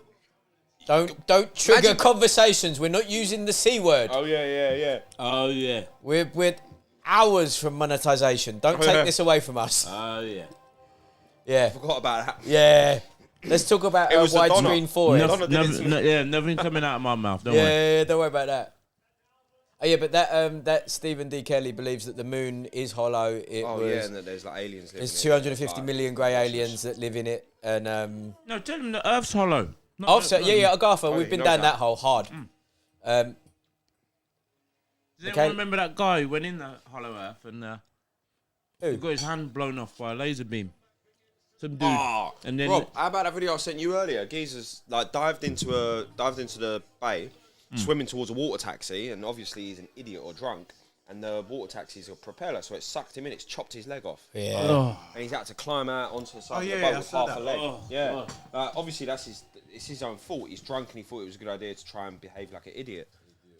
Don't trigger conversations. We're not using the C word. Oh yeah. Oh yeah. We're hours from monetization. Don't take this away from us. Oh yeah. Yeah. Forgot about that. Yeah. Let's talk about It was the Donna. widescreen for it. Donna did it. Nothing coming out of my mouth. Don't Yeah, worry. yeah, don't worry about that. Oh yeah, but that Stephen D. Kelly believes that the moon is hollow. And that there's like aliens living There's in it. 250 million grey aliens that live in it, and No, tell them the Earth's hollow. Agartha, we've he been knows down that. that hole hard. Does Okay. anyone remember that guy who went in the hollow Earth and Who? he got his hand blown off by a laser beam? Some dude. Oh, And then Rob, how about that video I sent you earlier? Geezer's like dived into the bay, swimming towards a water taxi, and obviously he's an idiot or drunk. And the water taxi's a propeller, so it sucked him in. It's chopped his leg off, Yeah. Oh, and he's had to climb out onto the side of the yeah, boat I with saw half a that. leg. Oh, Yeah, obviously it's his own fault. He's drunk and he thought it was a good idea to try and behave like an idiot.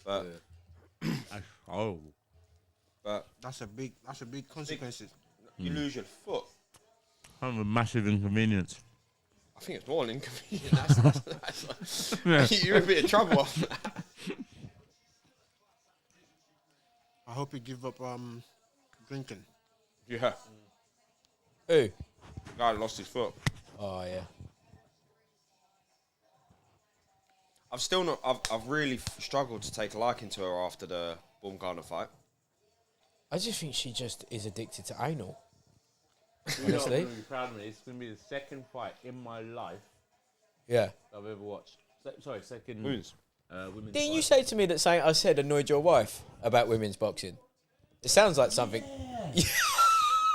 But That's a big consequences. you lose your foot. I'm a massive inconvenience. I think it's more than inconvenient. That's you're in a bit of trouble after that. I hope you give up drinking. Yeah, Who? guy lost his foot. Oh yeah. I've still not. I've really struggled to take a liking to her after the Baumgartner fight. I just think she just is addicted to anal. I'm Honestly. gonna be proud of me. It's gonna be the second fight in my life Yeah. I've ever watched. Second Wounds. women's Didn't you fight. say to me that something I said annoyed your wife about women's boxing? It sounds like something.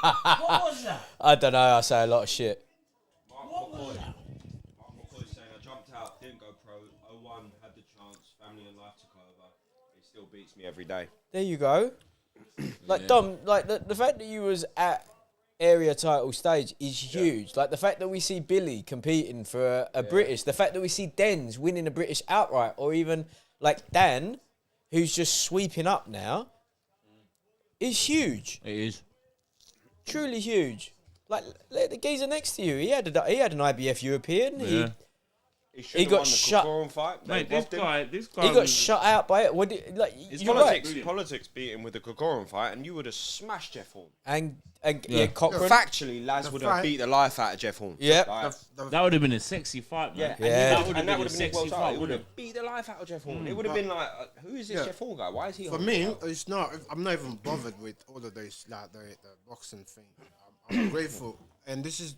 What was that? I don't know. I say a lot of shit. Mark McCoy saying I jumped out, didn't go pro. 01 had the chance, family and life took over. It still beats me every day. There you go. Like Dom, like the fact that you was at area title stage is huge. Like the fact that we see Billy competing for a British, the fact that we see Dens winning a British outright, or even like Dan, who's just sweeping up now, is huge. It is. Truly huge. Like the geezer next to you, he had an IBF European. Yeah. He should have got won the shut- Kokorum fight. They Mate, this robbed him. guy. He got was- shut out by it. What did, like It's you're politics. right. Politics beat him with the Kokorum fight, and you would have smashed Jeff Horn. And Yeah. Cochran. Factually, Laz The would fight- have beat the life out of Jeff Horn. Yep. Like, That would have been a sexy fight, man. yeah, Yeah. and that would have been a sexy sexy fight, fight. It would wouldn't have beat the life out of Jeff Horn. It would have But- been like, who is this Yeah. Jeff Horn guy? Why is he? For on me, the show? it's not. I'm not even bothered with all of this, like the boxing thing. I'm grateful, and this is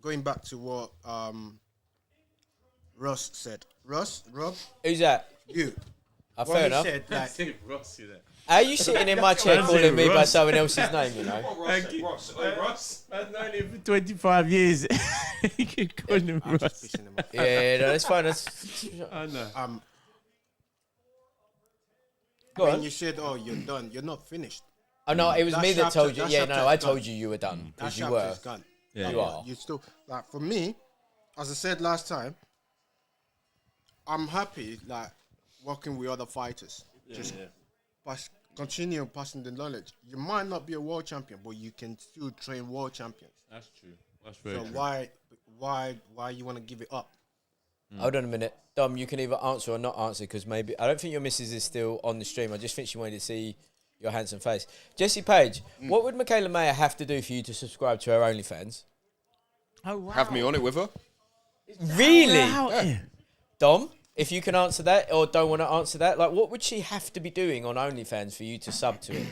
going back to what Russ said. Rob, Who's that? you. Fair What he enough. said, like, Ross, you there. How are you sitting in my chair That's calling it, me by Ross. someone else's name, you know? Ross. I've known him for 25 years. You can call him I'm just Ross. pissing him off. Yeah, no, that's fine. That's, I know. go When on. you said, "Oh, you're done," you're not finished. Oh, no, it was That me that chapter- told you. that Yeah, chapter no, I is told gone. you were done. That Because you chapter were. is gone. Yeah. You are. You still like for me, as I said last time, I'm happy like working with other fighters. Just continue passing the knowledge. You might not be a world champion, but you can still train world champions. That's true. That's very So true. why you want to give it up? Hold on a minute. Dom, you can either answer or not answer because maybe... I don't think your missus is still on the stream. I just think she wanted to see your handsome face. Jesse Page, what would Michaela Mayer have to do for you to subscribe to her OnlyFans? Oh, wow. Have me on it with her. Really? Dom, if you can answer that or don't want to answer that, like what would she have to be doing on OnlyFans for you to sub to it?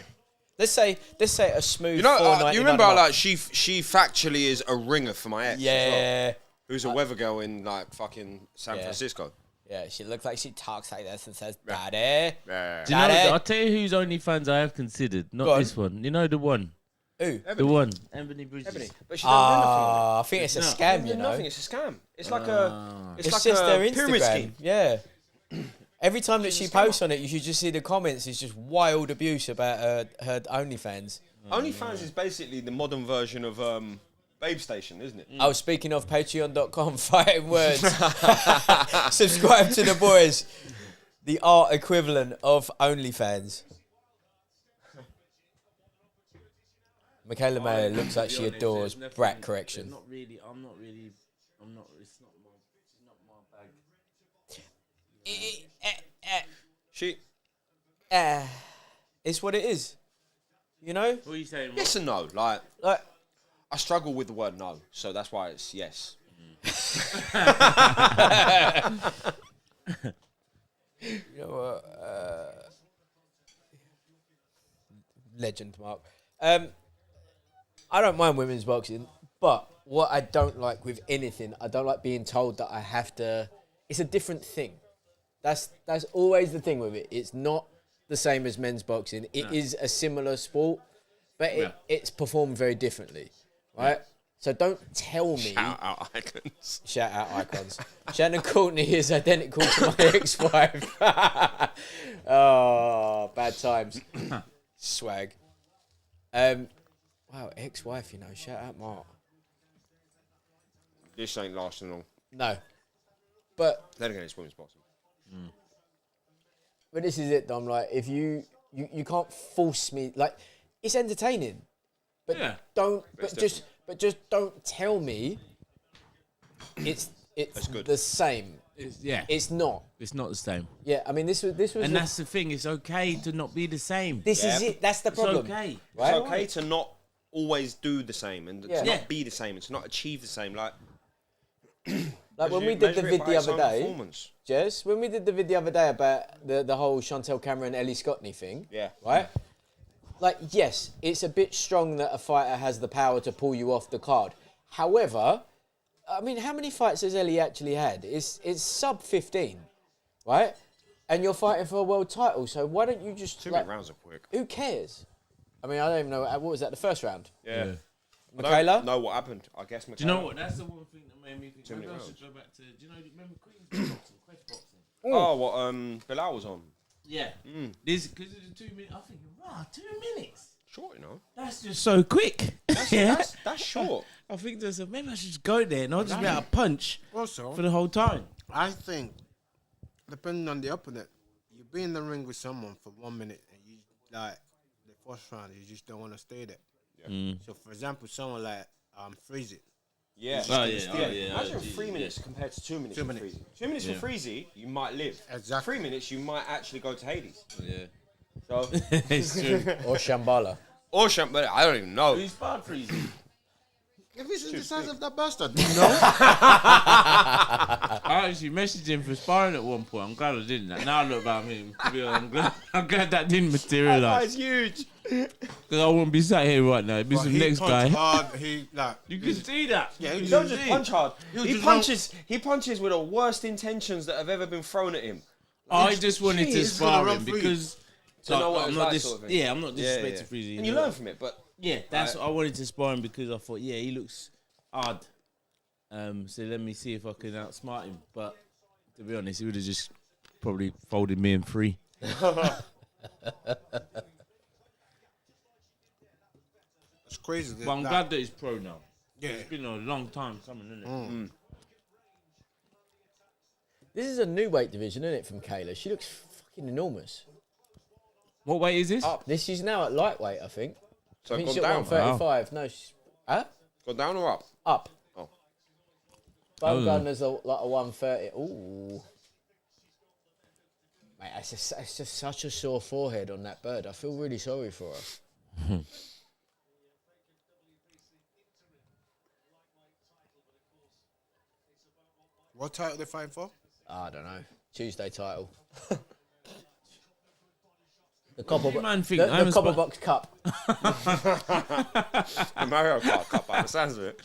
Let's say a smooth. You know, $4.99 you remember a month. like she factually is a ringer for my ex. as well, Yeah. who's a weather girl in like fucking San Yeah. Francisco. Yeah, she looks like she talks like this and says, Daddy. Yeah. Do you know, Daddy. I'll tell you whose OnlyFans I have considered. Go Not on. this one. You know the one Who? The one, Ebony Bridges. Ebony. But she doesn't do nothing on it. I think it's a No. scam, Doesn't you do know. nothing. It's a scam. It's like a. It's like just a their pyramid Instagram. scheme. Yeah. Every time that She's she a scammer. posts on it, you should just see the comments. It's just wild abuse about her OnlyFans. OnlyFans is basically the modern version of Babe Station, isn't it? I was speaking of Patreon.com, fighting words. Subscribe to the boys. The art equivalent of OnlyFans. Michaela Mayer looks like she adores brat correction. Not really. I'm not. It's not my bag. She. It's what it is. You know? What are you saying? Yes and no. Like Like, I struggle with the word no, so that's why it's yes. you know what? Legend, Mark. I don't mind women's boxing, but what I don't like with anything, I don't like being told that I have to. It's a different thing. That's always the thing with it. It's not the same as men's boxing. It is a similar sport, but it's performed very differently, right? So don't tell me. Shout out icons. Shout out icons. Shannon Courtney is identical to my ex-wife. Oh, bad times. Swag. Wow, ex-wife, you know. Shout out Mark. This ain't lasting long. No. But Then again, it's women's boxing. this is it, Dom. Like, if you can't force me. Like, it's entertaining. But Yeah. but just don't tell me it's That's good. the same. It's not. It's not the same. Yeah, I mean, this was. And that's the thing. It's okay to not be the same. This is Yeah. it. That's the It's problem. okay. Right? It's okay to not always do the same and Yeah. to Yeah. not be the same and to not achieve the same. Like Like when we did the measure it vid by the its other own day, performance. Jess, when we did the vid the other day about the whole Chantel Cameron Ellie Scottney thing, Yeah. right? Like, yes, it's a bit strong that a fighter has the power to pull you off the card. However, I mean, how many fights has Ellie actually had? It's sub 15, right? And you're fighting for a world title, so why don't you just 2 minute rounds are quick. who cares? I mean, I don't even know what was that, the first round? Yeah. I Michaela? don't know what happened. I guess Michaela. Do you know what? That's the one thing that made me think. Maybe many I should go back to. Do you know? Remember Queen's boxing, Quest boxing? Oh, what Bilal was on. Yeah. This because of the 2 minutes. I'm thinking, wow, 2 minutes. Short, you know. That's just so quick. That's short. I think there's a maybe I should just go there and I'll just be able to punch Also, for the whole time. I think, depending on the opponent, you be in the ring with someone for 1 minute and you like the first round, you just don't want to stay there. So, for example, someone like Freezy. Yeah. Oh, yeah. Imagine 3 minutes compared to 2 minutes. 2 for minutes. Freezy. 2 minutes for Freezy, you might live. Exactly. 3 minutes, you might actually go to Hades. Yeah. So, It's true. Or Shambhala? or but I don't even know. Who's sparred Freezy? If it's the size of that bastard, I actually messaged him for sparring at one point. I'm glad I didn't. Now I look about him. To be honest, I'm glad that didn't That materialise. is huge. Because I wouldn't be sat here right now. It'd be but some he next guy. punched hard. He like You can see that. yeah, he He was don't just punch hard. He just punches. He punches with the worst intentions that have ever been thrown at him. I just wanted to He's gonna spar run him through you. because know what I'm it's not like dis- sort of thing. yeah, I'm not disrespecting Freezy. And you learn from it, but Yeah, that's what I wanted to spar him because I thought, yeah, he looks odd. So let me see if I can outsmart him. But to be honest, he would have just probably folded me in 3. It's crazy. But I'm glad that he's pro now. Yeah, It's been a long time coming, isn't it? This is a new weight division, isn't it, from Kayla? She looks fucking enormous. What weight is this? She's now at lightweight, I think. so I think gone she's at down. 135. No, she's... Huh? Gone down or up? Up. Oh. Baumgartner's like a 130. Ooh. Mate, it's just such a sore forehead on that bird. I feel really sorry for her. what title they fighting for? I don't know. Tuesday title. The Copper, do you man think? the I'm Copper spa- Box Cup. The Mario Kart Cup, by the sounds of it.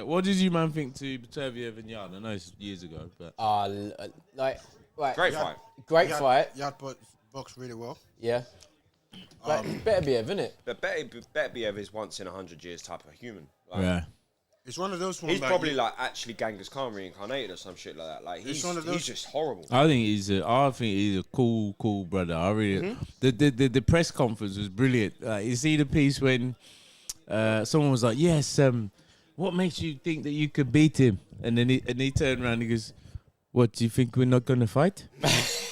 What did you man think to Baterviev and Yard? I know it's years ago, but Like, right. Great Yeah. fight. Great fight. Yard box really well. Yeah. Like, better be, isn't it? But Betbiev is once in 100 years type of human. Like, Yeah. It's one of those ones. he's like probably like actually Genghis Khan reincarnated or some shit like that. Like It's one of those- he's just horrible. I think he's a cool brother. I really the press conference was brilliant. You see the piece when someone was like, "Yes, what makes you think that you could beat him?" And then he turned around and he goes, "What, do you think we're not gonna fight?"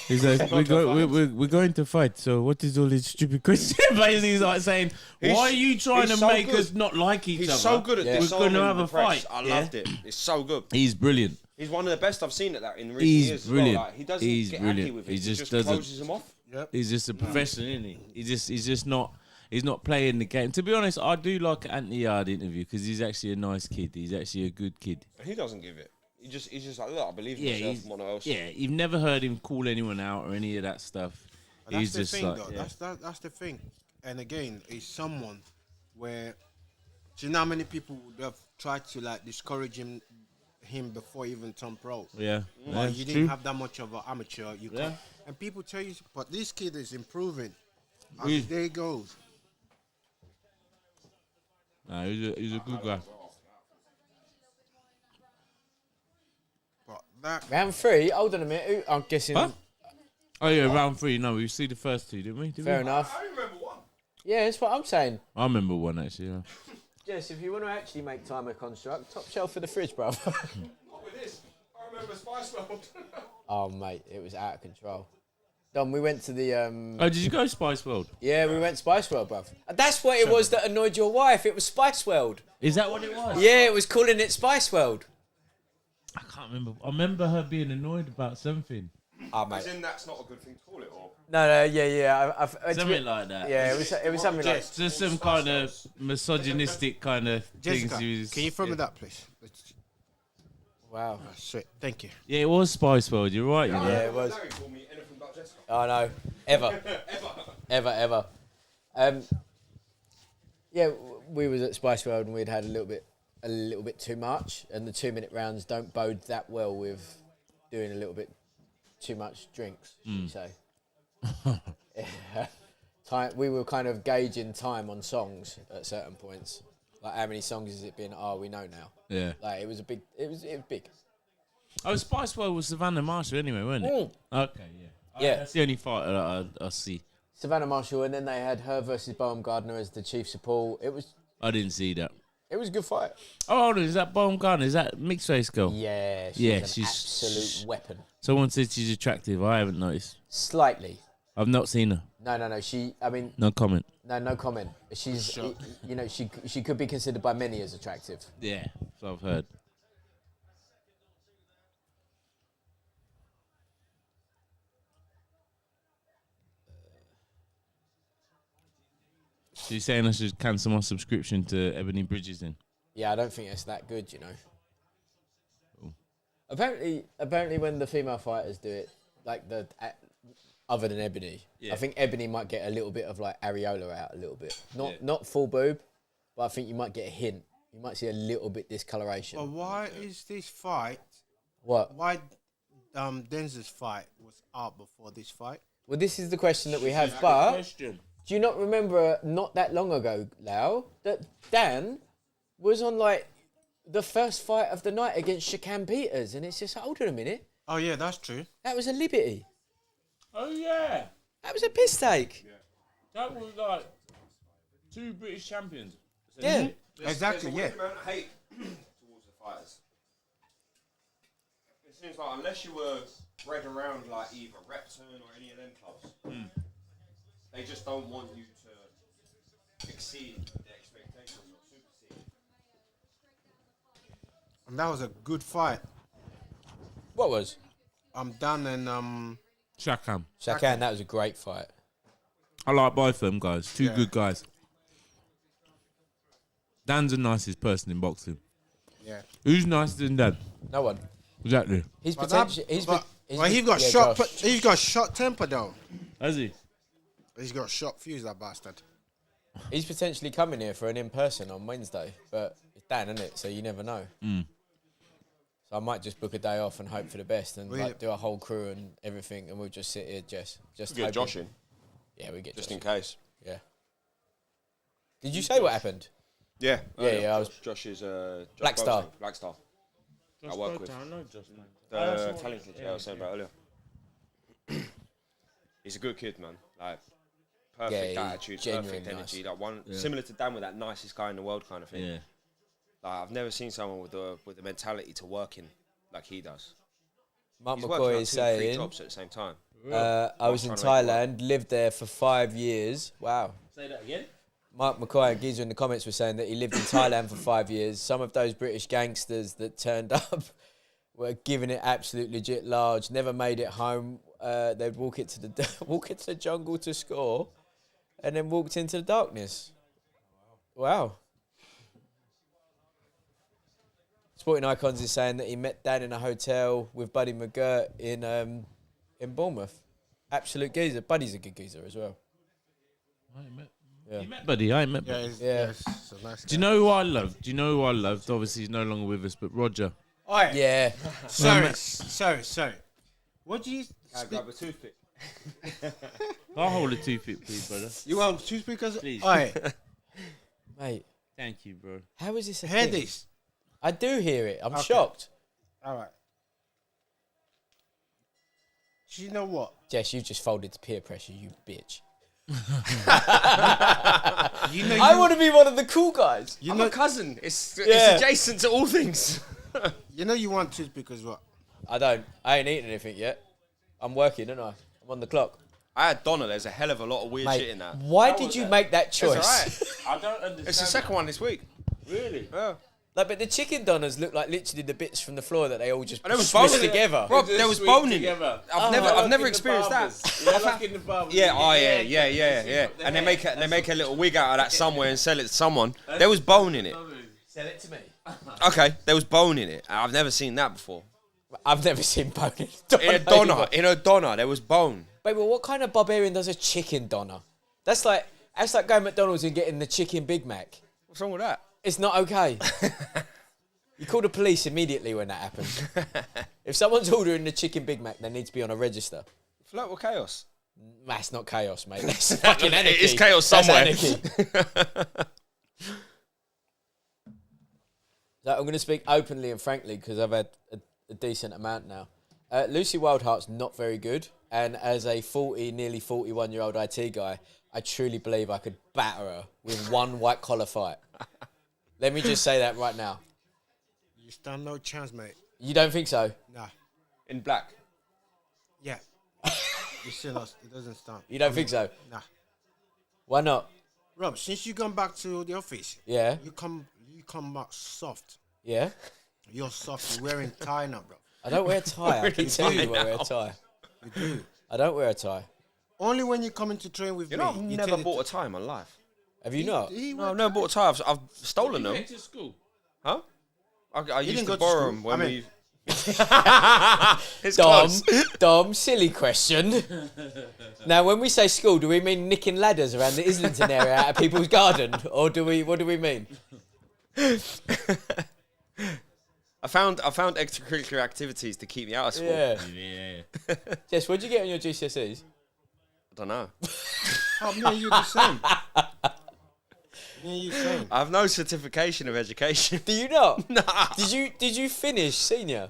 He's like, we're going to fight. So what is all this stupid question? Basically, he's like saying, why are you trying to so make good. us not like each other? He's so good at We're disarming going to have the a press. fight. I loved it. It's so good. He's brilliant. He's one of the best I've seen at that in recent He's years. brilliant. As well. Like, he doesn't He's get brilliant. happy with it. He He just just doesn't. closes him off. He's just a professional, isn't he? He's just not. He's not playing the game. To be honest, I do like Anthony Yard interview because he's actually a nice kid. He's actually a good kid. And he doesn't give it. He's just like, look, I believe in Yeah, myself he's, and what else. yeah. You've never heard him call anyone out or any of that stuff. That's He's the just thing, like, though. yeah. That's the thing. And again, he's someone where, do you know how many people would have tried to like discourage him before he even turned pro? Yeah, Well, that's you true. didn't have that much of an amateur. You Yeah. can't. And people tell you, but this kid is improving as He- the day goes. Nah, he's a good guy. But that Round 3. Hold on a minute. I'm guessing. Huh? Oh yeah, round 3. No, we see the first 2, didn't we? Fair enough. I remember one. Yeah, that's what I'm saying. I remember one actually. Yeah. Jess, if you want to actually make time a construct, top shelf of the fridge, bro. Not with this. I remember Spice World. Oh, mate, it was out of control. Dom, we went to the Oh, did you go Spice World? yeah, we went Spice World, bruv. And that's what it was that annoyed your wife. It was Spice World. Is that what it was? Yeah, it was calling it Spice World. I can't remember. I remember her being annoyed about something. Oh, As mate. in, that's not a good thing to call it, or No, yeah. Something like that. Yeah, it was something like. Just some kind of misogynistic kind of Jessica, things. can you throw me that, please? Wow. Oh, sweet, thank you. Yeah, it was Spice World. You're right. You know? Yeah, it was. Larry called me anything but Jessica. Oh no, ever. Yeah, we was at Spice World and we'd had a little bit too much, and the 2-minute rounds don't bode that well with doing a little bit too much drinks, should you say? Time. We were kind of gauging time on songs at certain points. Like, how many songs has it been? Oh, we know now. Yeah. Like, it was big. Oh, Spice World was Savannah Marshall anyway, wasn't it? Okay, yeah. Yeah. That's the only fight I see. Savannah Marshall, and then they had her versus Baumgardner as the chief support. It was I didn't see that. a good fight. Oh, hold on, is that Baumgartner? Is that mixed race girl? Yeah, Yeah, she's an absolute weapon. Someone said she's attractive. I haven't noticed. Slightly. I've not seen her. No. No comment. No comment. She's, you know, she could be considered by many as attractive. Yeah, so I've heard. So you're saying I should cancel my subscription to Ebony Bridges then? Yeah, I don't think it's that good, you know. Apparently, when the female fighters do it, like other than Ebony, Yeah. I think Ebony might get a little bit of like areola out a little bit. Yeah. Not full boob, but I think you might get a hint. You might see a little bit discoloration. But why is this fight? What? Why Denz's fight was out before this fight? Well, this is the question that we have. But do you not remember not that long ago, Lau, that Dan was on like the first fight of the night against Shakan Peters, and it's just hold on a minute, Oh yeah, that's true. that was a liberty. Oh yeah, That was a piss take. that was like 2 British champions. Yeah. Exactly, There's a weird yeah. amount of hate towards the fighters. It seems like unless you were bred around like either Repton or any of them clubs, they just don't want you to exceed their expectations or supersede. And that was a good fight. What was? Dan and Shakam. Shakan, that was a great fight. I like both of them guys. Two good guys. Dan's the nicest person in boxing. yeah. Who's nicer than Dan? No one. Exactly. He's But potential. he got shot. He's got shot temper though. Has he? He's got shot fuse, that bastard. He's potentially coming here for an in-person on Wednesday, but it's Dan, isn't it? So you never know. So I might just book a day off and hope for the best, and Really? like do a whole crew and everything, and we'll just sit here, just Get hoping. Josh in, Yeah, we get just Josh. in case. Yeah. Did you say what happened? Yeah. Yeah, I was- Josh's Black Star. Black Star. Just I work go with. down, no, just, man. The Italian kid, I was saying about earlier. He's a good kid, man. Like, perfect Yeah, attitude, genuine perfect nice. energy. Like similar to Dan, with that nicest guy in the world kind of thing. Yeah. Like, I've never seen someone with the mentality to work in like he does. Mark He's working McCoy like is 2-3 saying, jobs at the same time. I was in trying to make it Thailand, lived there for 5 years. Wow. Say that again. Mark McCoy and Geezer in the comments were saying that he lived in Thailand for 5 years. Some of those British gangsters that turned up were giving it absolute legit large, never made it home. They'd walk into the jungle to score and then walked into the darkness. Wow. Sporting Icons is saying that he met Dan in a hotel with Buddy McGirt in Bournemouth. Absolute geezer. Buddy's a good geezer as well. I ain't met. Yeah. You met Buddy? I ain't met. Yeah, Buddy. it's, Yeah. it's a nice Do you know who I loved? Do you know who I loved? Obviously, he's no longer with us, but Roger. Oi, Yeah. sorry. What do you... Can I grab a toothpick? I'll hold a toothpick, please, brother. You want two speakers? Please. Oi, Mate, Thank you, bro. how is this a hear thing? this. I do hear it. I'm Okay. shocked. All right. Do you know what? Jess, you just folded to peer pressure, you bitch. You know I want to be one of the cool guys. You I'm know, a cousin. It's Yeah. adjacent to all things. you know you want two speakers. What? I don't. I ain't eaten anything yet. I'm working, aren't I? I'm on the clock. I had Donna. There's a hell of a lot of weird shit Mate, in that. why did you make that It's choice? alright. I don't understand. It's the second one this week. Really? Yeah. Like, but the chicken donuts look like literally the bits from the floor that they all just And there was smushed bone in it. together. Rob, there was bone in it. together. I've never experienced that. Yeah, like in the barbers. Yeah, oh yeah. And they make a little wig out of that somewhere and sell it to someone. There was bone in it. Sell it to me. Okay, there was bone in it. I've never seen that before. I've never seen bone in In a doner, there was bone. Wait, well, what kind of barbarian does a chicken doner? That's like going to McDonald's and getting the chicken Big Mac. What's wrong with that? It's not okay. You call the police immediately when that happens. If someone's ordering the chicken Big Mac, they need to be on a register. Flirt with chaos. That's not chaos, mate. That's fucking anarchy. It is chaos That's somewhere. anarchy. So I'm going to speak openly and frankly because I've had a decent amount now. Lucy Wildheart's not very good, and as a nearly 41-year-old IT guy, I truly believe I could batter her with one white collar fight. Let me just say that right now. You stand no chance, mate. You don't think so? Nah. In black. Yeah. You still lost. It doesn't stand. You don't think so? Nah. Why not? Rob, since you gone back to the office, Yeah, you come back soft. yeah. You're soft. You're wearing tie now, bro. I don't wear a tie. I keep telling you I wear a tie. You do. I don't wear a tie. Only when you come in to train with You me. know, I've you never tell it bought a tie in my life. Have you not? No, I've never bought a tie. I've stolen You them. went to school. Huh? I used didn't to go to borrow school? them when I mean- It's Dom, close. Dom, silly question. Now, when we say school, do we mean nicking ladders around the Islington area out of people's garden? Or what do we mean? I found extracurricular activities to keep me out of school. Yeah. Yeah. Jess, what did you get on your GCSEs? I don't know. Oh, me and you the same. Me and you same. I have no certification of education. Do you not? Nah. Did you finish senior?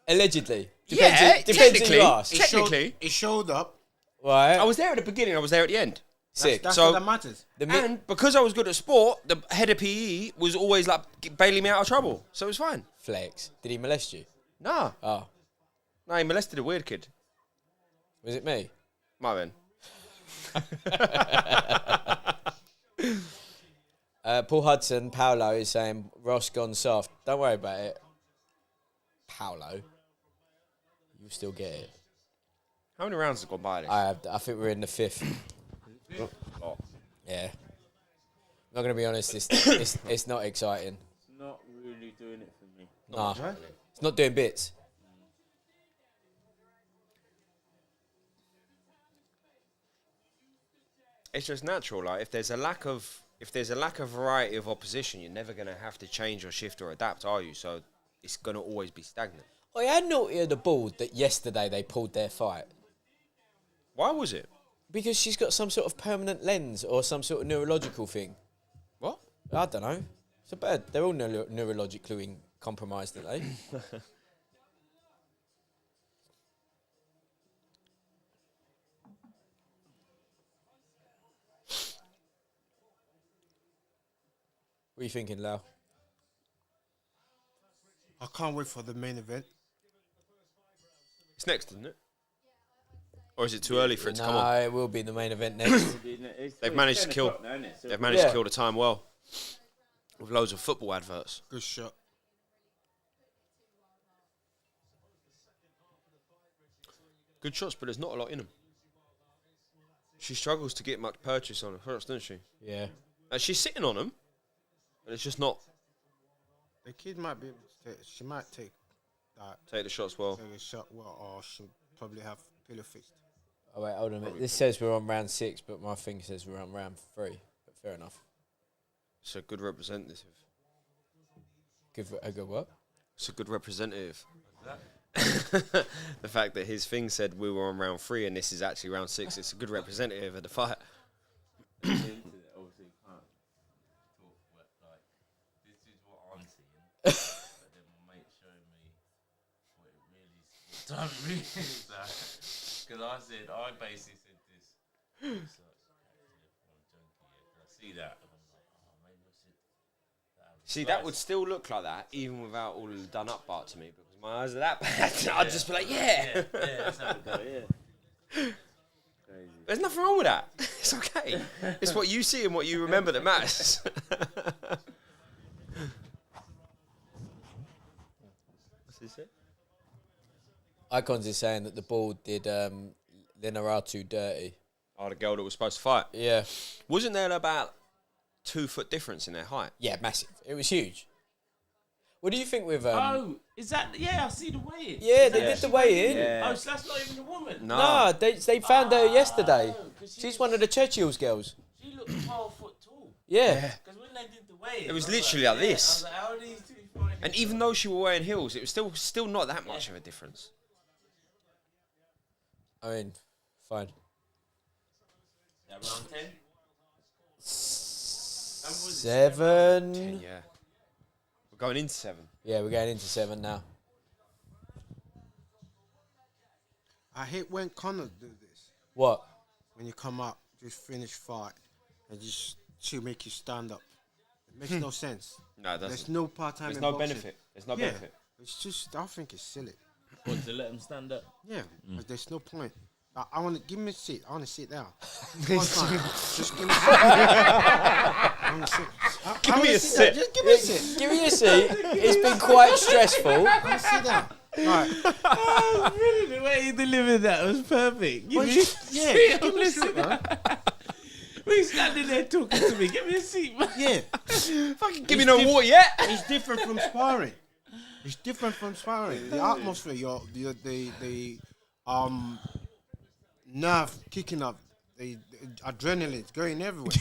Allegedly. Yeah, Depends who technically. you ask. Technically. It showed up. Right. I was there at the beginning. I was there at the end. sick. That's So- what that matters. And because I was good at sport, the head of PE was always like bailing me out of trouble. So it was fine. Flex. Did he molest you? Nah. Oh. No, he molested a weird kid. Was it me? My man. Paul Hudson, Paolo is saying Ross gone soft. Don't worry about it. Paolo. You'll still get it. How many rounds has gone by this? I think we're in the fifth. Oh. Yeah. I'm not going to be honest, it's not exciting. It's not really doing it for me. Nah. It's not doing bits. It's just natural. Like if there's a lack of variety of opposition, you're never gonna have to change or shift or adapt, are you? So it's gonna always be stagnant. I had naughty of the board that yesterday they pulled their fight. Why was it? Because she's got some sort of permanent lens or some sort of neurological thing. What? I don't know. It's a bird. They're all neurologically compromised, aren't they? What are you thinking, Lau? I can't wait for the main event. It's next, isn't it? Or is it too early for it to come No, on? it will be the main event next. They've managed to kill. They've managed to kill the time well, with loads of football adverts. Good shot. Good shots, but there's not a lot in them. She struggles to get much purchase on her shots, doesn't she? Yeah. And she's sitting on them, but it's just not. The kid might be able to take, she might take that, Take the shots well. take a shot well, or she'll probably have pillow fixed. Oh wait, hold on a minute. This says we're on round 6, but my thing says we're on round 3. But fair enough. It's a good representative. A good what? It's a good representative. The fact that his thing said we were on round 3 and this is actually round 6, it's a good representative of the fight. Obviously, you can't talk like this is what I'm seeing, but then my mate showed me what it really is. What time it really is. Because I basically said this. It's like, I see that, and I'm like, oh, maybe I should. See, that would still look like that, even without all of the done up part to me, because my eyes are that bad. I'd just be like, yeah. That's how it goes, yeah. Crazy. There's nothing wrong with that. It's okay. It's what you see and what you remember that matters. What's he say? Icons is saying that the ball did LINDATOU dirty. Oh, the girl that was supposed to fight. Yeah. Wasn't there about 2 foot difference in their height? Yeah, massive. It was huge. What do you think with... Oh, is that? Yeah, I see the weigh-in. Yeah, they did the weigh-in. Yeah. Oh, so that's not even the woman. No. Nah, they found her yesterday. 'Cause She's one of the Churchill's girls. She looked 12 foot tall. Yeah. Because when they did the weigh-in, It was I literally like yeah, this. I was like, how are these two fighting? And even though she was wearing heels, it was still not that much of a difference. I mean, fine. Yeah, round 10. 7. Yeah. We're going into 7. Yeah, we're going into 7 now. I hate when Connor do this. What? When you come up, just finish fight, and just to make you stand up. It makes no sense. No, it There's doesn't. no part-time. There's in no boxing. benefit. There's no Yeah. benefit. It's just, I think it's silly. What, to let them stand up? Yeah, because there's no point. I want to give me a seat. I want to sit down. One time, just give me a seat. I want to sit. Give me a sit. Just give me a sit. Give me a seat. It's been quite stressful. I want to sit down. Right. Oh, really? The way you delivered that was perfect. Well, yeah, give me a seat, man. We standing there talking to me. Give me a seat, man. Yeah. Fucking give me no water yet. It's different from sparring. It's different from sparring. The atmosphere, the nerve kicking up, the adrenaline's going everywhere.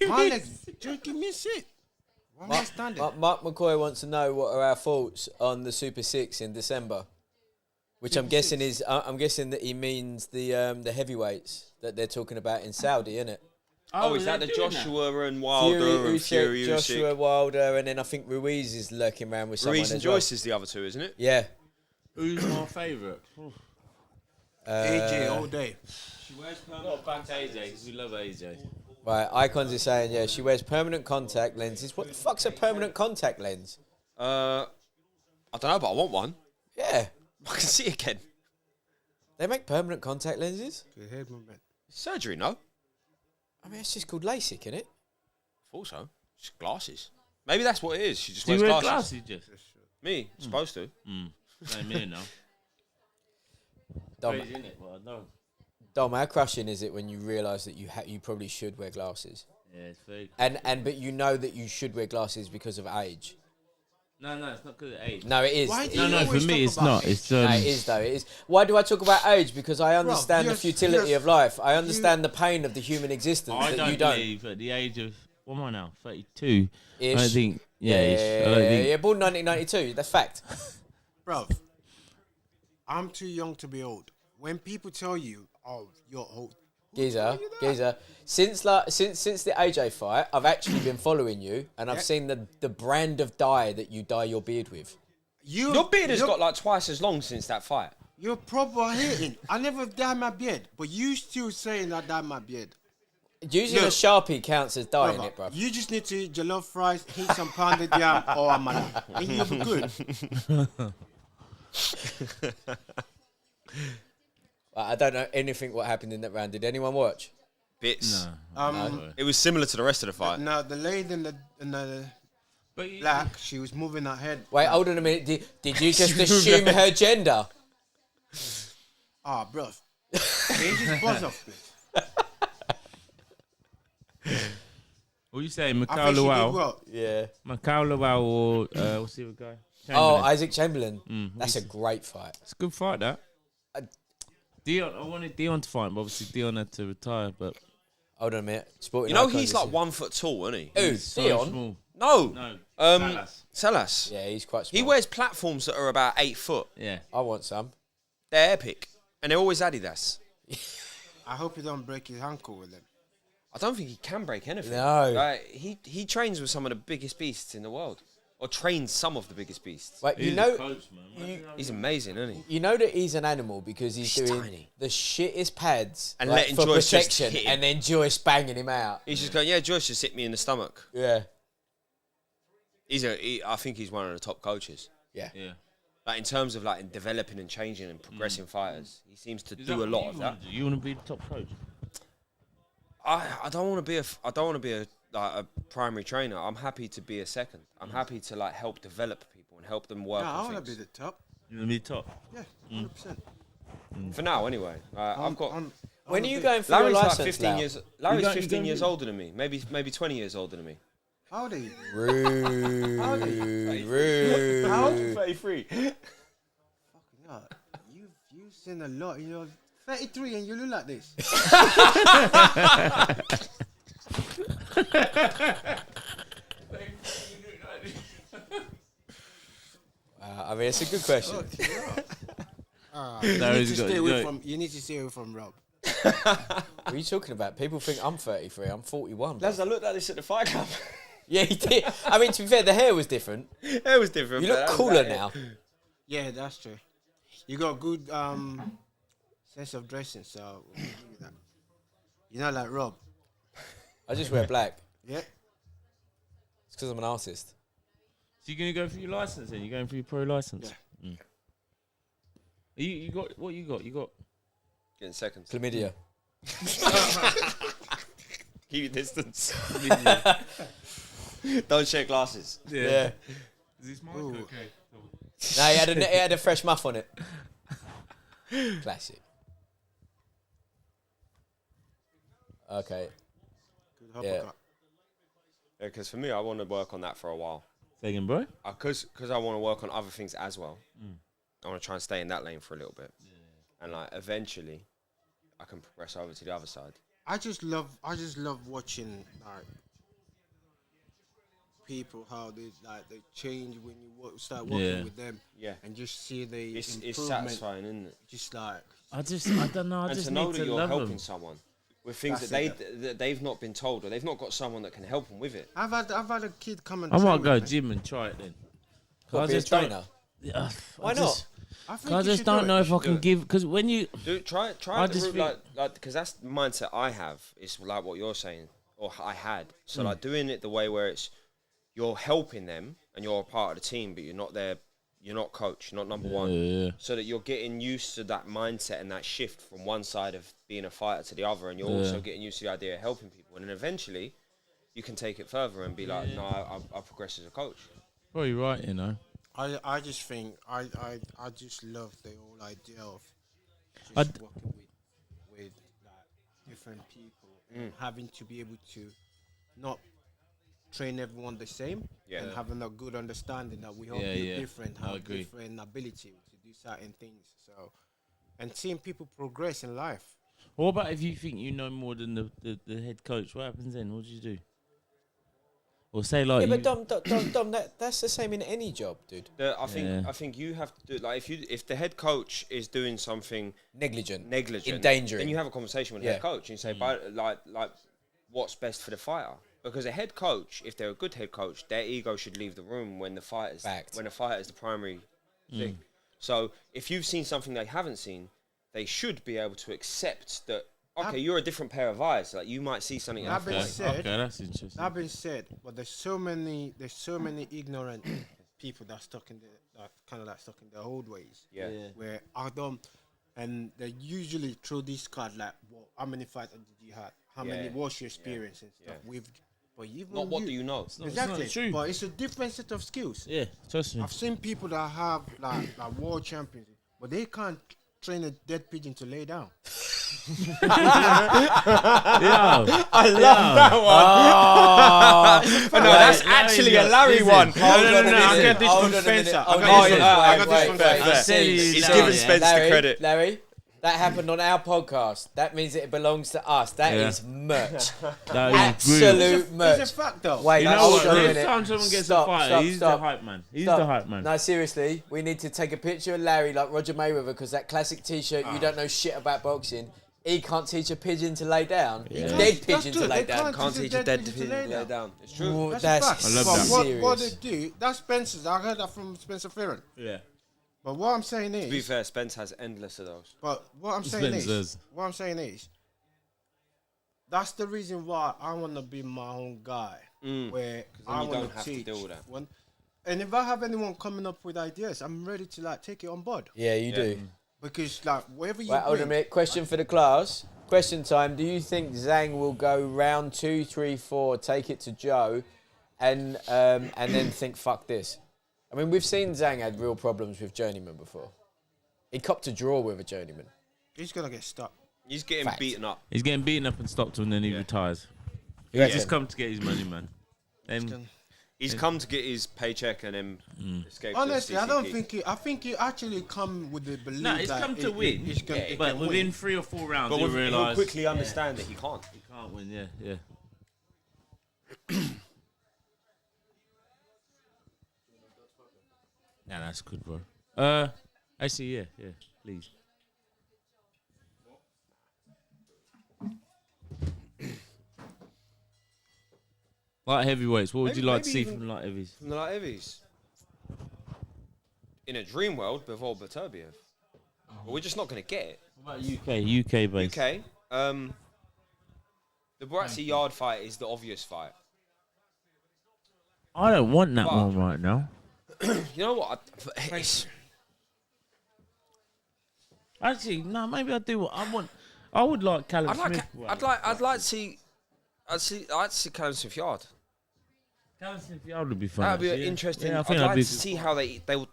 My legs, just give me a seat. Why am I standing? Mark McCoy wants to know what are our thoughts on the Super 6 in December, which I'm guessing is I'm guessing that he means the heavyweights that they're talking about in Saudi, isn't it? Oh, is that the Joshua and Wilder and Fury? Joshua Wilder, and then I think Ruiz is lurking around with someone Ruiz and as well. Joyce is the other two, isn't it? Yeah. Who's my favourite? AJ all day. She wears not back AJ, because we love AJ. Right, Icons is saying, yeah, she wears permanent contact lenses. What the fuck's a permanent contact lens? I don't know, but I want one. Yeah. I can see again. They make permanent contact lenses? Good head movement. Surgery, no? I mean, it's just called LASIK, isn't it? I thought so. Just glasses. Maybe that's what it is. She just Do you wears wear glasses. glasses, Jess? Me, supposed to. Same here now. Dom, Crazy, isn't it? Well, no. Dom, how crushing is it when you realise that you probably should wear glasses? Yeah, it's very... But you know that you should wear glasses because of age? No, it's not because of age. No, it is. Why do No, you for always me talk it's about not. age? It's No, it is though. It is. Why do I talk about age? Because I understand the yes, futility yes. of life. I understand the pain of the human existence I that don't you don't. believe at the age of... What am I now? 32? Ish. I don't think... Yeah, ish. I don't think... Yeah, born 1992. That's fact. Bruv, I'm too young to be old. When people tell you, oh, you're old, Geezer. Since the AJ fight, I've actually been following you, and I've seen the brand of dye that you dye your beard with. Your beard has got like twice as long since that fight. You're proper hating. I never dyed my beard, but you still saying I dyed my beard. Using a Sharpie counts as dyeing Brother, it, bro. you just need to eat jollof fries, eat some pounded yam, or amala, and you'll be good. I don't know anything what happened in that round. Did anyone watch? Bits. No. It was similar to the rest of the fight. Now the lady in the black, she was moving her head. Wait, hold on a minute. Did you just assume her gender? Ah, bro. Can you just buzz off, please? What you saying, I Macau think she did Luau? well. Yeah. Macau Luau or what's the other guy? Oh, Chamberlain. Isaac Chamberlain. That's a great fight. It's a good fight, that. Dion, I wanted Dion to fight, but obviously Dion had to retire. But Hold on a minute. Sporting You know icons he's is- like 1 foot tall, isn't he? Who? he's so Dion? small. No. No. Salas. Yeah, he's quite small. He wears platforms that are about 8 foot. Yeah. I want some. They're epic, and they're always Adidas. I hope you don't break his ankle with them. I don't think he can break anything. No. Like, he trains with some of the biggest beasts in the world, or trains some of the biggest beasts. Wait, He's you know, a coach, man. He's amazing, isn't he? you know that he's an animal because he's doing tiny. the shittest pads And like, letting for Joyce just protection, hit him. and then Joyce banging him out. He's just going, yeah, Joyce just hit me in the stomach. Yeah. I think he's one of the top coaches. Yeah. Yeah. Like in terms of like developing and changing and progressing fighters, he seems to Is do that a what lot you of wanna that. do? You want to be the top coach? I don't want to be a primary trainer. I'm happy to be a second. I'm happy to like help develop people and help them work Yeah, I on want to be things. the top. You want to be the top? Yeah, 100%. For now, anyway. I've got. When are you going for your Larry's like license 15 now? years. Larry's You 15 years don't- older than me. Maybe 20 years older than me. How old are you? Rude. How old are you? Rude. How old are you? 33. Fucking hell. You've seen a lot. You're 33 and you look like this. I mean, it's a good question. Larry's got- You need to stay away from Rob. What are you talking about? People think I'm 33. I'm 41. bro. I looked like this at the fight club. Yeah, he did. I mean, to be fair, the hair was different. It was different. You but look that was cooler about it. now. Yeah, that's true. You got good sense of dressing, so we'll give you that. You're not like Rob. I just wear black. Yeah. It's because I'm an artist. So you're going to go for your license then? You're going for your pro license? Yeah. You got what you got? You got Getting seconds. Chlamydia. Keep your distance. Don't share glasses. Yeah. Is this mic Ooh. okay? No, he had a fresh muff on it. Classic. Okay. Good Yeah. uppercut. Yeah, because for me, I want to work on that for a while. Say again, bro. Because I want to work on other things as well. I want to try and stay in that lane for a little bit. And like eventually, I can progress over to the other side. I just love watching like people how they change when you start working Yeah. with them. Yeah. And just see the It's improvement. satisfying, isn't it? Just like I don't know. I And just to know need that to you're love helping them. someone with things That's that they've not been told, or they've not got someone that can help them with it. I've had a kid come and I train might go with me. gym and try it then. Got to be a trainer. Yeah, Why I just, I think I you just should don't do know it. if I do can it. give because when you Try I the just route, think- like because that's the mindset I have. It's like what you're saying, or I had. So Mm. like doing it the way where it's you're helping them and you're a part of the team, but you're not there. You're not coach. You're not number one. yeah. So that you're getting used to that mindset and that shift from one side of being a fighter to the other, and you're Yeah. also getting used to the idea of helping people. And then eventually, you can take it further and be like, no, I progress as a coach. Probably right, you know. I just think I just love the whole idea of just I'd- working with like different people and having to be able to not train everyone the same Yeah. and having a good understanding that we all Yeah, do yeah. different, I have agree. different ability to do certain things. So and seeing people progress in life. What about if you think you know more than the head coach? What happens then? What do you do? Or say like, Yeah, but Dom, that's the same in any job, dude. I think you have to do like if the head coach is doing something Negligent, negligent, endangering. then you have a conversation with the head coach and you say, like what's best for the fighter. Because a head coach, if they're a good head coach, their ego should leave the room when the fighter is the primary thing. So if you've seen something they haven't seen, they should be able to accept that. Okay, you're a different pair of eyes. Like you might see something. That being said, okay, that's interesting. That being said, but there's so many ignorant people that stuck in their old ways. Yeah. Where I don't, and they usually throw this card like, well, how many fights did you have? How many? What's your experience and stuff with? But even Not what do you know? Exactly. It's not true. But it's a different set of skills. Yeah, trust me. I've seen people that have like world champions, but they can't train a dead pigeon to lay down. I love that one. No, that's actually a Larry one. No, I get this from Spencer. I got this from Spencer. He's giving Spencer credit. Larry, that happened on our podcast. That means it belongs to us. That is merch. Absolute merch. It's a fact though. Wait, You know hold what? on a Next minute. time someone gets Stop, a fighter, stop, he's stop. the hype man. He's Stop. the hype man. No, seriously, we need to take a picture of Larry like Roger Mayweather because that classic T-shirt, you don't know shit about boxing. He can't teach a pigeon to lay down. Yeah. Dead pigeon to lay down. Can't teach a dead pigeon to lay down. It's true. Ooh, That's that's a fact. I love But that. what they do, that's Spencer's. I heard that from Spencer Fearon. Yeah. But what I'm saying To be is, fair, Spence has endless of those. but what I'm saying Spencer's. is, that's the reason why I want to be my own guy. Where I you want don't have to teach deal with that. And if I have anyone coming up with ideas, I'm ready to like take it on board. Yeah, you do. Because like wherever you Wait, hold a bring, minute. Question for the class. Question time. Do you think Zhang will go round 2, 3, 4, take it to Joe, and then think fuck this? I mean, we've seen Zhang had real problems with journeyman before. He copped a draw with a journeyman. he's gonna get stuck. He's getting Fact. beaten up. He's getting beaten up and stopped and then he retires. He's reckon? just come to get his money, man. Then He's come to get his paycheck and then escape. Honestly, I don't CCP. think I think he actually come with the belief. no, he's that come to it- win. He's gonna, it but can within win. 3 or 4 rounds, But he'll he'll realise quickly understand that he can't. he can't win. Yeah. Nah, that's good, bro. Actually, yeah, please. Light heavyweights. What would Maybe- you like to maybe see even- from light heavies? From the light heavies. In a dream world, Bivol Baturbiev. But we're just not going to get it. What about UK based? Okay. The Buatsi Yard fight is the obvious fight. I don't want that But- one right now. You know what? It's, Actually, no, maybe I do. I would like Callum Smith. I'd like to see. I'd like to see Callum Smith Yard. Callum Smith Yard would be fun. That'd be actually, yeah. interesting. Yeah, I I'd think like that'd be to see how they'll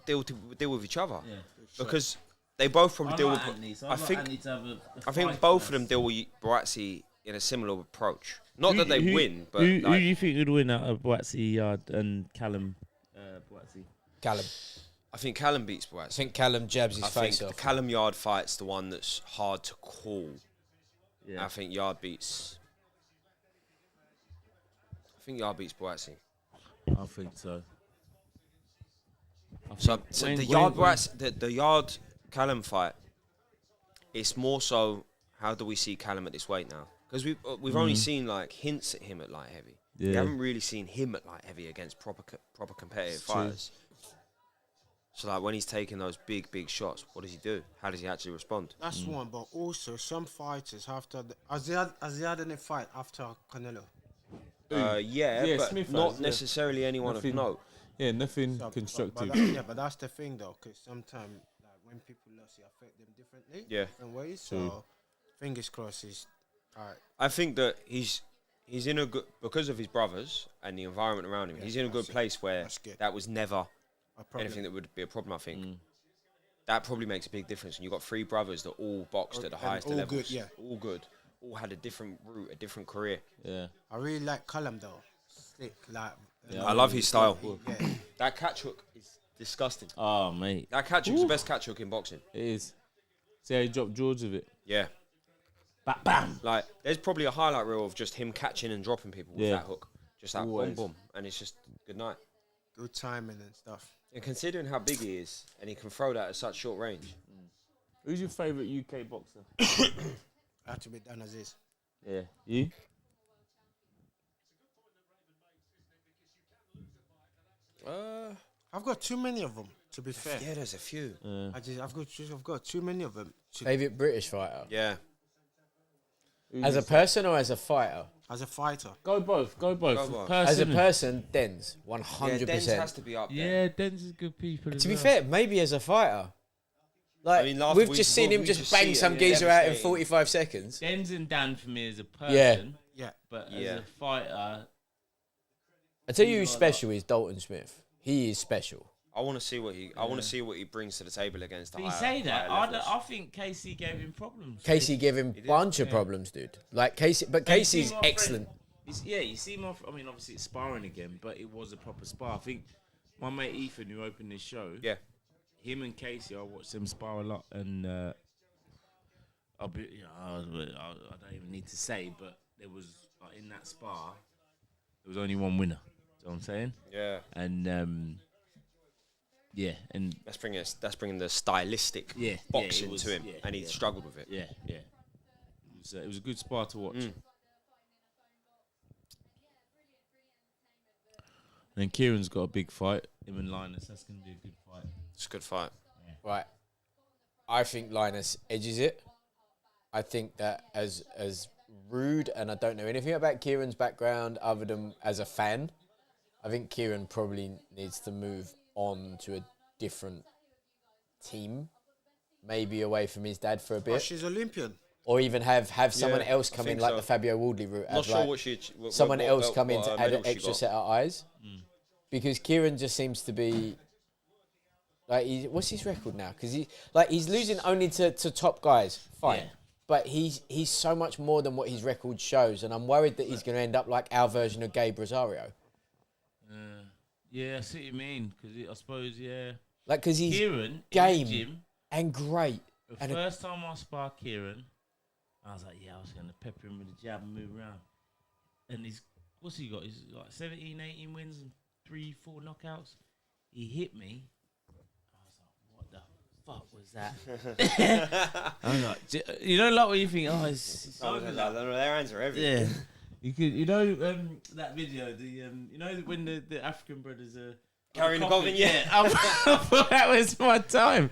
deal with each other. Yeah. Because they both probably deal with. I think both of them deal with Buatsi in a similar approach. Not that they win, but who like, do you think would win out of Buatsi Yard and Callum Buatsi? Callum. I think Callum beats I Buatsi. think Callum jabs his I think face the off. Callum Yard fight's the one that's hard to call. Yeah. I think Yard beats. Buatsi. I think so. So the Yard Buatsi, the Yard Callum fight. It's more so how do we see Callum at this weight now? Because we've only seen like hints at him at light heavy. We Yeah. haven't really seen him at light heavy against proper competitive fighters. So like when he's taking those big shots, what does he do? How does he actually respond? That's one, but also some fighters after has he had any fight after Canelo? Yeah, but Smith not has, yeah. necessarily anyone Nothing. of note. Yeah, nothing So, constructive. but that's the thing though, because sometimes like when people lose, it affect them differently. Yeah. Different ways. True. So fingers crossed. Is alright. I think that he's in a good because of his brothers and the environment around him. Yeah, He's in a good that's it. place where That's good. that was never A problem. anything that would be a problem. I think that probably makes a big difference. And you've got 3 brothers that all boxed at the And highest all levels. good, yeah. All good. All had a different route, a different career. Yeah. I really like Callum though. Slick, like. Yeah, I love his style. Yeah. That catch hook is disgusting. Oh, mate. That catch hook's the best catch hook in boxing. It is. See how he dropped George with it? Yeah. Bam! Like, there's probably a highlight reel of just him catching and dropping people with Yeah. that hook. Just that Always. boom, boom, and it's just good night. Good timing and stuff. And considering how big he is, and he can throw that at such short range. Who's your favourite UK boxer? Have to be done as is. Yeah. You? I've got too many of them. To be fair, Yeah, there's a few. I've got too many of them. Favourite British fighter? Yeah. As a person or as a fighter? As a fighter, Go both. Go both. As a Person. person, Denz, Yeah, 100%. Dens has to be up there. Yeah, Den's is good people. To be fair, maybe as a fighter. Like, I mean, last we've week- just seen we him just just bang see it, some yeah. geezer out in Devastating. 45 seconds. Den's and Dan for me as a person. Yeah. yeah. But Yeah. as a fighter, I tell you who's special is Dalton Smith. He is special. I want to see what he brings to the table against the but you higher, say that, higher levels. I think Casey gave him problems. Casey gave him a bunch of problems, dude. Like Casey, but Casey's see my friend- excellent. You see my. I mean, obviously it's sparring again, but it was a proper spar. I think my mate Ethan, who opened this show, Yeah. him and Casey, I watched them spar a lot, and I'll be, I don't even need to say, but there was like, in that spar, there was only one winner. You know what I'm saying? Yeah. And and That's bringing the stylistic Yeah, boxing it was- to him, yeah, and he yeah. struggled with it. yeah. It was a good spar to watch. And then Kieran's got a big fight. Him and Linus, that's going to be a good fight. It's a good fight. Right. I think Linus edges it. I think that as rude, and I don't know anything about Kieran's background other than as a fan, I think Kieran probably needs to move on to a different team, maybe away from his dad for a But bit, she's Olympian. or even have someone Yeah, else I come in think like so. the Fabio Wardley route. Not as sure like what she. What, someone what else belt- come in what, to add medal an she extra got. set of eyes, because Kieran just seems to be like, what's his record now? Because he's losing only to top guys, fine, Yeah. but he's so much more than what his record shows, and I'm worried that he's going to end up like our version of Gabe Rosario, Yeah, I see what you mean. Because I suppose, like because he's Kieran, game in the gym, and great. the And first time I sparred Kieran, I was like, I was going to pepper him with a jab and move around. And what's he got? He's like 17, 18 wins and 3, 4 knockouts. He hit me. I was like, what the fuck was that? I'm like, like when you think, it's Oh, their hands are heavy. yeah. You could, that video, when the African brothers are Carrying the coffin, yeah. I thought that was my time.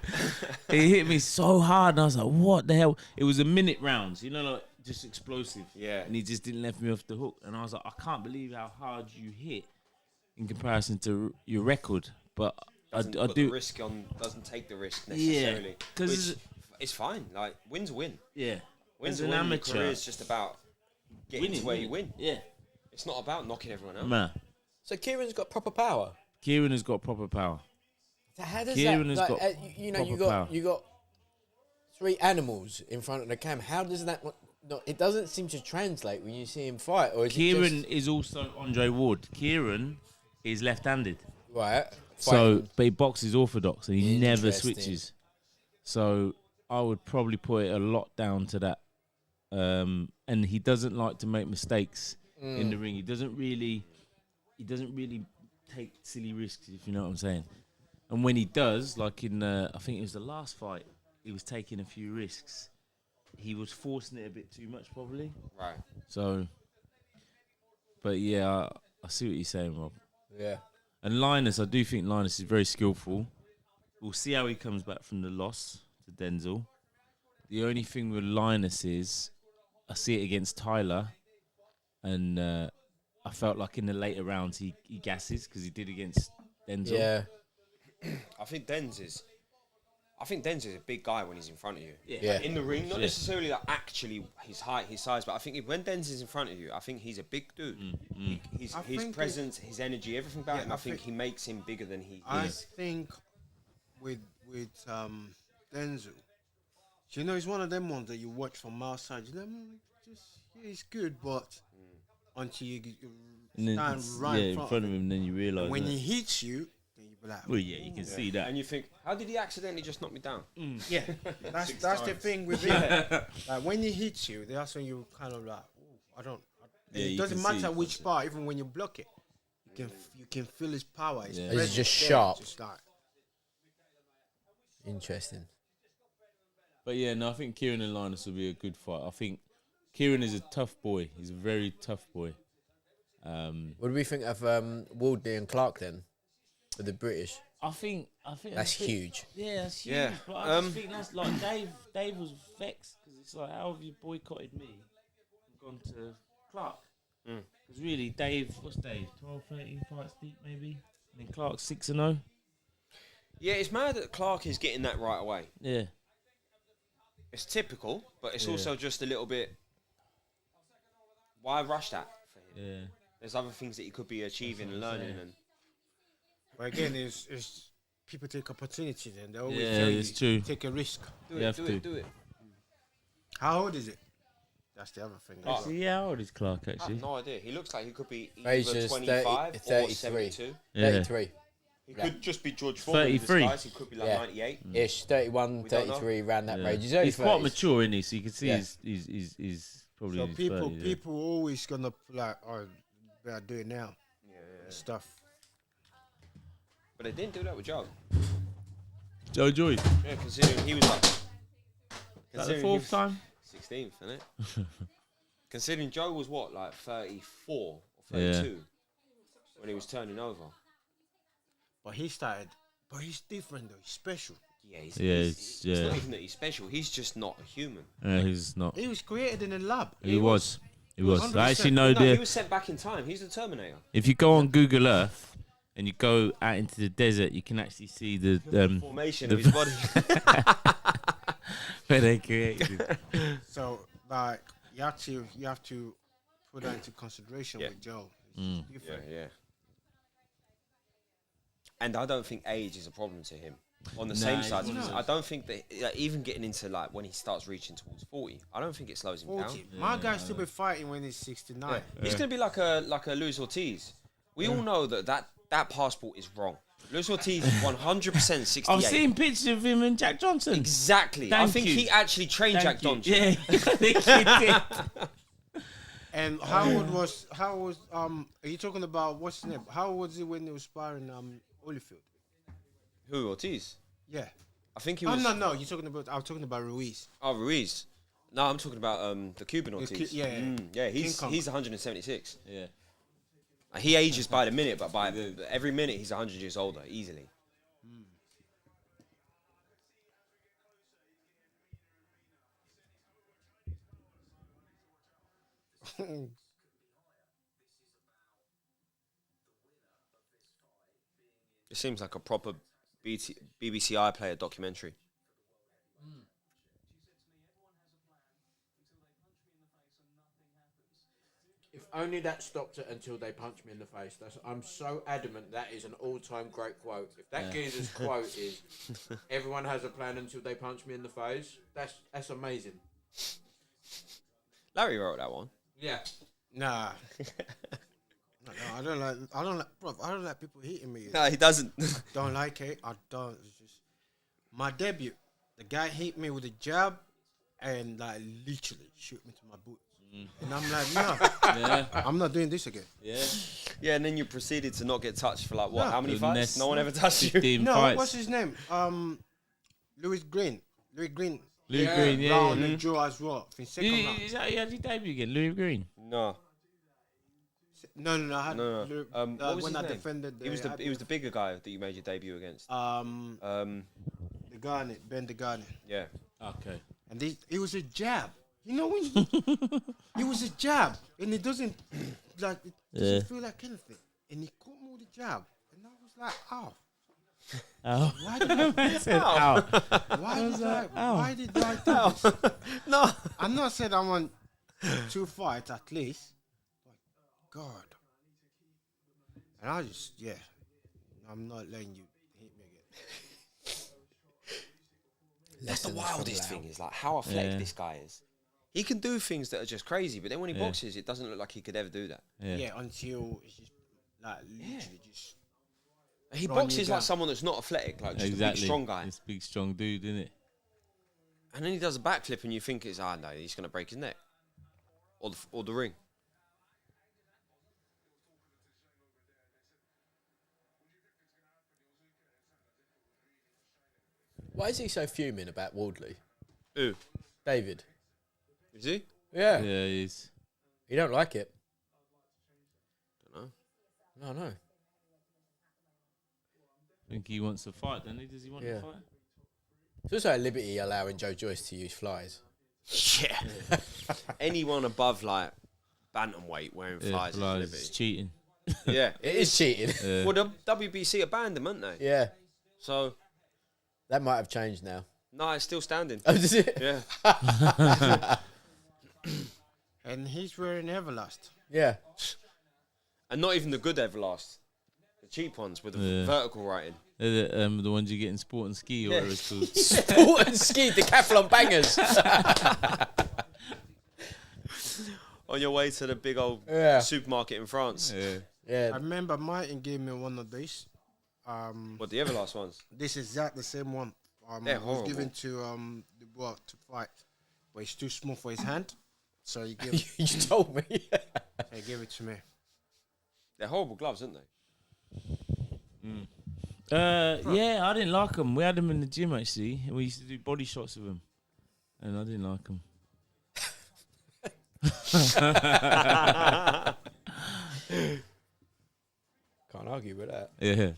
He hit me so hard, and I was like, "What the hell?" It was a minute rounds, like just explosive. Yeah. And he just didn't let me off the hook, and I was like, "I can't believe how hard you hit in comparison to your record." But I Doesn't put do. the risk on. Doesn't take the risk necessarily. Yeah, 'cause Which it's fine. Like win's a win. Yeah. Wins As a an win. amateur, Your career's just about getting to where you win. Yeah. It's not about knocking everyone out. Man, So Kieran's got proper power. Kieran has got proper power. So how does Kieran that? has Like, got you proper power. got 3 animals in front of the cam. How does that not? It doesn't seem to translate when you see him fight. Or is Kieran it just, is also Andre Ward. Kieran is left-handed. right? So, fighting- but he boxes orthodox and he never Interesting. switches. So, I would probably put it a lot down to that. And he doesn't like to make mistakes in the ring. He doesn't really take silly risks, if you know what I'm saying. And when he does, like in I think it was the last fight, he was taking a few risks. He was forcing it a bit too much, probably. Right. So, but yeah, I see what you're saying, Rob. yeah. And Linus, I do think Linus is very skillful. We'll see how he comes back from the loss to Denzel. The only thing with Linus is, I see it against Tyler, and I felt like in the later rounds he gasses because he did against Denzel. Yeah. I think Denz is a big guy when he's in front of you. Yeah. In the ring, not Yeah. necessarily like actually his height, his size, but I think when Denz is in front of you, I think he's a big dude. His I think presence, his energy, everything about Yeah, him, I I think think- he makes him bigger than he I is. think with Denzel, he's one of them ones that you watch from outside. He's good, but until you And then stand it's- right in front of him, then you realise. when that. he hits you, then you be like, Well, yeah, you can see that. And you think, how did he accidentally just knock me down? yeah, that's the thing with him. Like when he hits you, that's when you kind of like, oh, I don't Yeah, it you doesn't can see matter it, which part, even when you block it, you can feel his power. His Yeah. It's presence just there, sharp. just like, Interesting. But yeah, no, I think Kieran and Linus will be a good fight. I think Kieran is a tough boy. He's a very tough boy. What do we think of Waldley and Clark then? For the British? I think That's huge. Yeah, that's huge. Yeah, But I just think that's like Dave was vexed because it's like, how have you boycotted me and gone to Clark? Because really, what's Dave? 12, 13 fights deep maybe? And then Clark's 6-0. Yeah, it's mad that Clark is getting that right away. Yeah. It's typical, but it's also just a little bit. Why rush that for him? Yeah. There's other things that he could be achieving and learning. And but again, it's people take opportunities and they always Yeah, tell you it's true. take a risk. do You it, have do to. it, do it. How old is it? That's the other thing. as well. Actually, yeah, how old is Clark I have actually? no idea. He looks like he could be either Fraser's 25 or 33. 72. Yeah. 33. He Yeah. could just be George Foreman in 33. disguise. He could be like Yeah. 98. Ish, 31, We don't know. 33, around that Yeah. range. He's early He's quite 30s. mature, isn't he? So you can see Yeah. he's probably So in his people 30s, yeah. people always gonna like, oh, better do it now. Yeah. Stuff. But they didn't do that with Joe. Joe Joyce. Yeah, considering he was like. Is that the considering he fourth was time? 16th, isn't it? Considering Joe was what, like 34 or Yeah. 32 when he was turning over. But he started. But he's different though. He's special. Yeah, Yeah, it's yeah. not even that he's special. He's just not a human. He's not. He was created in a lab. He was. He was. 100%. I actually know No, he the. was sent back in time. He's the Terminator. If you go on Google Earth and you go out into the desert, you can actually see the Formation the- of his body. where they created it. So like you have to put that into consideration Yeah. with Joe. Mm. It's Yeah, different. yeah. And I don't think age is a problem to him. On the Nah, same it's side, not. I don't think that even getting into like when he starts reaching towards 40, I don't think it slows him 40. down. My guy's still be fighting when he's 69. Yeah. He's gonna be like a Luis Ortiz. We all know that passport is wrong. Luis Ortiz is 100% 68. I've seen pictures of him and Jack Johnson. Exactly. I Thank think you. he actually trained Jack Johnson. Yeah, I think he did. And how was are you talking about what's his name? How was it when they were sparring Holyfield? Who, Ortiz? Yeah. I think he Oh was. no, you're talking about I'm talking about Ruiz. Oh, Ruiz. No, I'm talking about the Cuban Ortiz. yeah. Yeah, he's King Kong. 176. Yeah. He ages by the minute, but by every minute he's 100 years older, easily. It seems like a proper BBC iPlayer documentary. If only that stopped it until they punched me in the face. I'm so adamant that is an all-time great quote. If that geezer's quote is, everyone has a plan until they punch me in the face, that's amazing. Larry wrote that one. Yeah. Nah. No, I don't like people hitting me. No, he doesn't. Don't like it. I don't. It's just my debut. The guy hit me with a jab and like literally shoot me to my boots. And I'm like, no, Yeah. I'm not doing this again. Yeah. Yeah, and then you proceeded to not get touched for like what? No. How many The fights? next No one ever touched you. 15 No, fights. what's his name? Louis Green. Louis Green, Round yeah. and Joe as well. In second round. Is that his debut again? Louis Green. No, No. I had no. Louis, What was when his I name? defended the He was the bigger guy that you made your debut against. the Garnet, Ben the Garnet. Yeah. Okay. And it was a jab. You know when it was a jab, and it doesn't feel like anything. And he caught me with a jab, and I was like, "Ow! Oh. Why did I? Said, ow. Why did I do this? No. I'm not saying I want 2 fights at least. But God, and I just I'm not letting you hit me again. That's the wildest thing is like how athletic this guy is. He can do things that are just crazy, but then when he boxes, it doesn't look like he could ever do that. Yeah, until it's just like literally just. He Throwing you boxes down. like someone that's not athletic, like just Exactly. a big strong guy. This big strong dude, isn't it? And then he does a backflip, and you think it's no, he's gonna break his neck, or the ring. Why is he so fuming about Wardley? Who? David. Is he? Yeah. Yeah, he's. You don't like it? Don't No, know. no. I think he wants to fight, doesn't he? Does he want Yeah. to fight? It's also at Liberty allowing Joe Joyce to use flies. Yeah. Anyone above like bantamweight wearing flies is Flies, Liberty. it's cheating. Yeah. It is cheating. Yeah. Well, the WBC have banned them, haven't they? Yeah. So, That might have changed now. no, it's still standing. Oh, does it? Yeah. And he's wearing Everlast. Yeah. And not even the good Everlast. The cheap ones with the Yeah. vertical writing. They're the ones you get in sport and ski or whatever it's called. Sport and ski decathlon bangers. On your way to the big old Yeah. supermarket in France. Yeah. I Yeah. remember Martin gave me one of these. What, the Everlast ones? This is exactly the same one. They're It was horrible. given to the boy to fight, but it's too small for his hand, so he gave You told me. he gave it to me. They're horrible gloves, aren't they? Yeah, I didn't like them. We had them in the gym actually. And we used to do body shots with them, and I didn't like them. Can't argue with that. Yeah.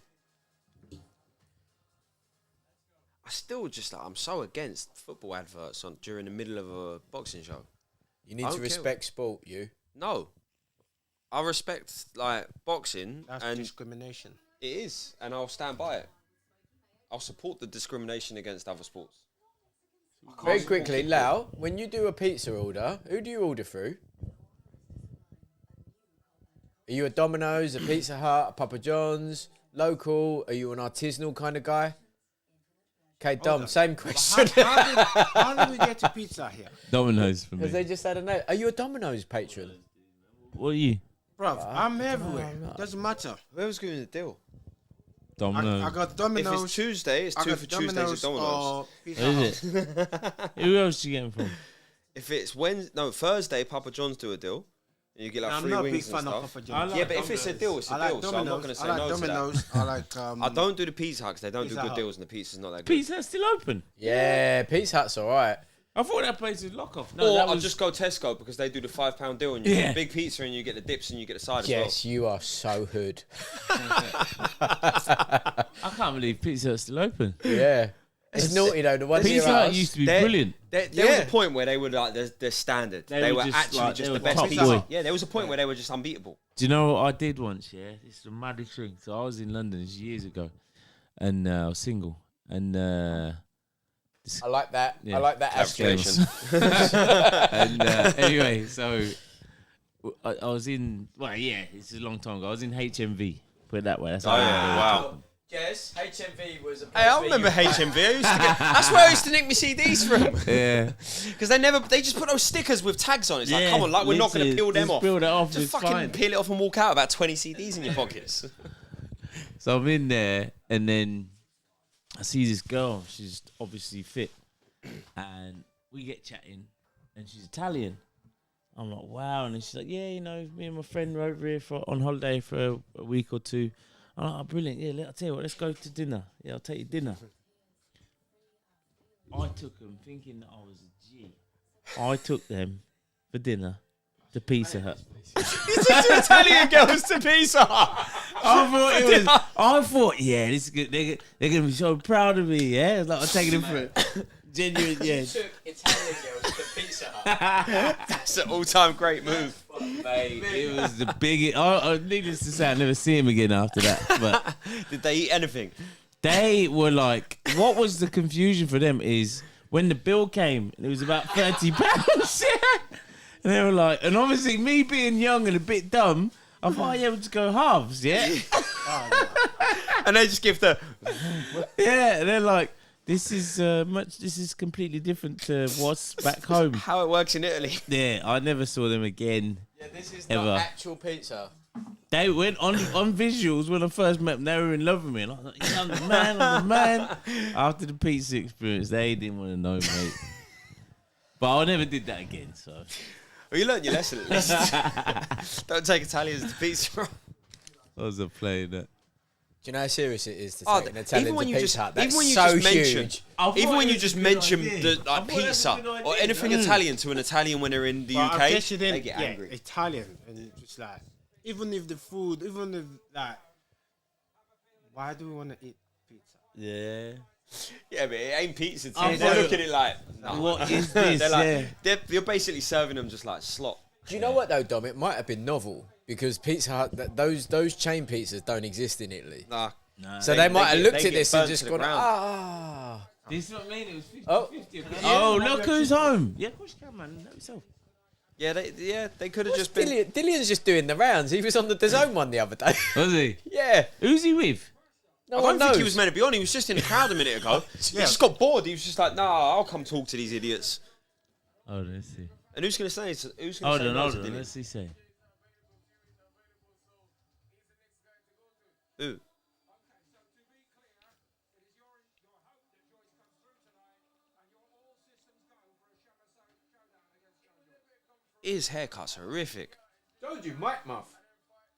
I still just like, I'm so against football adverts on during the middle of a boxing show. You need I to don't care. respect sport, you. No. I respect like boxing That's and discrimination. it is, and I'll stand by it. I'll support the discrimination against other sports. Very quickly, Lau, when you do a pizza order, who do you order through? Are you a Domino's, a Pizza Hut, a Papa John's, local? Are you an artisanal kind of guy? Okay, Dom, same question. How did we get to pizza here? Domino's for Because me. they just had a note. Are you a Domino's patron? What are you? Bruv, I'm everywhere. Doesn't matter. Whoever's giving the deal? Domino's. I got If Domino's. it's Tuesday, it's I two got for Tuesdays at Domino's. or Pizza Is Hut. it? Who else you getting from? If it's Thursday, Papa John's do a deal. And you get like I'm 3 not a big wings and fan of stuff. Papa John's. Yeah, but if it's a deal, it's a I like deal. So I'm not going to Domino's. say I like no to that. Domino's. I like. I don't do the Pizza Hut because they don't Pizza do good Hut. deals and the pizza's not that good. Pizza Hut's still open. Yeah, Pizza Hut's all right. I thought that place was lock off. No, Or that I'll was just go Tesco because they do the £5 deal and you get Yeah. a big pizza and you get the dips and you get the side Yes, you are so hood. I can't believe Pizza Hut's still open. Yeah. It's naughty though. The ones Pizza near Hut us, used to be They're- brilliant. There was Yeah. a point where they were like the standard. They They were were just, actually like, just they the were best top pizza. boy. Yeah, there was a point where they were just unbeatable. Do you know what I did once? Yeah, it's the maddest thing. So I was in London this years ago, and I was single, and I like that. Yeah. I like that Clarification. asterisk. and anyway, so I was in. Well, yeah, it's a long time ago. I was in HMV. Put it that way. That's Oh how yeah, wow. Yes, HMV was a Hey, I remember HMV. That's where I used to nick my CDs from. Yeah, Because they just put those stickers with tags on. It's like, yeah, come on, like we're not going to literally, peel them just off. Peel that off. Just It's fucking fine. peel it off and walk out. About 20 CDs in your pockets. So I'm in there, and then I see this girl. She's obviously fit, and we get chatting, and she's Italian. I'm like, wow. And then she's like, yeah, you know, me and my friend were over here on holiday for a week or two. I'm like, oh, brilliant. Yeah, I'll tell you what, let's go to dinner. Yeah, I'll take you dinner. I took them thinking that I was a G. I took them for dinner to Pizza Hut. Italian girls to Pizza Hut. I thought, yeah, this is good. They're gonna be so proud of me. Yeah, it's like I'm taking them for it. Genuine, yeah. took Italian girls to Pizza Hut. It's an all-time great move. Mate, it was the biggest. Needless to say, I never see him again after that. But Did they eat anything? they were like, what was the confusion for them is when the bill came, and it was about £30. Yeah. And they were like, and obviously me being young and a bit dumb, I thought, oh, yeah, we'll just go halves, yeah? And they just give the... Yeah, and they're like, this is completely different to what's back home. How it works in Italy. Yeah, I never saw them again. Yeah, this is Ever. not actual pizza. They went on visuals when I first met them. They were in love with me. And I was like, yeah, I'm the man, I'm the man. After the pizza experience, they didn't want to know, mate. But I never did that again, so. Well, you learned your lesson at least. Don't take Italians to pizza. I was playing that. you know how serious it is to Oh, take an Italian even when to you Pizza just, Hut? That's even when you so just mention, huge. even when you it was just a good mention idea. the I like thought it was a pizza good or idea. anything Italian to an Italian when they're in the But UK, I guess you they didn't get get angry. Italian, and just like, even if the food, even if like, why do we want to eat pizza? Yeah. Yeah, but it ain't pizza. I They're thought- looking at it like, no. What is this? They're like, Yeah. you're basically serving them just like slop. Do you know what though, Dom? It might have been novel because Pizza Hut, those chain pizzas don't exist in Italy. Nah. So they might have get- looked they at get this and burnt just to the gone, ground. ah. This is what I mean. It was 50 Oh. 50. Oh, look who's home. Yeah, of course you can, man. Know yourself. Yeah, they could have just been. Dillion's just doing the rounds. He was on the DAZN one the other day. Was he? Yeah. Who's he with? No I one don't think knows. he was meant to be on. He was just in the crowd a minute ago. He just got bored. He was just like, nah, I'll come talk to these idiots. Oh, let's see. And who's going to say? Who's going Hold to say? on, no hold to on. Dillian? Let's see. Say. Who? His haircut's horrific. Told you, Mike Muff.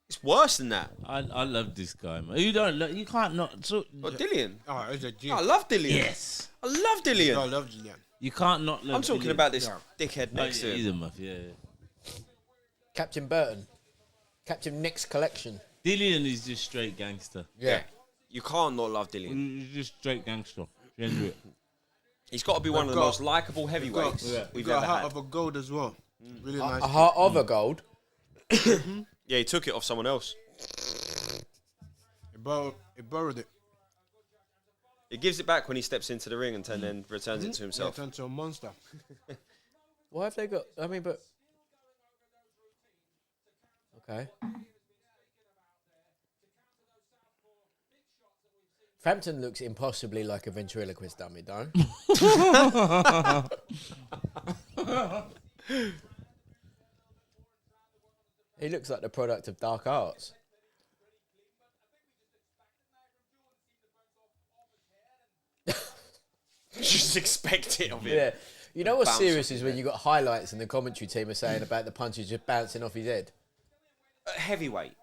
It's worse than that. I love this guy, man. You don't. You can't not. So What, Dillian? Oh, it's a G. I love Dillian. yes. I love Dillian. I love Julian. You can't not love. I'm talking Dillian. about this Yeah. dickhead Oh, next yeah, to he's him. a muff. Yeah. Captain Burton. Captain Nick's collection. Dillian is just straight gangster. Yeah. You can't not love Dillian. He's just straight gangster. Genuine. He's got to be one of the got- most likable heavyweights We we've got ever a heart had. of a gold as well. Really nice. A heart of a gold. Yeah, he took it off someone else. He borrowed it. He gives it back when he steps into the ring and then returns it to Yeah, himself. turned to a monster. Why have they got? I mean, but okay. Frampton looks impossibly like a ventriloquist dummy, don't? He looks like the product of dark arts. Just expect it of him. Yeah. You know what's Bounce serious off his is when you got highlights and the commentary team are saying about the punches just bouncing off his head. Heavyweight.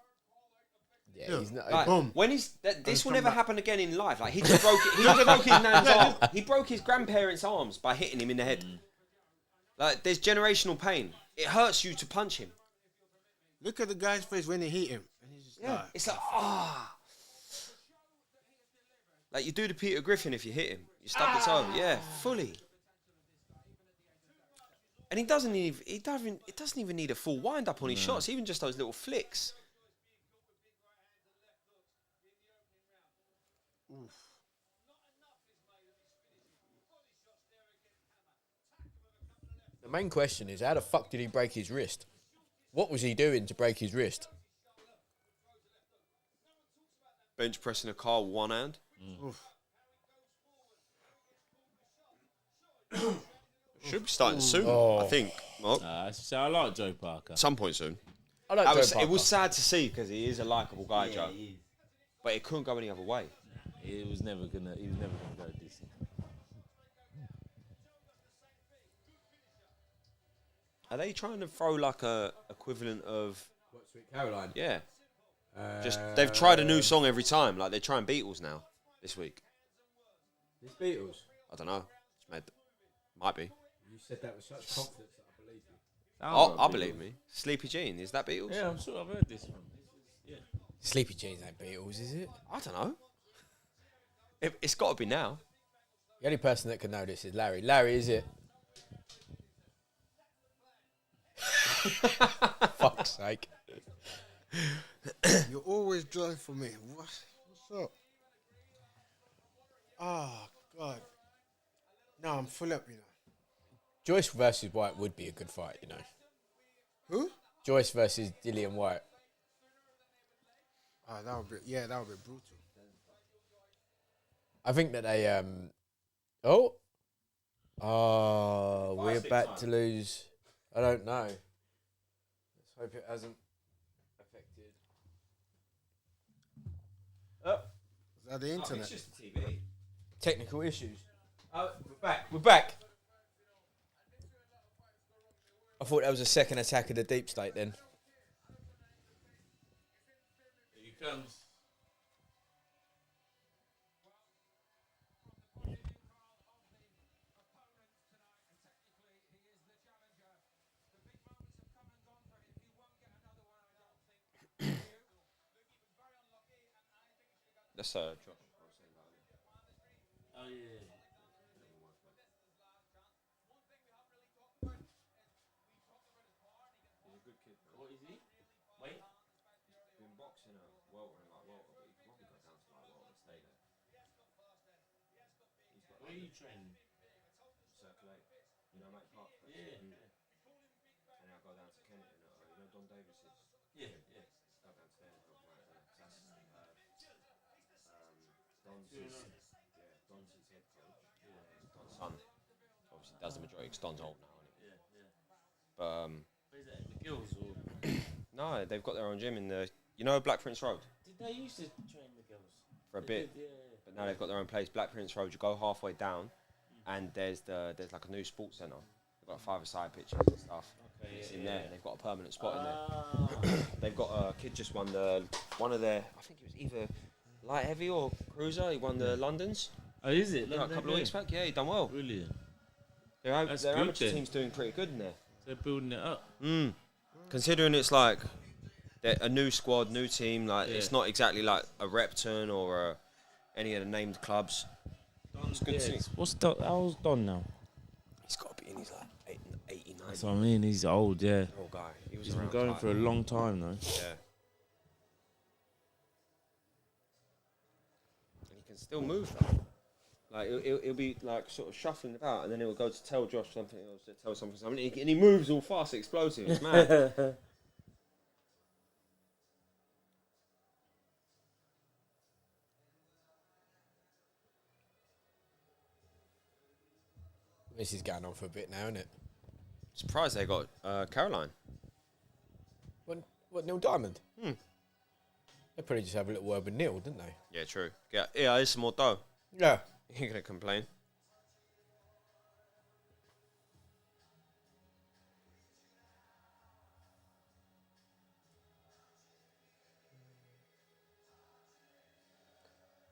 Yeah, he's not. Like, Boom. when he's this will come never back. happen again in life. Like he just broke he just broke his nan's arm. He broke his grandparents' arms by hitting him in the head. Like there's generational pain. It hurts you to punch him. Look at the guy's face when they hit him. And he's just like, It's like like you do to Peter Griffin if you hit him. You stub the toe. Yeah, fully. And it doesn't even need a full wind up on his shots, even just those little flicks. The main question is, how the fuck did he break his wrist? What was he doing to break his wrist? Bench pressing a car with one hand. Should be starting soon, I think. Mark. So I like Joe Parker. Some point soon. I like Joe It Parker. was sad to see because he is a likable guy, Joe. But it couldn't go any other way. He was never gonna go decent. Are they trying to throw like a equivalent of Sweet Caroline. yeah? Just they've tried a new song every time. Like they're trying Beatles now this week. This Beatles. I don't know. It's made, might be. You said that with such confidence that I believe you. Oh, I believe me. Sleepy Jean, is that Beatles? Yeah, I'm sure I've heard this one. Sleepy Jeans ain't Beatles, is it? I don't know. It's got to be now. The only person that can know this is Larry. Larry, is it? Fuck's sake. you're always dry for me. What's up? Oh, God. No, I'm full up, you know. Joyce versus White would be a good fight, you know. Who? Joyce versus Dillian White. Oh, that would be brutal. I think that they we're about to lose. I don't know. Let's hope it hasn't affected. Oh, Is that the internet? just the TV. technical issues. Oh, we're back. We're back. I thought that was a second attack of the deep state then. Here he comes. Let's drop. Oh yeah. He's a good kid. What is he? Wait. He's been boxing at welter and like welter, but he could probably go down to like welter and stay there. He's got Where are you training? circulate. You know, Mike Park. Yeah. And then I'll go down to Kennington. You know, Don Davis's. Yeah. Yeah. Go down to there and help him out there. That's Don's his head coach. Don's son. Obviously, does the majority. 'Cause Don's old now. Yeah. Yeah. But Where's that? McGill's or? no, they've got their own gym in the. You know, Black Prince Road Did they used to train McGill's? for a bit. Yeah. But now they've got their own place, Black Prince Road. You go halfway down, and there's like a new sports centre. They've got 5-a-side pitches and stuff. Okay. It's Yeah, in yeah. there. They've got a permanent spot in there. Ah. They've got a kid just won one of their. I think it was either light heavy or cruiser. He won the Londons Oh, is it? a couple of weeks back. Yeah, he done well. Brilliant. Their That's their good amateur then. team's doing pretty good in there. They're building it up. Considering it's like a new squad, new team. Like Yeah. it's not exactly like a Repton or any of the named clubs. It's good to see. What's Don? How's Don now? He's got to be in his like 89. That's what I mean. He's old. Yeah. Old guy. He was He's been around going like- for a long time though. Yeah. And he can still move though. Like he'll be like sort of shuffling about, and then he'll go to tell Josh something else, to tell something, and he moves all fast, explosive. It's mad. 'This is going on for a bit now, isn't it? Surprised they got Caroline. What, Neil Diamond? They probably just have a little word with Neil, didn't they? Yeah, true. Yeah, here's some more dough. Yeah. You're gonna complain.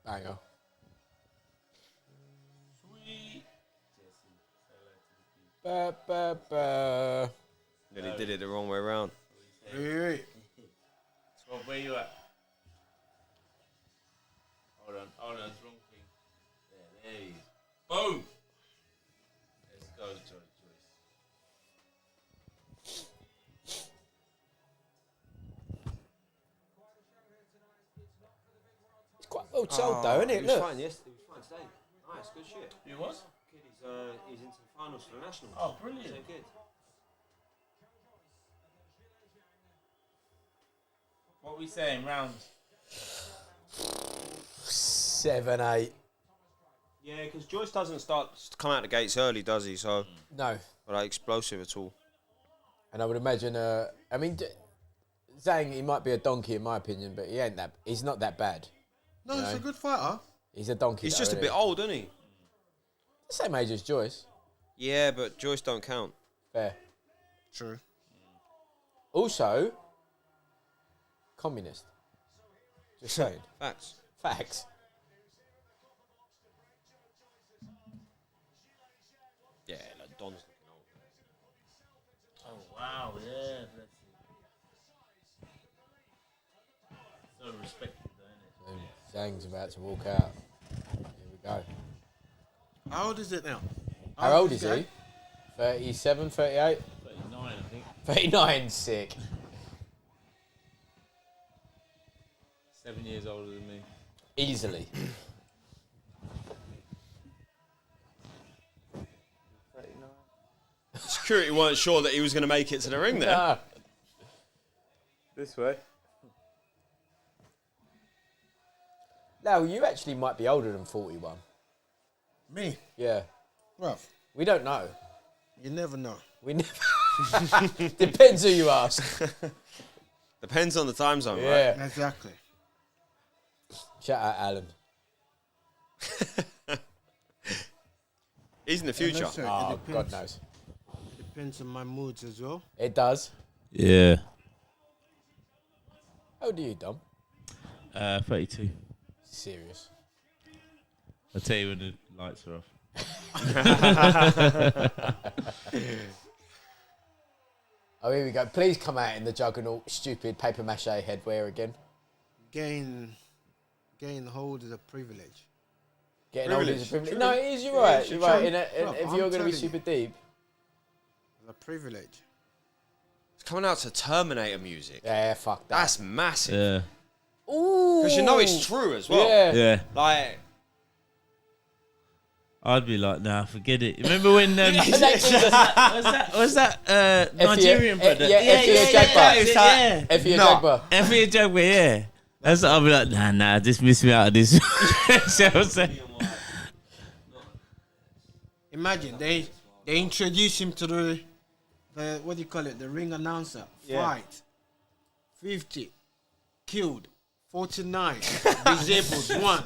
Banger. Sweet. Ba, ba, ba. Nearly did it the wrong way around. Wait. Well, where you at? Hold on, it's wrong thing. There he is. Boom! Let's go, Joyce. It's quite well told, though, isn't it? He was Look. fine yesterday. He was fine today. Nice, good shit. You was? Kid, he's into the finals for the nationals. Oh, brilliant. So good. What we saying, round? 7, 8. Yeah, because Joyce doesn't come out the gates early, does he? So, No. but like explosive at all. And I would imagine, I mean, Zhang, he might be a donkey in my opinion, but he's not that bad. No, You he's know? a good fighter. He's a donkey. He's though, just a isn't bit he? old, isn't he? Same age as Joyce. Yeah, but Joyce don't count. Fair. True. Also, communist. Just saying. Facts. Facts. Yeah, like Don's looking old. Oh, wow, yeah. So respected, though, isn't it? And Zhang's about to walk out. Here we go. How old is it now? How old is he? 37, 38? 39, I think. 39, sick. 7 years older than me. Easily. Security weren't sure that he was going to make it to the ring there. Nah. This way. Now, you actually might be older than 41. Me? Yeah. Rough. We don't know. You never know. We never. Depends who you ask. Depends on the time zone, right? Yeah. Exactly. Shout out Alan. He's in the future. listen. Oh, It God depends. knows. Depends on my moods as well. It does. Yeah. How old are you, Dom? 32. Serious. I'll tell you when the lights are off. Oh, here we go. Please come out in the juggernaut stupid paper mache headwear again. Gain getting hold is a privilege. Getting old is a Privilege. privilege. No, it is. You're right. is, You're true. right. Bro, If I'm you're going to be telling super you. deep, It's a privilege. It's coming out to Terminator music. yeah, fuck that. That's massive. Yeah. Ooh. Because you know it's true as well. Yeah. Yeah. Like, I'd be like, nah, forget it. Remember when was that Nigerian brother? Effie Jagba. Yeah. Effie No. Jagba. Effie Jagba, yeah. That's what I'll be like, nah, just miss me out of this. So I'm saying. Imagine they introduce him to the what do you call it? The ring announcer. Yeah. Fight. 50 killed. 49 disabled. 1.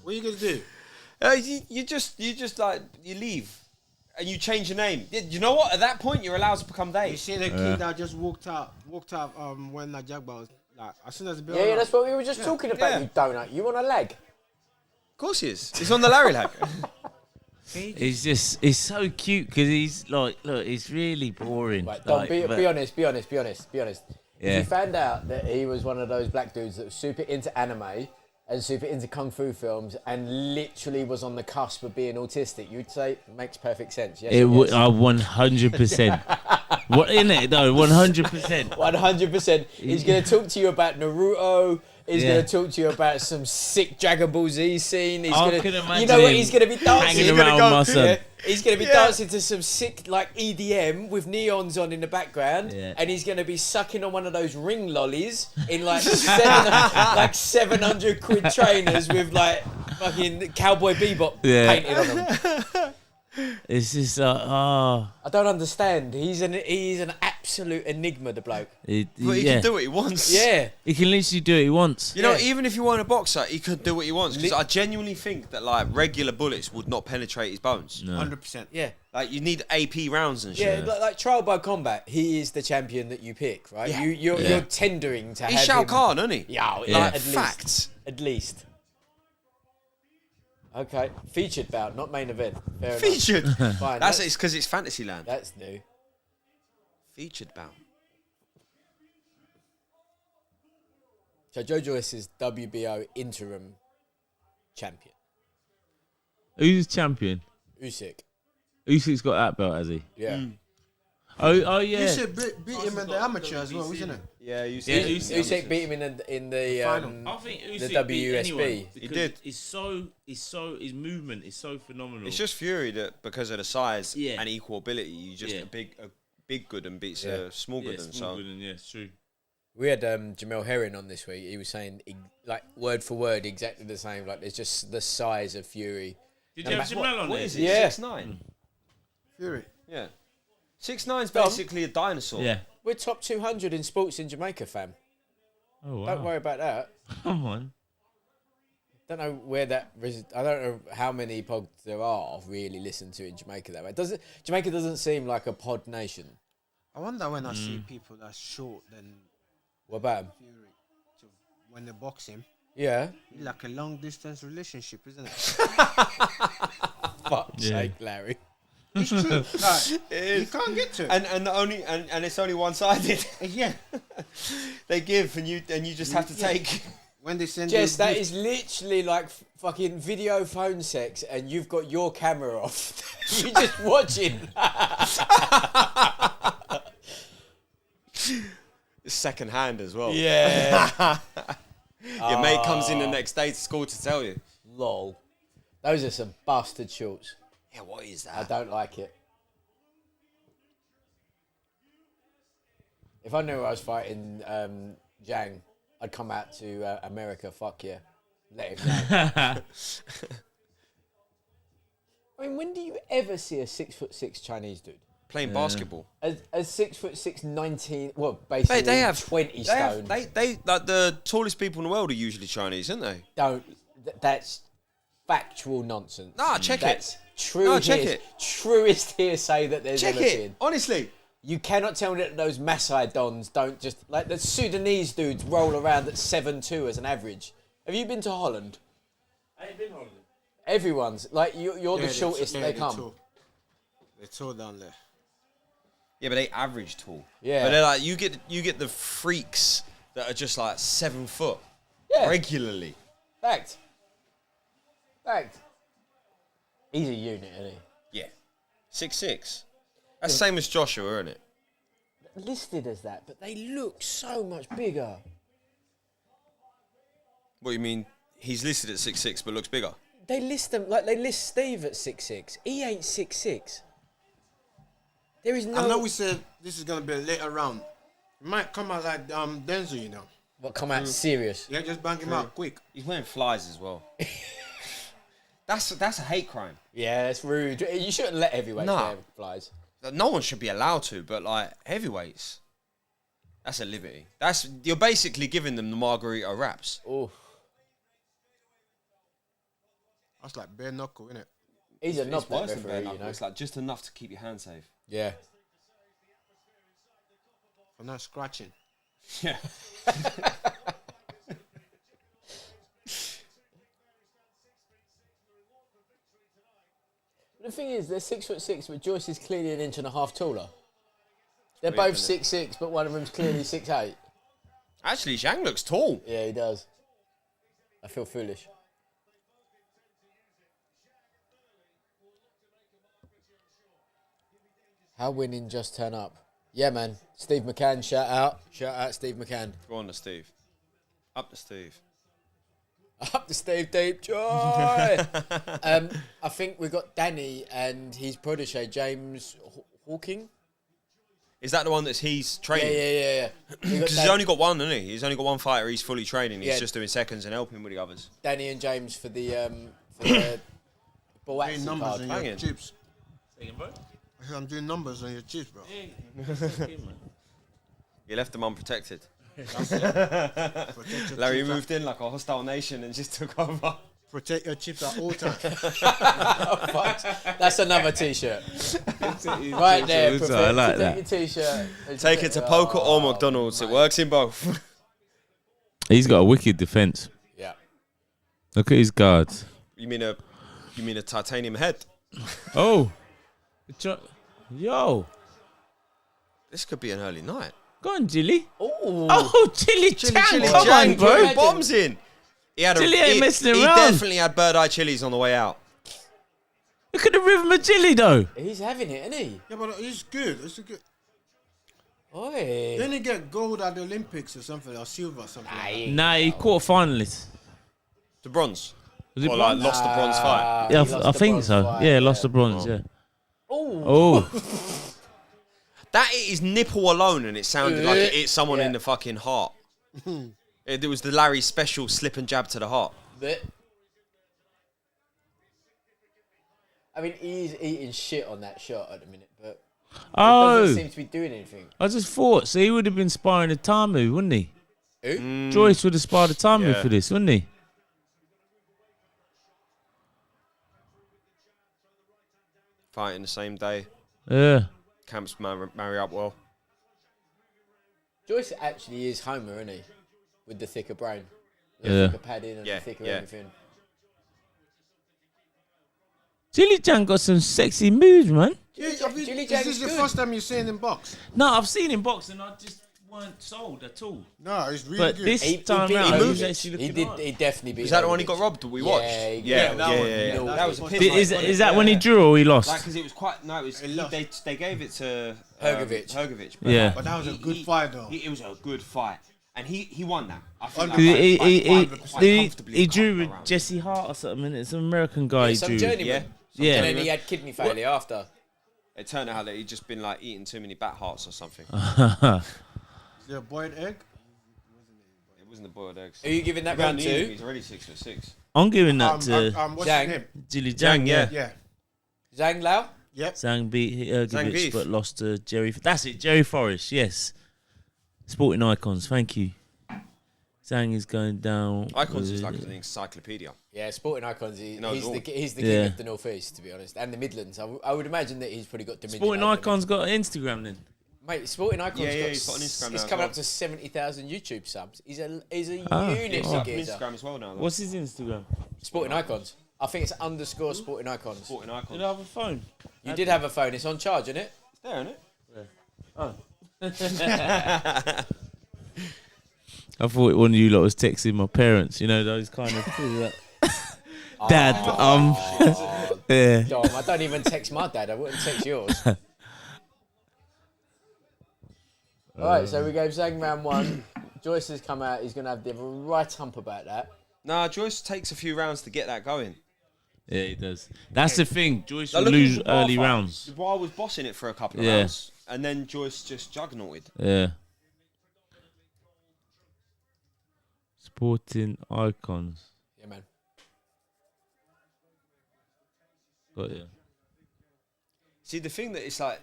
What are you gonna do? you just like, you leave. And you change your name. You know what? At that point, you're allowed to become You they. see the kid that just walked out when the Jagba was like, as soon as the bell Yeah, rang. that's what we were just talking about. Yeah. You donut. You want a leg? Of course he is. He's on the Larry lag. He's so cute because he's like, look, he's really boring. Right, Dom, Like, be but- honest. Be honest. If Yeah. you found out that he was one of those black dudes that was super into anime and super into kung fu films and literally was on the cusp of being autistic, you'd say it makes perfect sense. Yes, It or would yes? 100%. What in it though? 100%. 100%. He's going to talk to you about Naruto. He's Yeah. going to talk to you about some sick Dragon Ball Z scene. He's I gonna, can you imagine know what? him He's going to be dancing. hanging around my son. Yeah, he's going to be dancing to some sick like EDM with neons on in the background, Yeah. and he's going to be sucking on one of those ring lollies in like 700 quid trainers with like fucking Cowboy Bebop Yeah. painted on them. It's just like, oh, I don't understand. He's an absolute enigma, the bloke. But he yeah. can do what he wants. Yeah. He can literally do what he wants. You know, Yeah. even if you weren't a boxer, he could do what he wants. Because I genuinely think that, like, regular bullets would not penetrate his bones. No. 100%. Yeah. Like, you need AP rounds and shit. Yeah, like trial by combat, he is the champion that you pick, right? Yeah. You're tendering to He's have Shao him. Kahn, isn't he? Yeah, Yeah. at least. Facts. At least. Okay, featured bout, not main event. Fair enough. Featured. Fine. That's it's because it's Fantasyland. That's new. Featured bout. So Joe Joyce is WBO interim champion. Who's champion? Usyk. Usyk's got that belt, has he? Yeah. Oh yeah. You should beat him in the amateur as well, isn't it? Yeah, you Yeah, see. Usyk beat him in the final. I think the Usyk beat WSB. anyone He because did. his movement is so phenomenal. It's just Fury that because of the size Yeah. and equal ability, you just Yeah. a big good and beats Yeah. a small good. yeah, And small so good and yeah, it's true. We had Jamel Herring on this week. He was saying like word for word exactly the same. Like there's just the size of Fury. Did you have Jamel on what there? is it? Yeah. 6'9". Fury. Yeah. 6'9"'s Dom? basically a dinosaur. Yeah. We're top 200 in sports in Jamaica, fam. Oh wow. Don't worry about that. Come on. Don't know where that. I don't know how many pods there are really listened to in Jamaica that way. Jamaica doesn't seem like a pod nation. I wonder when I see people that's short than What about 'em? Fury. So when they box him, Yeah. it's like a long distance relationship, isn't it? Fuck's Yeah. sake, Larry. It's true. Like, you can't get to it. And it's only one sided. Yeah. They give and you just have to Yeah. take. When they send Jess, you that gift- is literally like fucking video phone sex, and you've got your camera off. You're just watching. Second hand as well. Yeah. Your mate comes in the next day to school to tell you. Lol. Those are some bastard shorts. Yeah, what is I that? don't like it. If I knew I was fighting Zhang, I'd come out to America. Fuck yeah. Let him know. I mean, when do you ever see a 6'6" Chinese dude? Playing basketball. A 6'6", 19, well, basically They have 20 stone. They like the tallest people in the world are usually Chinese, aren't they? That's factual nonsense. Nah, check That's it. true. No, check hears- it. Truest hearsay that there's Check ever it. seen. Honestly. You cannot tell me that those Maasai dons don't just like the Sudanese dudes roll around at 7'2" as an average. Have you been to Holland? I ain't been Holland. Everyone's like you're Yeah, the shortest they they're come. tall. They're tall down there. Yeah, but they average tall. Yeah. But they're like you get the freaks that are just like 7 foot Yeah. regularly. Fact. He's a unit, isn't he? Yeah. 6'6". That's the same as Joshua, isn't it? Listed as that, but they look so much bigger. What do you mean? He's listed at 6'6", but looks bigger. They list them like they list Steve at 6'6". He ain't 6'6". There is no. I know we said this is gonna be a later round. It might come out like Denzel, you know. What come out serious? Yeah, just bang him out quick. He's wearing flies as well. That's a hate crime. Yeah, that's rude. You shouldn't let heavyweights Nah. wear flies. No one should be allowed to, but like heavyweights, that's a liberty. You're basically giving them the margarita wraps. Oh, That's like bare knuckle, innit? he's a It's knob worse than referee, bare you knuckle. know. It's like just enough to keep your hand safe. Yeah. For not scratching. Yeah. The thing is, they're 6'6", but Joyce is clearly an inch and a half taller. They're Weird, both isn't 6'6", but one of them's clearly 6'8". Actually, Zhang looks tall. Yeah, he does. I feel foolish. How winning just turn up? Yeah, man. Steve McCann, shout out. Shout out Steve McCann. Go on to Steve. Up to Steve. Up to Steve Deep Joy. I think we've got Danny and his protege, James Hawking. Is that the one that's he's training? Yeah. Because he's only got one, hasn't he? He's only got one fighter. He's fully training. He's Yeah. just doing seconds and helping with the others. Danny and James for the Doing Boatsy numbers card. on your Banging. chips. Second, bro. I'm doing numbers on your chips, bro. You left them unprotected. Protect your Larry chips moved in like a hostile nation and just took over. Protect your chips at all times. That's another T-shirt. Right there, I protect like that. your T-shirt. Take it to Poker or McDonald's. It works in both. He's got a wicked defense. Yeah. Look at his guards. You mean a titanium head? Oh. Yo. This could be an early night. Go on, Jilly. Ooh. Oh, Chili Chang. Chili Come Chang, on, bro. put bombs in. He had Chili ain't messing he around. definitely had bird eye chilies on the way out. Look at the rhythm of Chili, though. He's having it, isn't he? Yeah, but it's good. It's a good. Oi. Then he get gold at the Olympics or something, or silver or something. Like that. Nah, he quarter-finalist. The bronze. Was it Or bronze? like lost the bronze fight. Yeah, He lost I the think bronze so. fight, Yeah, lost the bronze, yeah. Oh. Oh. That is nipple alone, and it sounded like it hit someone Yeah. in the fucking heart. It was the Larry special slip and jab to the heart. Bit. I mean, he's eating shit on that shot at the minute, but it Oh. doesn't seem to be doing anything. I just thought, so he would have been sparring ITAUMA, wouldn't he? Who? Joyce would have sparred ITAUMA Yeah. for this, wouldn't he? Fighting the same day. Yeah. Camps marry up well. Joyce actually is Homer, isn't he? With the thicker brain. The Yeah. thicker padding and Yeah, the thicker yeah. everything. Chili Chan got some sexy moves, man. Yeah, Chili is Chang's this the good. first time you've seen him box? No, I've seen him box and I just weren't sold at all. No, it's really But good. this time beat round, he was Hovich. actually He looking did. hard. He definitely beat. Is that the one he Hovich. got robbed that we watched? Yeah, yeah, that one. yeah. No, That was a piss. Is that when he drew or he lost? Because it was quite. No, it was. They gave it to Hergovic. Yeah. But that was a good fight, though. It was a good fight, and he won that. I think Because He drew with Jesse Hart or something. It's an American guy. Some he drew. journeyman. Yeah. And then he had kidney failure after. It turned out that he'd just been like eating too many bat hearts or something. Is there a boiled egg? It wasn't the boiled eggs. Are you giving that He round barely eaten, to? He's already 6'6". I'm giving that to What's Zhang. his name? Jilly Zhang. yeah. Yeah. Zhang Lao? Yep. Zhang beat Zhang Hergovic, beef. but lost to Jerry. That's it, Jerry Forrest. Yes. Sporting icons. Thank you. Zhang is going down. Icons is like an encyclopedia. Yeah, Sporting Icons. knows He's all. the king Yeah. of the North East, to be honest, and the Midlands. I would imagine that he's probably got Dominion. Sporting over them. icons got an Instagram then. Mate, Sporting Icons Yeah, got he's got an Instagram He's now coming as up to 70,000 YouTube subs. He's a Ah. unit Oh. of He's on geezer. Instagram as well now. What's his Instagram? Sporting Icons. I think it's _ Sporting Icons. Sporting icons. Did I have a phone? You did have a phone. It's on charge, isn't it? It's there, isn't it? I thought one of you lot was texting my parents. You know those kind of things. Like, Dad, yeah. Dom, I don't even text my dad. I wouldn't text yours. All right, so we gave Zhang round 1. Joyce has come out. He's going to have the right hump about that. Nah, Joyce takes a few rounds to get that going. Yeah, he does. That's the thing. Joyce Now will look at lose the bar early fight. rounds. The bar was bossing it for a couple of Yeah. rounds, and then Joyce just juggernauted. Yeah. Sporting icons. Yeah, man. Got you. See, the thing that it's like,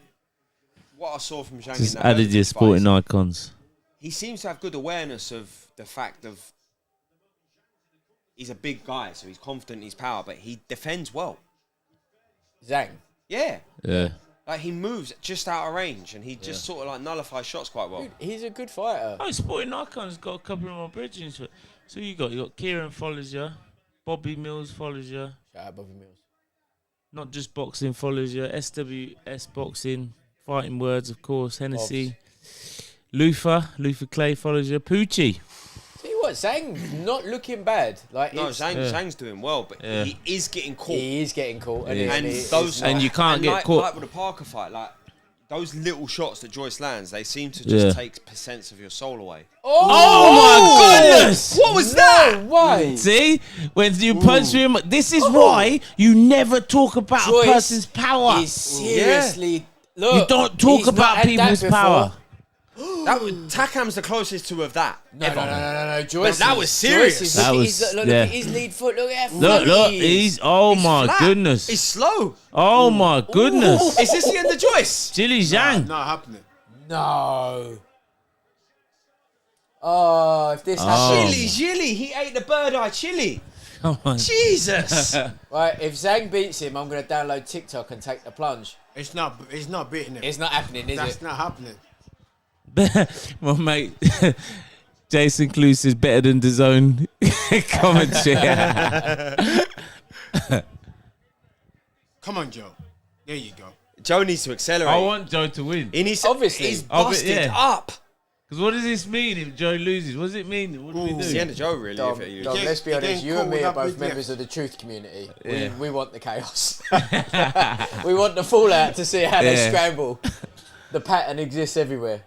what I saw from Zhang Just in that added Bentley your fight sporting is icons. he seems to have good awareness of the fact of he's a big guy, so he's confident in his power, but he defends well. Zhang. Yeah. Yeah. Like, he moves just out of range, and he just sort of, like, nullifies shots quite well. Dude, he's a good fighter. Oh, sporting icons got a couple of more bridges. So you got Kieran follows you, Bobby Mills follows you. Shout out Bobby Mills. Not just boxing follows you, SWS boxing, fighting words of course, Hennessy. Luther Clay follows you, Poochie. Tell you what, Zhang's not looking bad. Like, No, it's- Zhang's doing well, but he is getting caught. he is getting caught. And, Yeah. And it's those not- And you can't get like, caught. Like with the Parker fight, like those little shots that Joyce lands, they seem to just take % of your soul away. Oh my goodness! What was that? Why? See, when you punch him, this is why you never talk about Joyce a person's power. Is seriously. Look, You don't talk he's not about had that people's before. power. That was, Takam's the closest to of that. No, ever. no. Joyce. That was serious. Joyce is, That look, was- at his, look yeah. at his lead foot. Look at how Look, flat he is. he's He's my flat. goodness. He's slow. Oh my goodness. Is this the end of Joyce? Chili Zhang. Not happening. No. Oh, if this happens. Chili, he ate the bird eye chili. Come on. Jesus. Right, if Zhang beats him, I'm going to download TikTok and take the plunge. It's not beating him. It's not happening, is That's it? not happening. My mate, Jason Cluse is better than DAZN commentary. Come on, Joe. There you go. Joe needs to accelerate. I want Joe to win. He needs Obviously. He's Oh, but busted yeah. up. Because what does this mean if Joe loses? What does it mean? What do we It's the do? end of Joe, really. Dom, if it Dom, Against- let's be honest, against you and Cole me are without both big members left. of the truth community. Yeah. We want the chaos. We want the fallout to see how they Yeah. scramble. The pattern exists everywhere.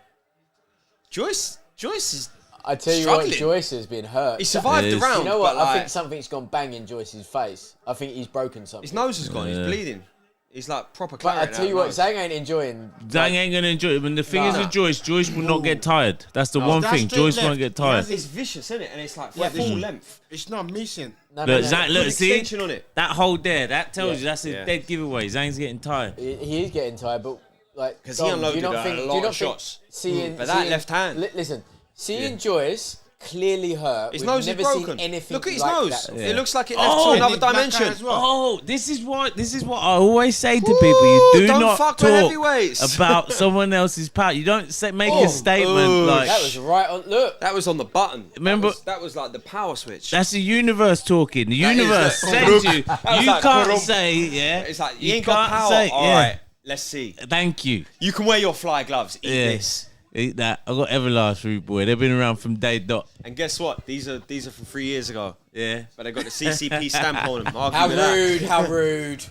Joyce is. I tell you Struggling. what, Joyce has been hurt. He survived Yes. the round. You know what? But, I like, think something's gone bang in Joyce's face. I think he's broken something. his nose has gone. He's Yeah. bleeding. He's like proper But I clarity. tell you what, Zhang ain't enjoying. Zhang ain't going to enjoy it. But the thing is Nah. with Joyce will not get tired. That's the one That's thing. straight Joyce left. won't get He tired. has It's vicious, isn't it? And it's like Yeah, full length. It's not missing. No, Look, Zhang, Good look, see? extension on it. That hold there, that tells Yeah. you that's a Yeah. dead giveaway. Zhang's getting tired. He is getting tired, but like, 'Cause he Dom, unloaded do you not a think, lot do you of not think shots. Seeing, But that seeing- left hand. Listen, seeing Joyce clearly hurt. His We've nose is never broken. seen anything Look at his like nose. that. It looks like it left Oh, to another Black guy dimension. as well. Oh, this is what I always say to people. You do don't not fuck with talk heavyweights. about someone else's power. You don't make Oh, a statement oh, like That was right on. Look, That was on the button. Remember- that was like the power switch. that's the universe talking. The That is universe like- sends you. was You like can't Karum. say It's like you ain't can't got power. say, All yeah. right, let's see. Thank you. You can wear your fly gloves. Eat Yeah. this. Eat that. I got Everlast Root Boy. They've been around from day dot. And guess what? These are from 3 years ago. Yeah. But they got the CCP stamp on them. Argue how with that. rude! How rude!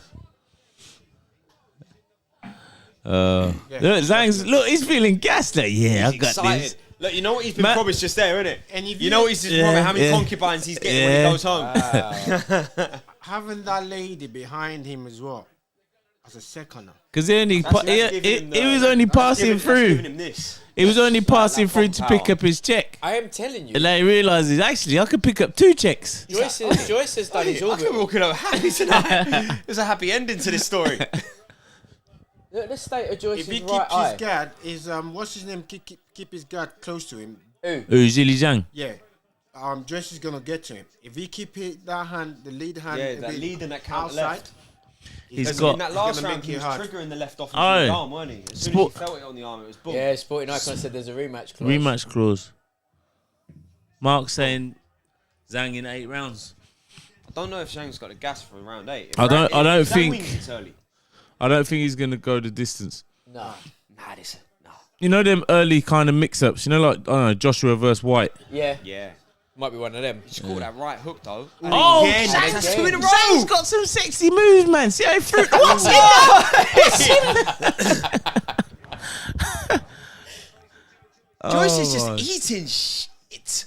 Look, Zhang's he's feeling gassed. Like, yeah, He's I got excited. this. Look, you know what he's been Matt- promised just there, innit? And if You know what he's just Yeah, promised how many yeah. concubines he's getting when Yeah. he goes home. Having that lady behind him as well as a seconder. Because he only That's giving him he the- was only that's passing giving- that's giving through. him this. He was only passing like through that to bomb pick power. up his check. I am telling you, And then he realizes actually I could pick up 2 checks. Joyce has done his I could orbit. walk it up happy tonight. There's a happy ending to this story. Look, the state of If Joyce's he right keeps eye. his guard, is what's his name? Keep his guard close to him. Ooh. Zhili Zhang. Yeah. Joyce is gonna get to him. If he keep that hand, the lead hand, Yeah, a that bit lead and that counter outside, left. He's Because got in that last gonna round, make he it was hard. triggering the left off Oh. his arm, weren't he? As soon Sport- as he felt it on the arm, it was boom. Yeah, Sporting Icon said there's a rematch clause. rematch clause. Mark saying Zhang in 8 rounds. I don't know if Zhang's got the gas for round 8. If I don't Zhang think- wins, it's early. I don't think he's gonna go the distance. No. Nah, this. Nah. You know them early kind of mix-ups. You know, like I don't know, Joshua versus White. Yeah, Yeah. might be one of them. Just caught that right hook though. Oh, Again, Zhang- that's 2 in a row. Zhang's got some sexy moves, man. See how he threw. What's in that? Joyce is Oh, just eating shit.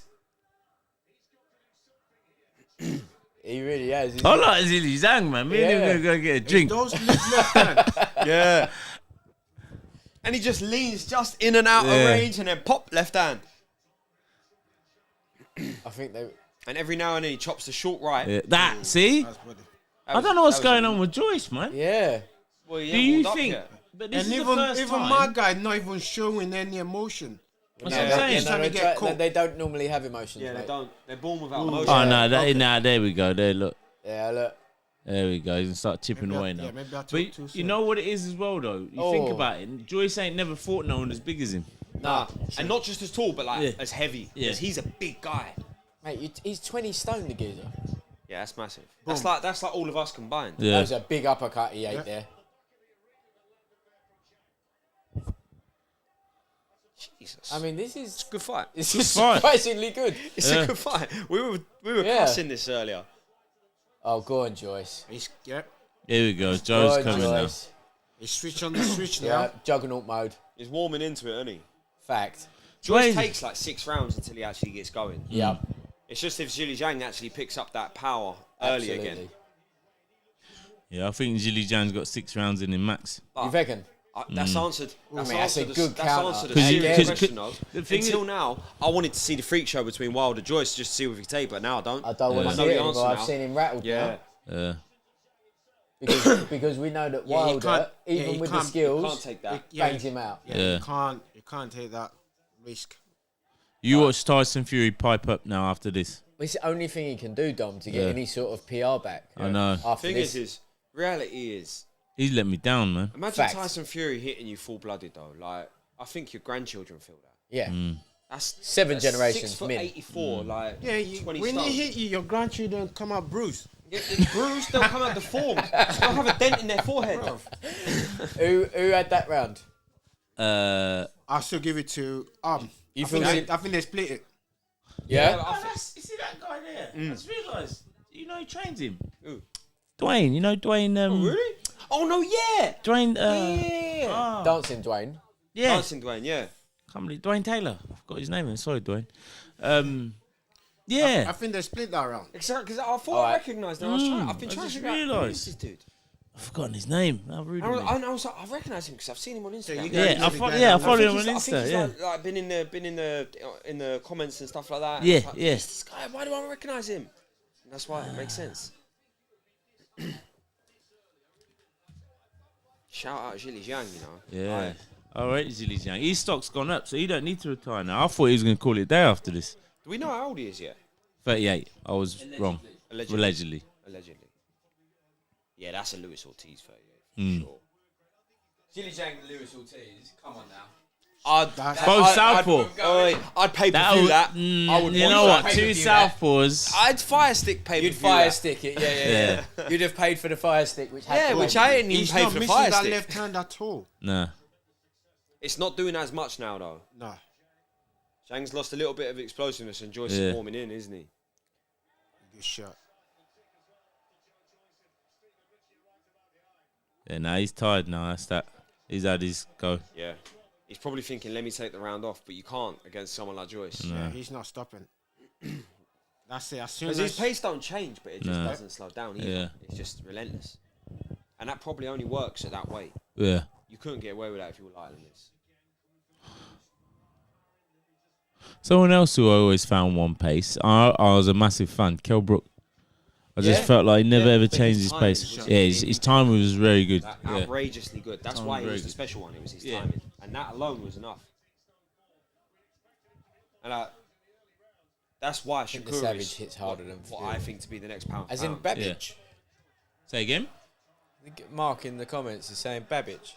He really has. I like Zilly Zhang, man. Me and him Yeah. gonna go get a drink. Those left hand. Yeah. And he just leans just in and out Yeah. of range and then pop left hand. I think they. And every now and then he chops the short right. Yeah, that see, That's bloody. That I was- don't know what's that was going a- on with Joyce, man. Yeah. Well, he Do ain't you warmed up think? yet. But this And is even the first time. my guy not even showing any emotion. That's Yeah. what I'm saying. He's trying to get caught. They don't normally have emotions. Yeah, they mate. don't. They're born without emotion. Oh no, there we go. There, look. Yeah, look. There we go. He's gonna start chipping Maybe I- away now. yeah, maybe I But took too you soon. know what it is as well, though. You think Oh. about it. Joyce ain't never fought no one as big as him. Nah. And not just as tall, but like Yeah. as heavy. Yeah. Because he's a big guy. Mate, he's 20 stone, the geezer. Yeah, that's massive. That's like all of us combined. That Yeah. was a big uppercut he ate there. Jesus. I mean, this is It's a good fight. this Good is fight. surprisingly good. It's Yeah. a good fight. We were Yeah. cussing this earlier. Oh, go on, Joyce. He's, yeah, Here we go. Go Joe's on, coming Joyce. he's switch on the switch Yeah, now. juggernaut mode. He's warming into it, isn't he? Fact. Joyce Dwayne. takes like 6 rounds until he actually gets going. Yeah, It's just if Zhili Zhang actually picks up that power early absolutely. again. Yeah, I think Zilly Zhang's got 6 rounds in him max. You reckon? That's answered. That's mean, that's a answered. good That's counter. answered a 'Cause serious you- question, though. the thing Until is- now, I wanted to see the freak show between Wilder and Joyce just to see if we could take, but now I don't. I don't want I to know see it the anymore. answer I've now. seen him rattled Yeah. now. Because we know that Yeah, he Wilder, can't- yeah, even he with the can't- he Can't skills, take that. bangs him out. Yeah, Yeah. you can't take that risk. You watch Tyson Fury pipe up now after this. It's the only thing he can do, Dom, to get Yeah. any sort of PR back. I know. After Thing this. is, reality is, He's let me down, man. imagine Fact. Tyson Fury hitting you full-blooded though. Like, I think your grandchildren feel that. Yeah. That's 7 that's generations 6 foot min. 84, like Yeah, 20 when stone. he hit you, your grandchildren come out bruised. It's bruised, they'll come out deformed. They'll have a dent in their forehead. Who had that round? I'll still give it to You I feel think, it- I think they split it. Yeah. You see that guy there? I just realised. You know he trains him. Who? Dwayne. You know Dwayne. Really? Oh no, yeah. Dwayne. Yeah. Dancing Dwayne. Yeah. Dancing Dwayne, yeah. Can't believe Dwayne Taylor. I forgot his name. Sorry, Dwayne. Yeah. I think they split that round. Exactly, because I thought I Alright. recognised him. I've been I trying just to figure out who realised. is this dude. I've forgotten his name. How rude I of was, me. I was like, I recognise him because I've seen him on Instagram. you Yeah, guys I really follow. get Yeah, I that. follow him on I think Insta. he's Yeah. like been in the comments and stuff like that. Yeah, I was like, yeah. "Who's this guy? Why do I recognise him? And that's why it makes sense. Shout out Zhili Zhang, you know. Yeah. Like, All right, Zilly Zhang. His stock's gone up, so he don't need to retire now. I thought he was going to call it a day after this. do we know how old he is yet? 38. I was wrong. Allegedly. Allegedly. Yeah, that's a Luis Ortiz 38 for sure. Jilly Jang Lewis Ortiz. Come on now. Both southpaw. I'd pay per That view would, that. I would you watch know that. what? Pay-per-view Two that. southpaws. I'd fire stick pay per view. You'd fire stick it. Yeah. Yeah. You'd have paid for the fire stick, which had Yeah, to which pay. I ain't even He's paid not for the missing fire that stick. left hand at all. Nah. It's not doing as much now though. Nah. Zhang's lost a little bit of explosiveness and Joyce Yeah. is warming in, isn't he? Good shot. Yeah, nah, he's tired now. That's that. He's had his go. Yeah. He's probably thinking, let me take the round off, but you can't against someone like Joyce. Yeah, he's not stopping. That's it. As soon Because as his pace don't change, but it just No. doesn't slow down either. Yeah. It's just relentless. And that probably only works at that weight. Yeah. You couldn't get away with that if you were lighter than this. Someone else who I always found one pace. I was a massive fan. Kell Brook. I just Yeah. felt like he never Yeah, ever but changed his his pace. timing was Yeah, his timing was very good. Yeah. Outrageously good. That's Timing why it very was the good. special one. It was his Yeah. timing. And that alone was enough. And that's why think the Shakur Savage is hits harder than what Fury. I think to be the next pound for As in pound. Babbage. Say again? I think Mark in the comments is saying Babbage.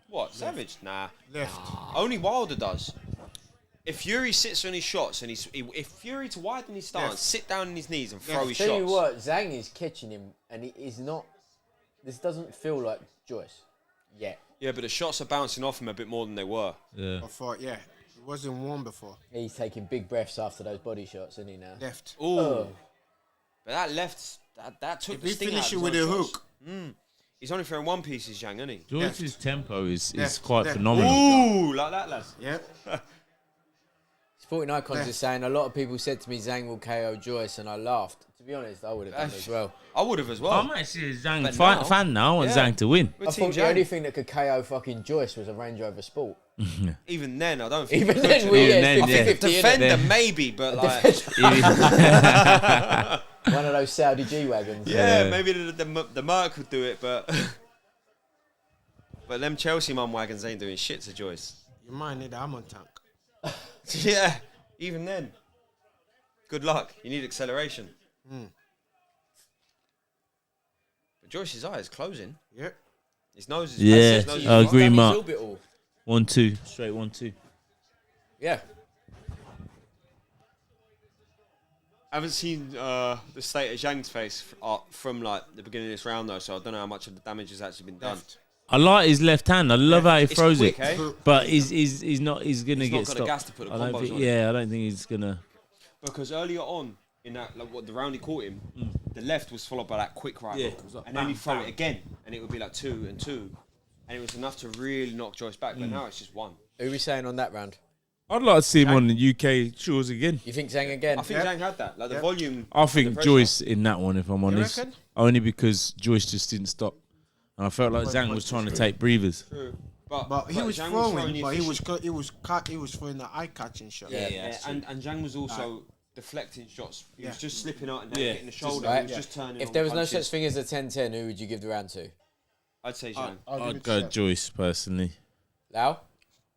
What? Savage? Nah. left. Only Wilder does. If Fury sits on his shots and if Fury to widen his stance, Left. sit down on his knees and throw Left. his Tell shots. you what, Zhang is catching him, and he is not. This doesn't feel like Joyce yet. Yeah, but the shots are bouncing off him a bit more than they were. Yeah. I thought, yeah, it wasn't warm before. He's taking big breaths after those body shots, isn't he now? Left. Ooh. Oh. But that left, that took If the he sting out finish of it his with own a shots. hook, He's only throwing one pieces, Zhang, isn't he? Joyce's tempo is Left. quite Left. phenomenal. Ooh, like that, lads. yep. 49 Cons is saying a lot of people said to me Zhang will KO Joyce, and I laughed. To be honest, I would have done as well. I would have as well. I'm actually a Zhang But now- fan now. I want Yeah. Zhang to win. We're I Team thought the only Zhang. thing that could KO fucking Joyce was a Range Rover Sport. Even then, I don't think. Even he could, then, you we know. Even yeah, then, it's yeah. 50-50, innit? Defender, Then- maybe, but like. One of those Saudi G-Wagons. Yeah, maybe the Merc would do it, but. But them Chelsea mum wagons ain't doing shit to Joyce. You might need a ammo tank. Yeah, even then. Good luck. You need acceleration. But Joyce's eye is closing. Yep. His nose is. Yeah, his nose is I fine. agree, Done his Mark. orbital. 1-2, straight 1-2. Yeah. I haven't seen the state of Zhang's face from like the beginning of this round though, so I don't know how much of the damage has actually been done. Left. I like his left hand. I love how he It's throws quick, it. eh? But he's gonna He's get not got the stopped. gas to put the I don't combos think. on. Yeah, I don't think he's gonna. Because earlier on in that like, what the round he caught him, the left was followed by that quick right Yeah, hook, it was like and then bam, you throw bam. it again, and it would be like 2 and 2, and it was enough to really knock Joyce back. But now it's just 1. Who are we saying on that round? I'd like to see him on the UK shores again. You think Zhang again? I think Zhang had that, like the volume. I the think pressure. Joyce in that one, if I'm honest. reckon? Only because Joyce just didn't stop. And I felt like Zhang was trying to take breathers. True. But But he was Zhang throwing, the but he was efficient- he was throwing the eye catching shot. Yeah. Yeah, and Zhang was also deflecting shots. He was Yeah. just slipping out and then Yeah. hitting the shoulder. Right. He was just turning. If on there was no punches. such thing as a 10-10, who would you give the round to? I'd say Zhang. I'd go Joyce personally. Lau?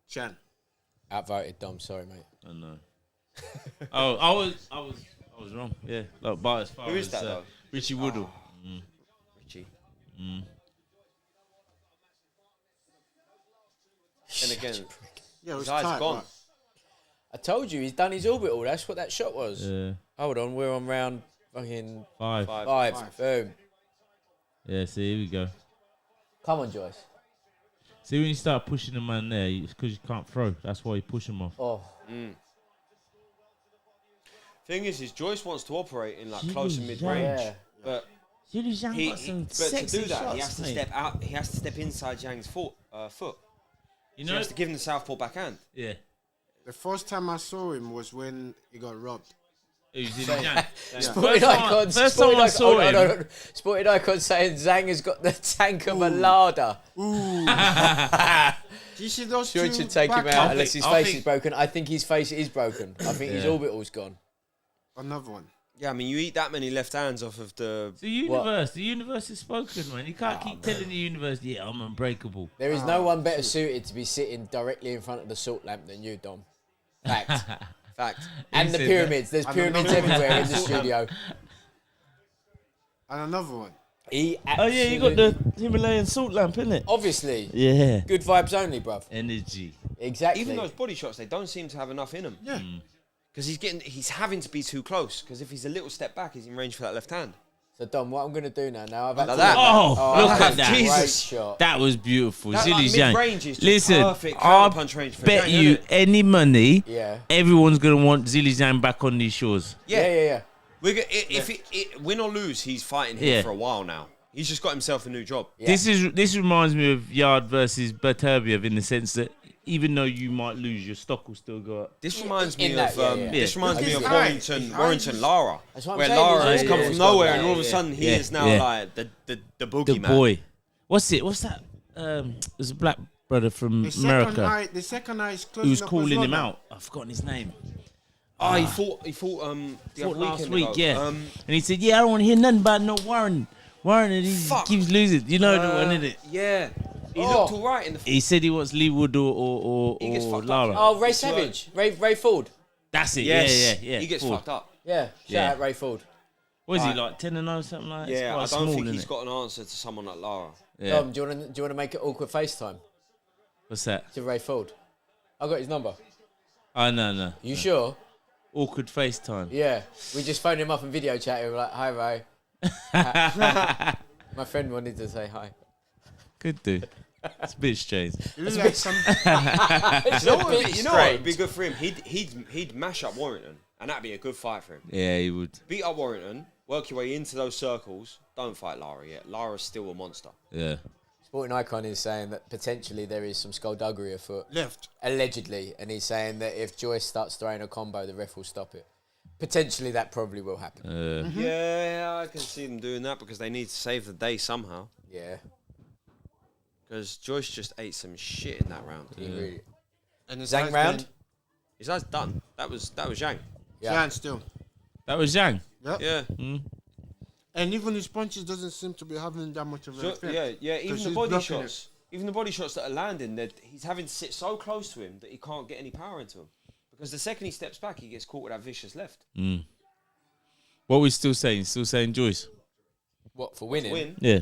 Chan. Outvoted Dom, sorry mate. I know. Oh, I was wrong. Yeah, like by as far Who is as that though? Richie Woodall. Richie. Mm. And again, Yeah, it was his eyes tight, gone. but I told you, he's done his orbital. That's what that shot was. Yeah, Hold on, we're on round fucking 5. 5. Boom. Yeah, see, here we go. Come on, Joyce. See, when you start pushing the man there, it's because you can't throw. That's why you push him off. Oh, Thing is Joyce wants to operate in like close and mid Zhang. range, yeah. but Zhang got but some to sexy do that, he shots, has to mate. step out. He has to step inside Zhang's foot. You So he know? has to give him the southpaw backhand. Yeah. the first time I saw him was when he got robbed. Who's Zhang? Sporting icons. First time I saw him. Hold on. Sporting icons saying Zhang has got the tank of a larder. Do you see those Sure, two? it should take him back- out unless his I face think- is broken. I think his face is broken. I think his Yeah. orbital's gone. Another one. Yeah, I mean, you eat that many left hands off of the. The universe is spoken, man. You can't keep telling the universe, yeah, I'm unbreakable. There is no one better suited to be sitting directly in front of the salt lamp than you, Dom. Fact. Fact. And the said pyramids. There's And pyramids another one. everywhere in the studio. And another one. He Oh, yeah, you got the Himalayan salt lamp, innit? Obviously. Yeah. Good vibes only, bruv. Energy. Exactly. Even those body shots, they don't seem to have enough in them. Yeah. Because he's having to be too close. Because if he's a little step back, he's in range for that left hand. So, Dom, what I'm going to do now I've had Like to- that. Oh, look that's at a that. Great Jesus. shot. That was beautiful. That, Zilly like, Zhang. mid-range is just Listen, perfect I counter-punch range for bet Zhang, you innit? any money, Yeah. everyone's going to want Zilly Zhang back on these shores. Yeah. If win or lose, he's fighting here Yeah. for a while now. He's just got himself a new job. Yeah. This reminds me of Yard versus Berterbiev in the sense that even though you might lose, your stock will still go up. This reminds In me that, of yeah. this reminds Look me at of his eyes. Warrington His Warrington eyes. Lara, That's what I'm where saying, Lara his has come orbital's from nowhere gone and all of a down, sudden he Yeah, is now yeah. like the The boogeyman. boy. What's it? What's that? There's a black brother from The second America eye, the second eye is close. who was calling him out. I've forgotten his name. Oh, he fought the Fought other last weekend week, ago. yeah. And he said, "Yeah, I don't want to hear nothing about no Warren. Warren, and he Fuck. keeps losing. You know the one, innit? Yeah, he Oh. looked all right in the. He said he wants Lee Wood or He gets fucked up. Lara. Oh, Ray It's right. Savage. Ray Ford. That's it. Yes, Yeah. he gets Ford. fucked up. Yeah. Shout Yeah. out Ray Ford. What is he Right. like 10-0 something like that? Yeah, I It's don't quite think small, he's innit? got an answer to someone like Lara. Yeah. Dom, do you want to make it awkward FaceTime What's that? to Ray Ford? I got his number. Oh no. You sure? Awkward FaceTime. Yeah. We just phoned him up and video chatted. We were like, "Hi, Ray." My friend wanted to say hi. Good dude. It's a bit strange. It looks like some. You know what would be good for him? He'd mash up Warrington, and that'd be a good fight for him. Yeah, he would. Beat up Warrington, work your way into those circles. Don't fight Lara yet. Lara's still a monster. Yeah. Sporting Icon is saying that potentially there is some skullduggery afoot. Left. Allegedly. And he's saying that if Joyce starts throwing a combo, the ref will stop it. Potentially that probably will happen. Yeah, I can see them doing that because they need to save the day somehow. Yeah. Because Joyce just ate some shit in that round. He really. And his Zhang eyes round? His eyes done. That was Zhang. Yeah. Zhang still. That was Zhang. Yep. Yeah. And even his punches doesn't seem to be having that much of an effect. Yeah. Even 'Cause the he's body blocking shots. Even the body shots that are landing, he's having to sit so close to him that he can't get any power into him. Because the second he steps back, he gets caught with that vicious left. What are we still saying? Still saying Joyce? What, for winning? Win. Yeah.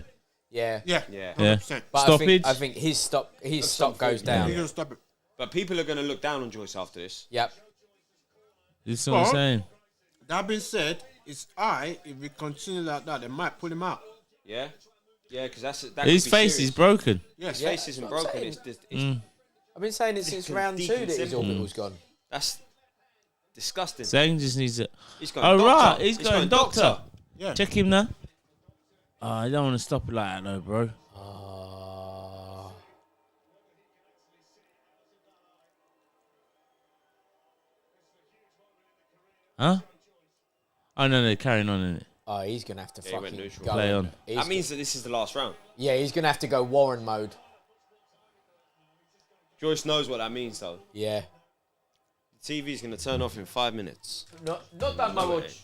Yeah. Yeah. Yeah. 100%. But Stoppage? I think his stock goes down. He's gonna stop it. But people are going to look down on Joyce after this. Yep. This is what I'm Well, saying. That being said, his eye, if we continue like that, they might pull him out. Yeah? Yeah, because that His could be face serious. is broken. Yes. His face isn't that's what I'm broken. saying. It's just, I've been saying it since round 2 that his orbital's gone. that's disgusting. Zhang just needs it. He's going Oh, doctor. right. He's going doctor. Yeah. Check him now. I don't want to stop it like that, though, bro. Huh? Oh, no, they're carrying on, innit? Oh, he's going to have to he went fucking neutral. go. Play on. That means that this is the last round. Yeah, he's going to have to go Warren mode. Joyce knows what that means, though. Yeah. The TV's going to turn off in 5 minutes. Not that my watch.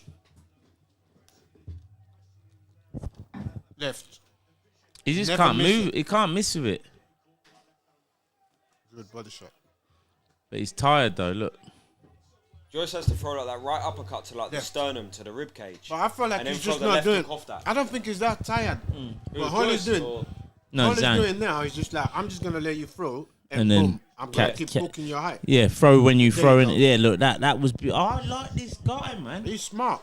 Left. He just Never can't miss move. it. He can't miss with it. Good body shot. But he's tired, though. Look. Joyce has to throw like that right uppercut to like the Left. sternum to the rib cage. But I feel like And then he's throw just the not left doing. hook off that. I don't think he's that tired. But all Joyce he's doing, or- No, all he's Zhang. doing now is just like, I'm just gonna let you throw, and, And then boom, I'm gonna ca- keep ca- poking your height. Yeah, throw when you There throw you in. go. Yeah, look, that was. I like this guy, man. He's smart.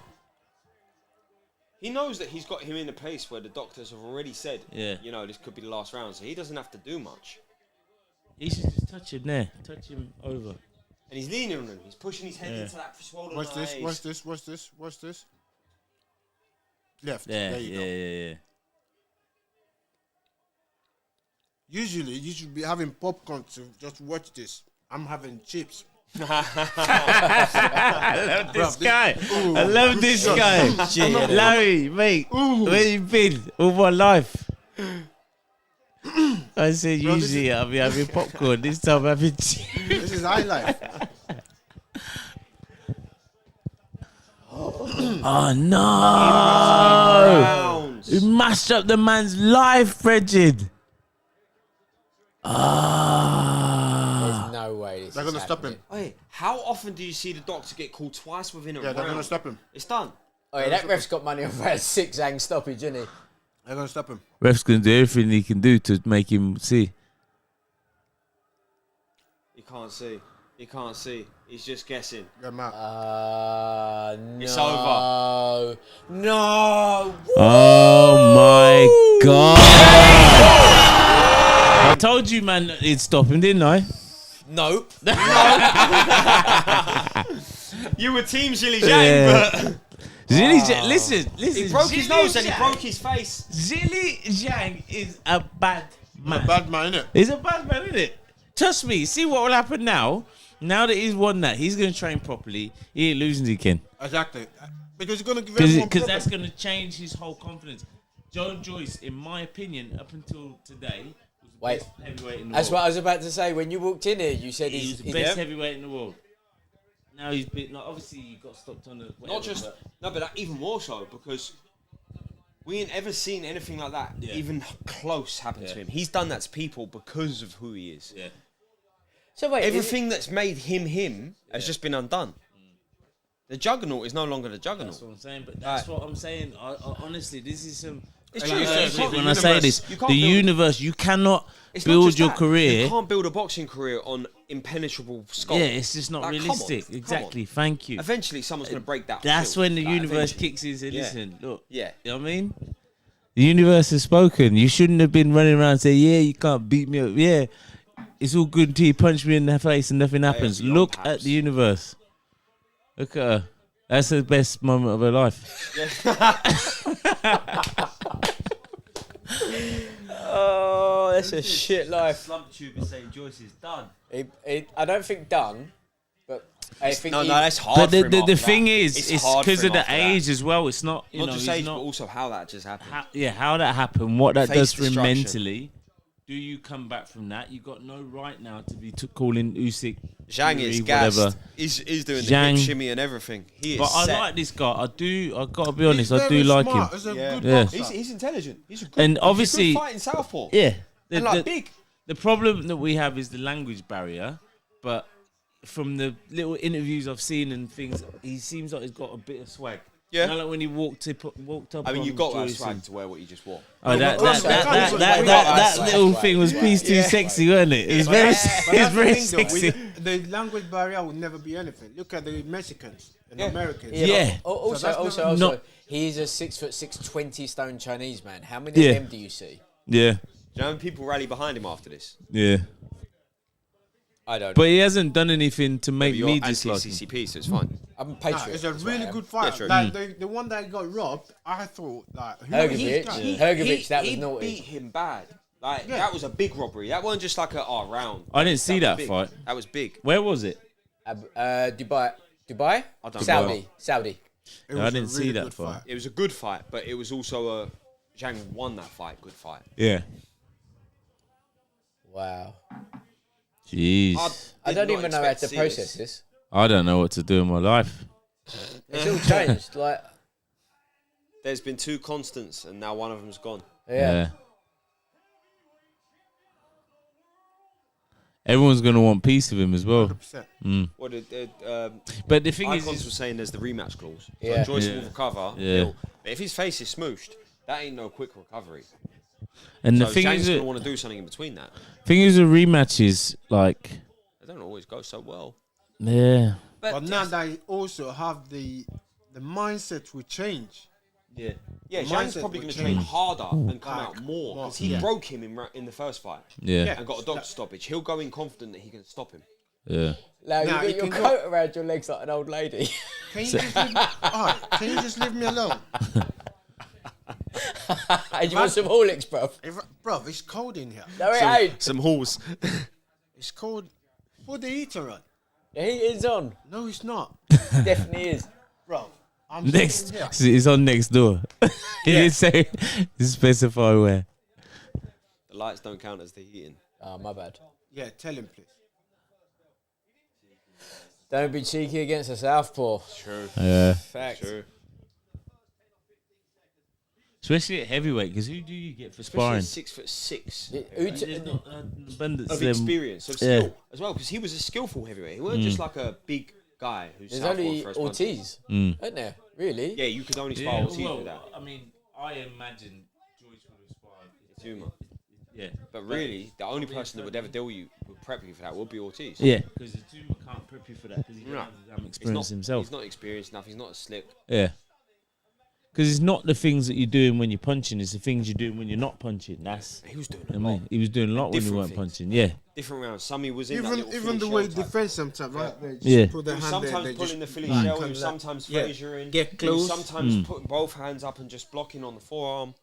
He knows that he's got him in a place where the doctors have already said, Yeah. you know, this could be the last round, so he doesn't have to do much. He should just touch him there. Touch him over. And he's leaning on him. He's pushing his head into that swollen Watch this. eyes. Watch this. Watch this. Watch this. Left. Yeah, There you go. yeah. Usually, you should be having popcorn to just watch this. I'm having chips. I love this Bruv, guy. Ooh, I love good this shot. guy. Larry, mate, where you been all my life? I said Bro, this usually I'll be having popcorn. This time I'm having chips. This is high life. Oh no! Rounds. You mashed up the man's life, Bridget. Ah. There's no way this They're is gonna stop happening. him. Wait, how often do you see the doctor get called twice within a Yeah, round? they're gonna stop him. It's done. Oh, yeah, that ref's got money on for a 6 Zhang stoppage, isn't he? They're gonna stop him. Ref's gonna do everything he can do to make him see. He can't see. He can't see. He's just guessing. Get him out. No. It's over. No. Oh my god! I told you, man, that it'd stop him, didn't I? Nope. You were Team Zilly Zhang, but Zilly Zhang, listen. he broke his Zilly nose and he Zhang- broke his face. Zilly Zhang is a bad man. Bad man, innit? He's a bad man, isn't it? Trust me. See what will happen now. Now that he's won that, he's gonna train properly. He ain't losing again. Exactly. Because he's gonna give everyone Because problems. that's gonna change his whole confidence. Joe Joyce, in my opinion, up until today, was the Wait. best heavyweight in the That's world. what I was about to say. When you walked in here, you said He was he's the best heavyweight in the world. Now he's been like, obviously he got stopped on the whatever, Not just no, but that, even more so because we ain't ever seen anything like that, Yeah. even close, happen to him. He's done that to people because of who he is. yeah. So wait, Everything that's made him has just been undone. The juggernaut is no longer the That's juggernaut. what I'm saying. But that's what I'm saying. I honestly, this is some. It's true. When I say this, You the can't build- universe, you cannot It's not build just your that. career. You can't build a boxing career on impenetrable skull. Yeah, it's just not Like, come on, realistic. come Exactly. on. Thank you. Eventually, someone's going to break that. That's shield. when the Like, universe eventually. kicks in and says, Yeah. listen, look. Yeah. You know what I mean? The universe has spoken. You shouldn't have been running around saying, yeah, you can't beat me up. Yeah, it's all good until you punch me in the face and nothing happens. beyond Look perhaps. at the universe. Look at her. That's the best moment of her life. Oh, that's a shit life. Slump tube is saying Joyce is done. I don't think done, but I think No, he- that's hard. But for him the after thing that. is, it's hard because for of him the after that. age as well. It's not, you Not know, just it's age, not but also how that just happened. how that happened, what that Face does for him destruction. mentally. Do you come back from that? You got no right now to be calling Usyk. Zhang is Fury, gassed. whatever. He's doing Zhang. the hip shimmy and everything. He is But I set. like this guy. I gotta be honest. He's I do very like smart. him. He's a Yeah. good Yeah. boxer. He's intelligent. He's a good. And he's obviously- a good fighting southpaw. Yeah. And like big. The problem that we have is the language barrier, but from the little interviews I've seen and things, he seems like he's got a bit of swag. Yeah. You know, like when he walked up. I mean, on you've got that Joyce swag and- to wear what you just wore. Oh, that swag. little thing was piece too sexy, wasn't it? It was very, But it was that's the very thing, though, sexy. the language barrier will never be anything. Look at the Mexicans and Americans. Yeah. Also, that's also, never- also, Not- he's a 6'6", 20-stone Chinese man. How many Yeah. of them do you see? Yeah, Do you know how many people rally behind him after this? yeah. I don't. But he hasn't done anything to make You're me dislike him. anti-CCP, so it's fine. I'm a Nah, patriot. it's a is what I really am. good fight. true. Like the one that got robbed, I thought like Hergovic, Hergovic, that was he naughty. beat him bad. Like Yeah. that was a big robbery. That wasn't just like a round. I didn't see that was big. fight. That was big. Where was it? Dubai. I don't Saudi. know. Saudi. It I was a didn't see really that good fight. It was a good fight, but it was also a Zhang won that fight. Good fight. Yeah. Wow. Jeez. I Did don't not even know how expect to see process this. this. I don't know what to do in my life. It's all changed. Like, There's been two constants, and now one of them's gone. yeah. Everyone's gonna want peace of him as well. 100%. What did But the thing Icons is, was saying? There's the rematch clause. Yeah. So Joyce Yeah. will recover. Yeah. But if his face is smooshed, that ain't no quick recovery. and So the thing Zhang's is, gonna want to do something in between that. a rematch is like, They don't always go so well. yeah. But now they also have the mindset will change. Yeah, Zhang's mindset probably will going to train change. harder and come Like, out more more, because he yeah. broke him in the first fight Yeah. and got a doctor stoppage. He'll go in confident that he can stop him. Yeah. Now, Nah, you you got your can coat around your legs like an old lady. Can you just leave, alright, can you just leave me alone? And you want some Horlicks, bruv? Bro, it's cold in here. No, it ain't. Some halls. It's cold. Put the heater on. The heat is on. No, it's not. Definitely is. Bro, I'm Next, sitting here. it's on next door. He didn't say specify where. The lights don't count as the heating. Oh, my bad. Yeah, tell him, please. Don't be cheeky against a southpaw. True. Yeah. Fact. True. Especially at heavyweight, because who do you get for Especially sparring? at 6'6" There's not abundance of them. experience, of yeah. skill as well, because he was a skillful heavyweight. He wasn't just like a big guy who's There's southpaw only first punches. Ortiz, isn't there? Really? Yeah, you could only spar Yeah, Ortiz well, with that. I mean, I imagine Joyce would have sparred. ITAUMA. Yeah. But really, the only person that would ever would prep you for that would be Ortiz. Yeah. Because the Tuma can't prep you for that because he doesn't No. have the damn He's experience himself. He's not experienced enough. He's not slick. Yeah. Because it's not the things that you're doing when you're punching, it's the things you're doing when you're not punching. That's. He was doing I a lot. mean, he was doing a lot when he Different weren't things. punching. Yeah. Different rounds. Some he was in that Even little even the Philly way shell he type. defends sometimes, right? They just Yeah. put He their was hand there. sometimes They pulling just the Philly like, shell. He come was like- sometimes yeah. Fraziering. Get He was close. sometimes putting both hands up and just blocking on the forearm.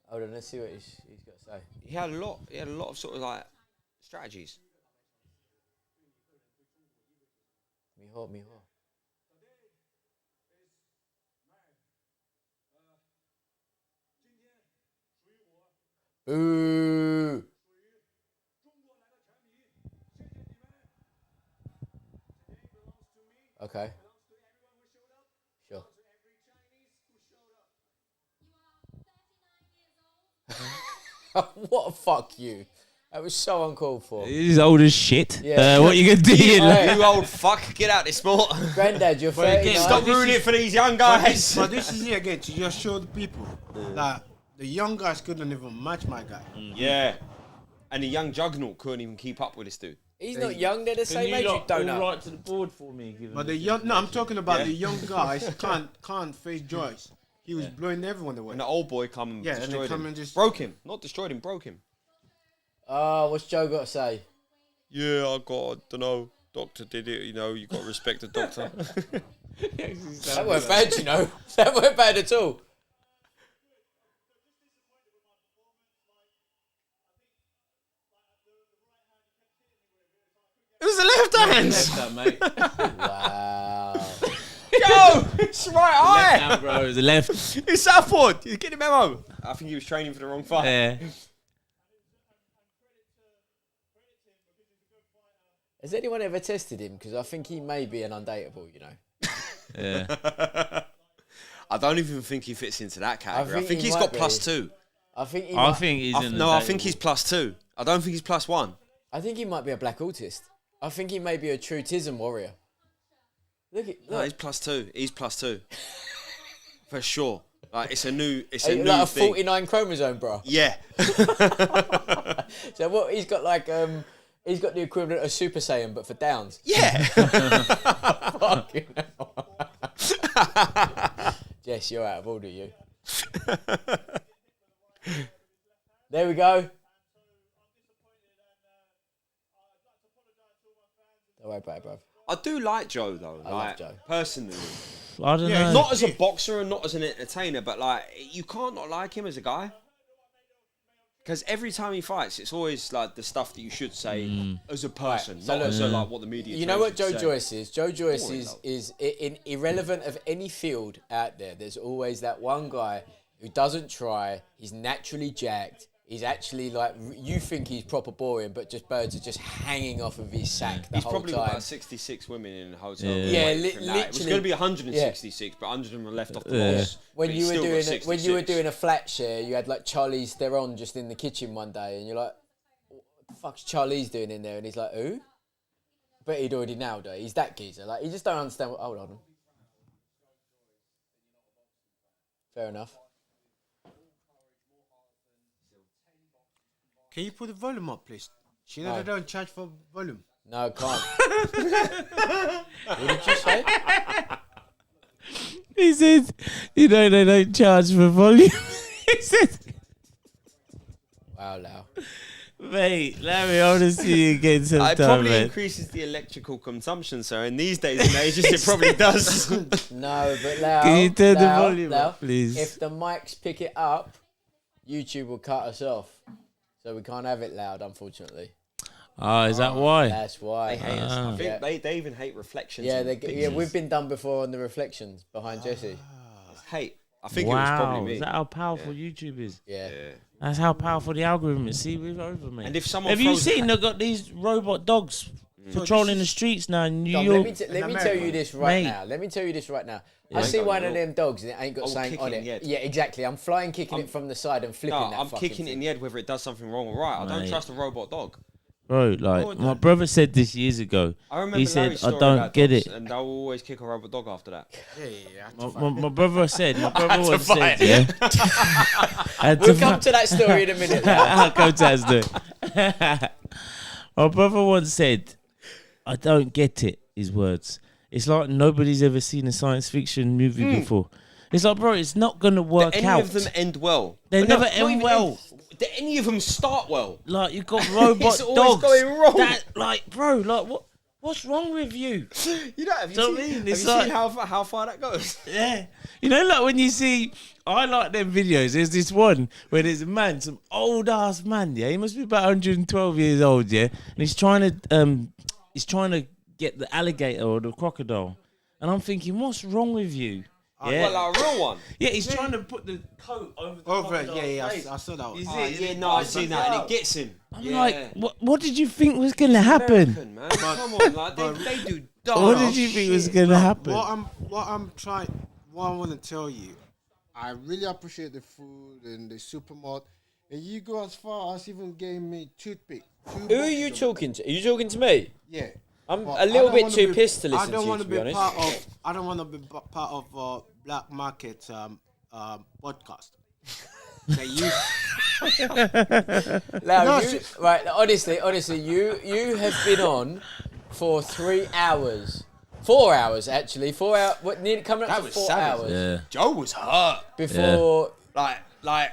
Hold on, let's see what he's got to say. He had a lot. He had a lot of sort of like strategies. Mijo. Ooh. Okay. Sure. What a fuck you. That was so uncalled for. He's old as shit. Yeah. What you gonna do? Hey. You old fuck, get out this sport. Granddad, you're 39. Stop ruining it for these young guys. But this is it again to just show the people that the young guys couldn't even match my guy. Yeah. And the young juggernaut couldn't even keep up with this dude. He's not young, they're the Can same you age, you lot don't all know. right to the board for me? But the young, no, I'm talking about the young guys can't face Joyce. he was blowing everyone away. And the old boy come and Yeah, and they destroyed come him. and just- Broke him. Not destroyed him, broke him. Oh, what's Joe got to say? Yeah, I don't know. Doctor did it, you know, you got to respect the doctor. That weren't bad, you know. That weren't bad at all. It was the left hand! Left hand, mate. Wow. Yo! It's right eye! Left hand, bro. The left. It's Southport! You get the memo! I think he was training for the wrong fight. Yeah. Has anyone ever tested him? Because I think he may be an undateable, you know. Yeah. I don't even think he fits into that category. I think he he's might got be. +2. I think he I might, think he's an No, I think he's +2. I don't think he's +1. I think he might be a black autist. I think he may be a true tism warrior. Look at No, look. he's +2. He's +2. For sure. Like, it's a new Are you new like a thing. 49 chromosome, bro. Yeah. So what? He's got like he's got the equivalent of Super Saiyan, but for Downs. Yeah. Fucking hell. Jess, you're out of order, you. There we go. Don't worry about it, bruv. I do like Joe, though. I like, love Joe. Personally. I don't know. Not as a boxer and not as an entertainer, but like, you can't not like him as a guy. Because every time he fights, it's always like the stuff that you should say as a person, so not look, as a, like what the media. You know what Joe say. Joyce is? Joe Joyce Boring, is irrelevant of any field out there. There's always that one guy who doesn't try. He's naturally jacked. He's actually like, you think he's proper boring, but just birds are just hanging off of his sack the He's whole probably time. got about 66 women in a hotel. Yeah. room Yeah, waiting for him. Nah, it was literally. going to be 166, but 100 of them were left off the loss. When but you he's were still got doing 66. a flat share, you had like Charlize Theron just in the kitchen one day, and you're like, "What the fuck's Charlize doing in there?" And he's like, "Who?" But he'd already nailed her. He's that geezer. Like, you just don't understand. Hold on. Fair enough. Can you put the volume up, please? You know No. they don't charge for volume. No, can't. What did you say? He said, you know, they don't charge for volume. He said, Wow, Lau. mate, Larry, I want to see you again It sometime, probably man. increases the electrical consumption, sir. In these days and ages, it probably does. No, but Lau. Can you turn the Lau, volume Lau, up, please? If the mics pick it up, YouTube will cut us off. So we can't have it loud, unfortunately. Oh, is that why? That's why. They hate us. I Yeah. think they even hate reflections. Yeah, in yeah, pictures. we've been done before on the reflections behind Jesse. Hate. I think it was probably me. Is that how powerful YouTube is? Yeah. Yeah. That's how powerful the algorithm is. See, we're over, mate. And if someone have you throws- seen they've got these robot dogs patrolling the streets now in New Dom, York? let me tell you this right Mate. now. Let me tell you this right now. Yeah, I see ain't one got of no- them dogs and it ain't got Oh, something on kicking it. in the Yeah, exactly. I'm flying kicking I'm- it from the side and flipping No, that I'm fucking kicking it thing. in the head whether it does something wrong or right. I don't Mate. trust a robot dog. Bro, like, would my they? brother said this years ago. I remember He said, Larry's I story don't about get dogs, it. and they'll always kick a robot dog after that. My brother said, my brother once said, yeah. I had to We'll come to that story in a minute. Now. I'll come to that story. My brother once said, I don't get it, his words. It's like nobody's ever seen a science fiction movie before. It's like, bro, it's not going to work Do any out. of them end well? They But never not end even well. Do any of them start well? Like, you've got robot It's always dogs. going wrong. That, like, bro, like, what's wrong with you? You know, have you Do you know what I seen, mean? have It's you like- seen how far that goes? Yeah. You know, like when you see, I like them videos. There's this one where there's a man, some old ass man, yeah. He must be about 112 years old, yeah. And he's trying to get the alligator or the crocodile. And I'm thinking, what's wrong with you? Yeah. Well, like a real one. Yeah, he's trying to put the coat over the Over it, crocodile's yeah, face. I saw that one. You see Oh, it? yeah, no, I've seen that, and it gets him. I'm like, what did you think was going to happen? American, man. Come on, like they do dumb What did you think was shit. going to happen? What I want to tell you, I really appreciate the food and the supermarket. And you go as far as even giving me toothpick. Who are you talking to? Are you talking to me? Yeah. I'm But a I little don't bit wanna too be- pissed to I listen to don't you, want to to be be honest. part of. I don't want to be part of black market podcast. That you Lau, No, you, right, honestly, you have been on for 3 hours 4 hours actually. 4 hours. What? Nearly coming up That to was 4 savage. hours Yeah. Joe was hurt. before. Like,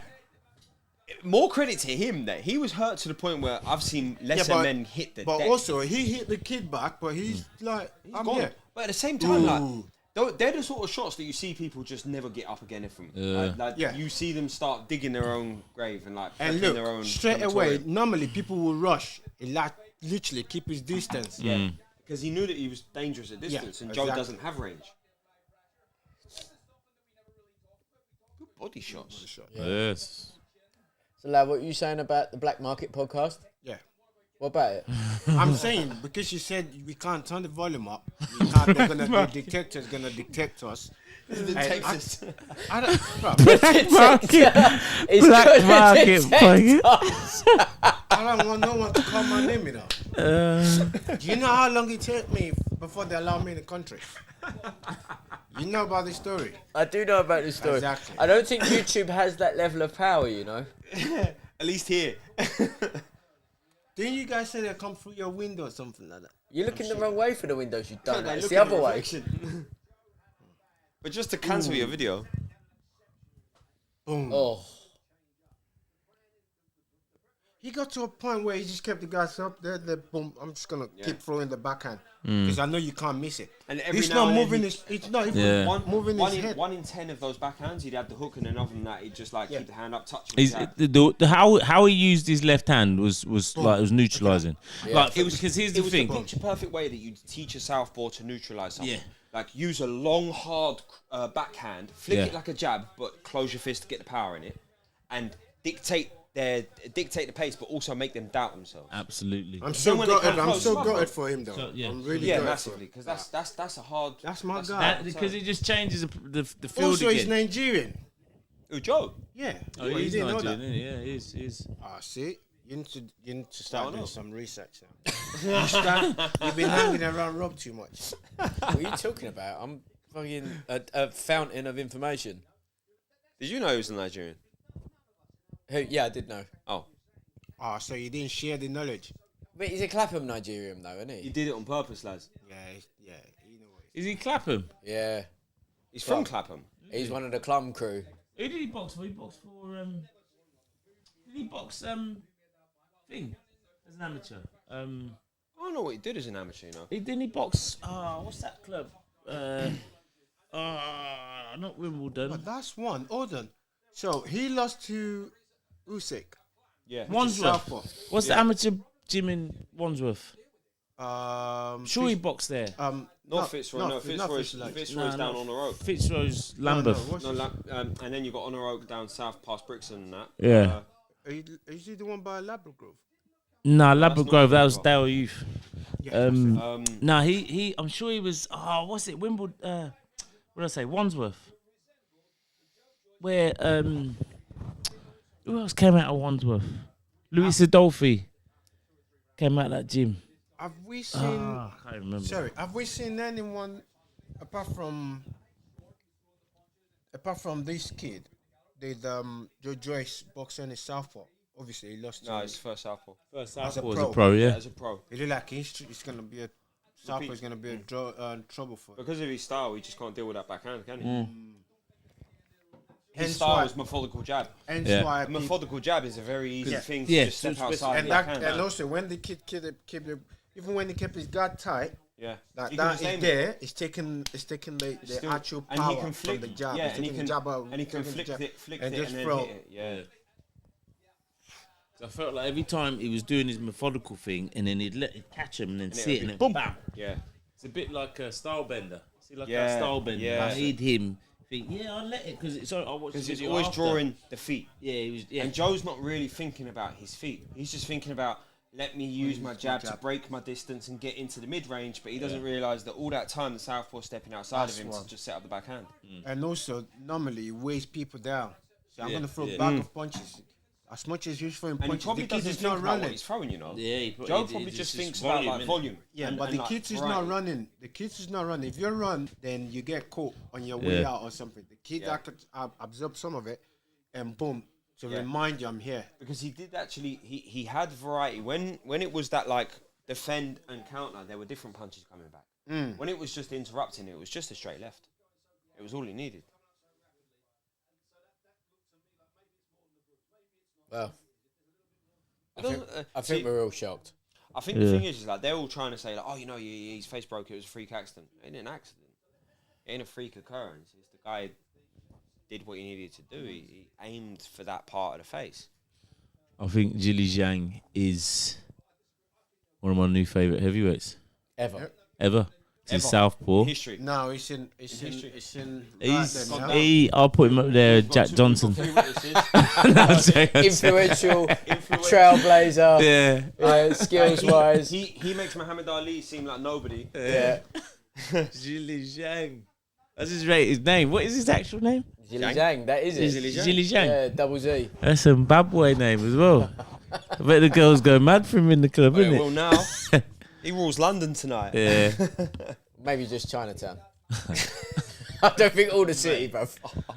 more credit to him that he was hurt to the point where I've seen lesser men hit the But deck. also, he hit the kid back, but he's like, I'm gone. here. But at the same time, Ooh. they're the sort of shots that you see people just never get up again from. Like Yeah. you see them start digging their own grave and like And prepping their own look, straight away, crematorium. normally people will rush. He like literally keep his distance. Yeah, because he knew that he was dangerous at distance, and Joe exactly. doesn't have range. Good body shots. Yes. So, lad, what are you saying about the Black Market podcast? Yeah. What about it? I'm saying because you said we can't turn the volume up. We can't. The detector's gonna detect us. Texas. I don't. Bro, Black Market I don't want no one to call my name, you know. Do you know how long it took me before they allow me in the country? You know about the story. I do know about this story. Exactly. I don't think YouTube has that level of power, you know. At least here. Didn't you guys say they come through your window or something like that? You're looking the wrong way for the windows, you don't. Like, It's look the at other way. reflection. But just to cancel your video. Boom. Oh, He got to a point where he just kept the guys up there. Boom. I'm just gonna keep throwing the backhand because I know you can't miss it. And every He's now not and then moving he- his. It's not even Yeah. moving his head. 1 in 10 of those backhands, he'd have the hook, and then other than that, he'd just like keep the hand up, touching He's, his jab. how he used his left hand was like it was neutralizing. Like It was because here's it the was thing. the picture perfect way that you teach a southpaw to neutralize something. Yeah. Like use a long, hard backhand, flick Yeah. it like a jab, but close your fist to get the power in it, and dictate the pace, but also make them doubt themselves. Absolutely. I'm so when they gutted. come I'm close, so love gutted it. for him though. So, yeah. I'm really Yeah, gutted massively, for him. because that's a hard. That's my guy. Because it just changes the field Also, he's again. Nigerian. Ooh, Joe. Yeah. Oh, you he's didn't know Nigerian, that. isn't he? Yeah, he's. Ah, see, you need to start doing up. some research now. You've been hanging around Rob too much. what are you talking about? I'm fucking a fountain of information. Did you know he was a Nigerian? Who? Yeah, I did know. Oh, Ah, so you didn't share the knowledge. But he's a Clapham Nigerian, though, isn't you he? did it on purpose, lads. Yeah, yeah. You know what? Is he Clapham? Yeah, He's from Clapham. he's one of the Clum crew. Who did he box for? He boxed for Did he box thing as an amateur? I don't know what he did as an amateur, you know. Didn't he box? What's that club? Not Wimbledon. But that's one. Hold on. So he lost to Usyk. Yeah. Wandsworth. Southpaw. What's the amateur gym in Wandsworth? Sure Sure, he boxed there. Not Fitzroy. No, Fitzroy's down on the road. Fitzroy's Lambeth. And then you got Honor Oak down south past Brixton and that. Yeah. Is he the one by Labrador Grove? Nah, Labrador not Grove. That was Wimbledon. Dale Youth. Yeah. Nah, he. I'm sure he was. What's it? Wimbledon. What did I say? Wandsworth. Where who else came out of Wandsworth? Louis Adolphi came out of that gym. Have we seen? I can't remember. Sorry, have we seen anyone apart from this kid? Did Joyce boxer in Southpaw? Obviously, he lost. No, to it's first Southpaw. First as a was pro. a pro, yeah. As a pro. He looked like it's gonna be a Southpaw is gonna be a trouble for him. Because of his style, he just can't deal with that backhand, can he? His Hence style why- is methodical jab. Hence Yeah. why A methodical jab is a very easy Yeah. thing to Yeah. just step So outside and the that, backhand. and also when the kid even when he kept his guard tight, Yeah. that You can that the same- is there. It's taking the still- actual and power he can flick from the jab. Yeah, He's and he taking can the jab out, and he can taking the flick jab it, and just then throw. hit it. Yeah. So I felt like every time he was doing his methodical thing, and then he'd catch him and then it see would it, and be then bam. Yeah. It's a bit like a style bender. See, like Yeah, that style bender. yeah. I made him think, yeah, I'll let it because it's. I watched Because the he's video always after. drawing the feet. Yeah, he was. Yeah, And Joe's not really thinking about his feet. He's just thinking about, let me use my jab to break my distance and get into the mid-range, but he doesn't realise that all that time the southpaw stepping outside That's of him one. to just set up the backhand. And also normally he weighs people down. So I'm Yeah, gonna throw yeah. bag of punches. As much as he's throwing And he punches, probably the kid doesn't is think not about what running. he's throwing, you know. yeah. Joe probably just thinks about like volume. Yeah, and- but and, the like, kids is variety. not running. The kids is not running. If you run, then you get caught on your way Yeah. out or something. The kids Yeah. absorb some of it, and boom, to Yeah. remind you I'm here. Because he did actually, he had variety. When it was that like defend and counter, there were different punches coming back. When it was just interrupting, it was just a straight left. It was all he needed. Well, I See, think we're all shocked. I think the thing is like they're all trying to say like, oh, you know, his face broke. It was a freak accident. It ain't an accident. It ain't a freak occurrence. It's the guy did what he needed to do. He aimed for that part of the face. I think Zhili Zhang is one of my new favourite heavyweights Ever. ever. He's southpaw. History. No, it's in. I'll put him up there, Jack Johnson. Three witnesses. Influential, trailblazer. Yeah. Skills wise. He makes Muhammad Ali seem like nobody. Yeah. Zhili Zhang. That's his name. What is his actual name? Zhili Zhang, that is it. Zhili Zhang. Yeah, double Z. That's a bad boy name as well. I bet the girls go mad for him in the club, isn't Well, it? now he rules London tonight. Yeah. Maybe just Chinatown. I don't think all the city, bro.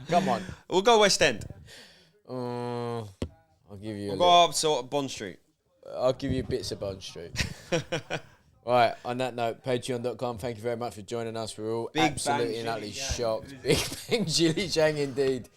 Come on. We'll go West End. I'll give you. We'll go up to Bond Street. I'll give you bits of Bond Street. Right, on that note, patreon.com, thank you very much for joining us. We're all Big absolutely bang and utterly Zhili Zhang. shocked. Big bang Zhili Zhang indeed.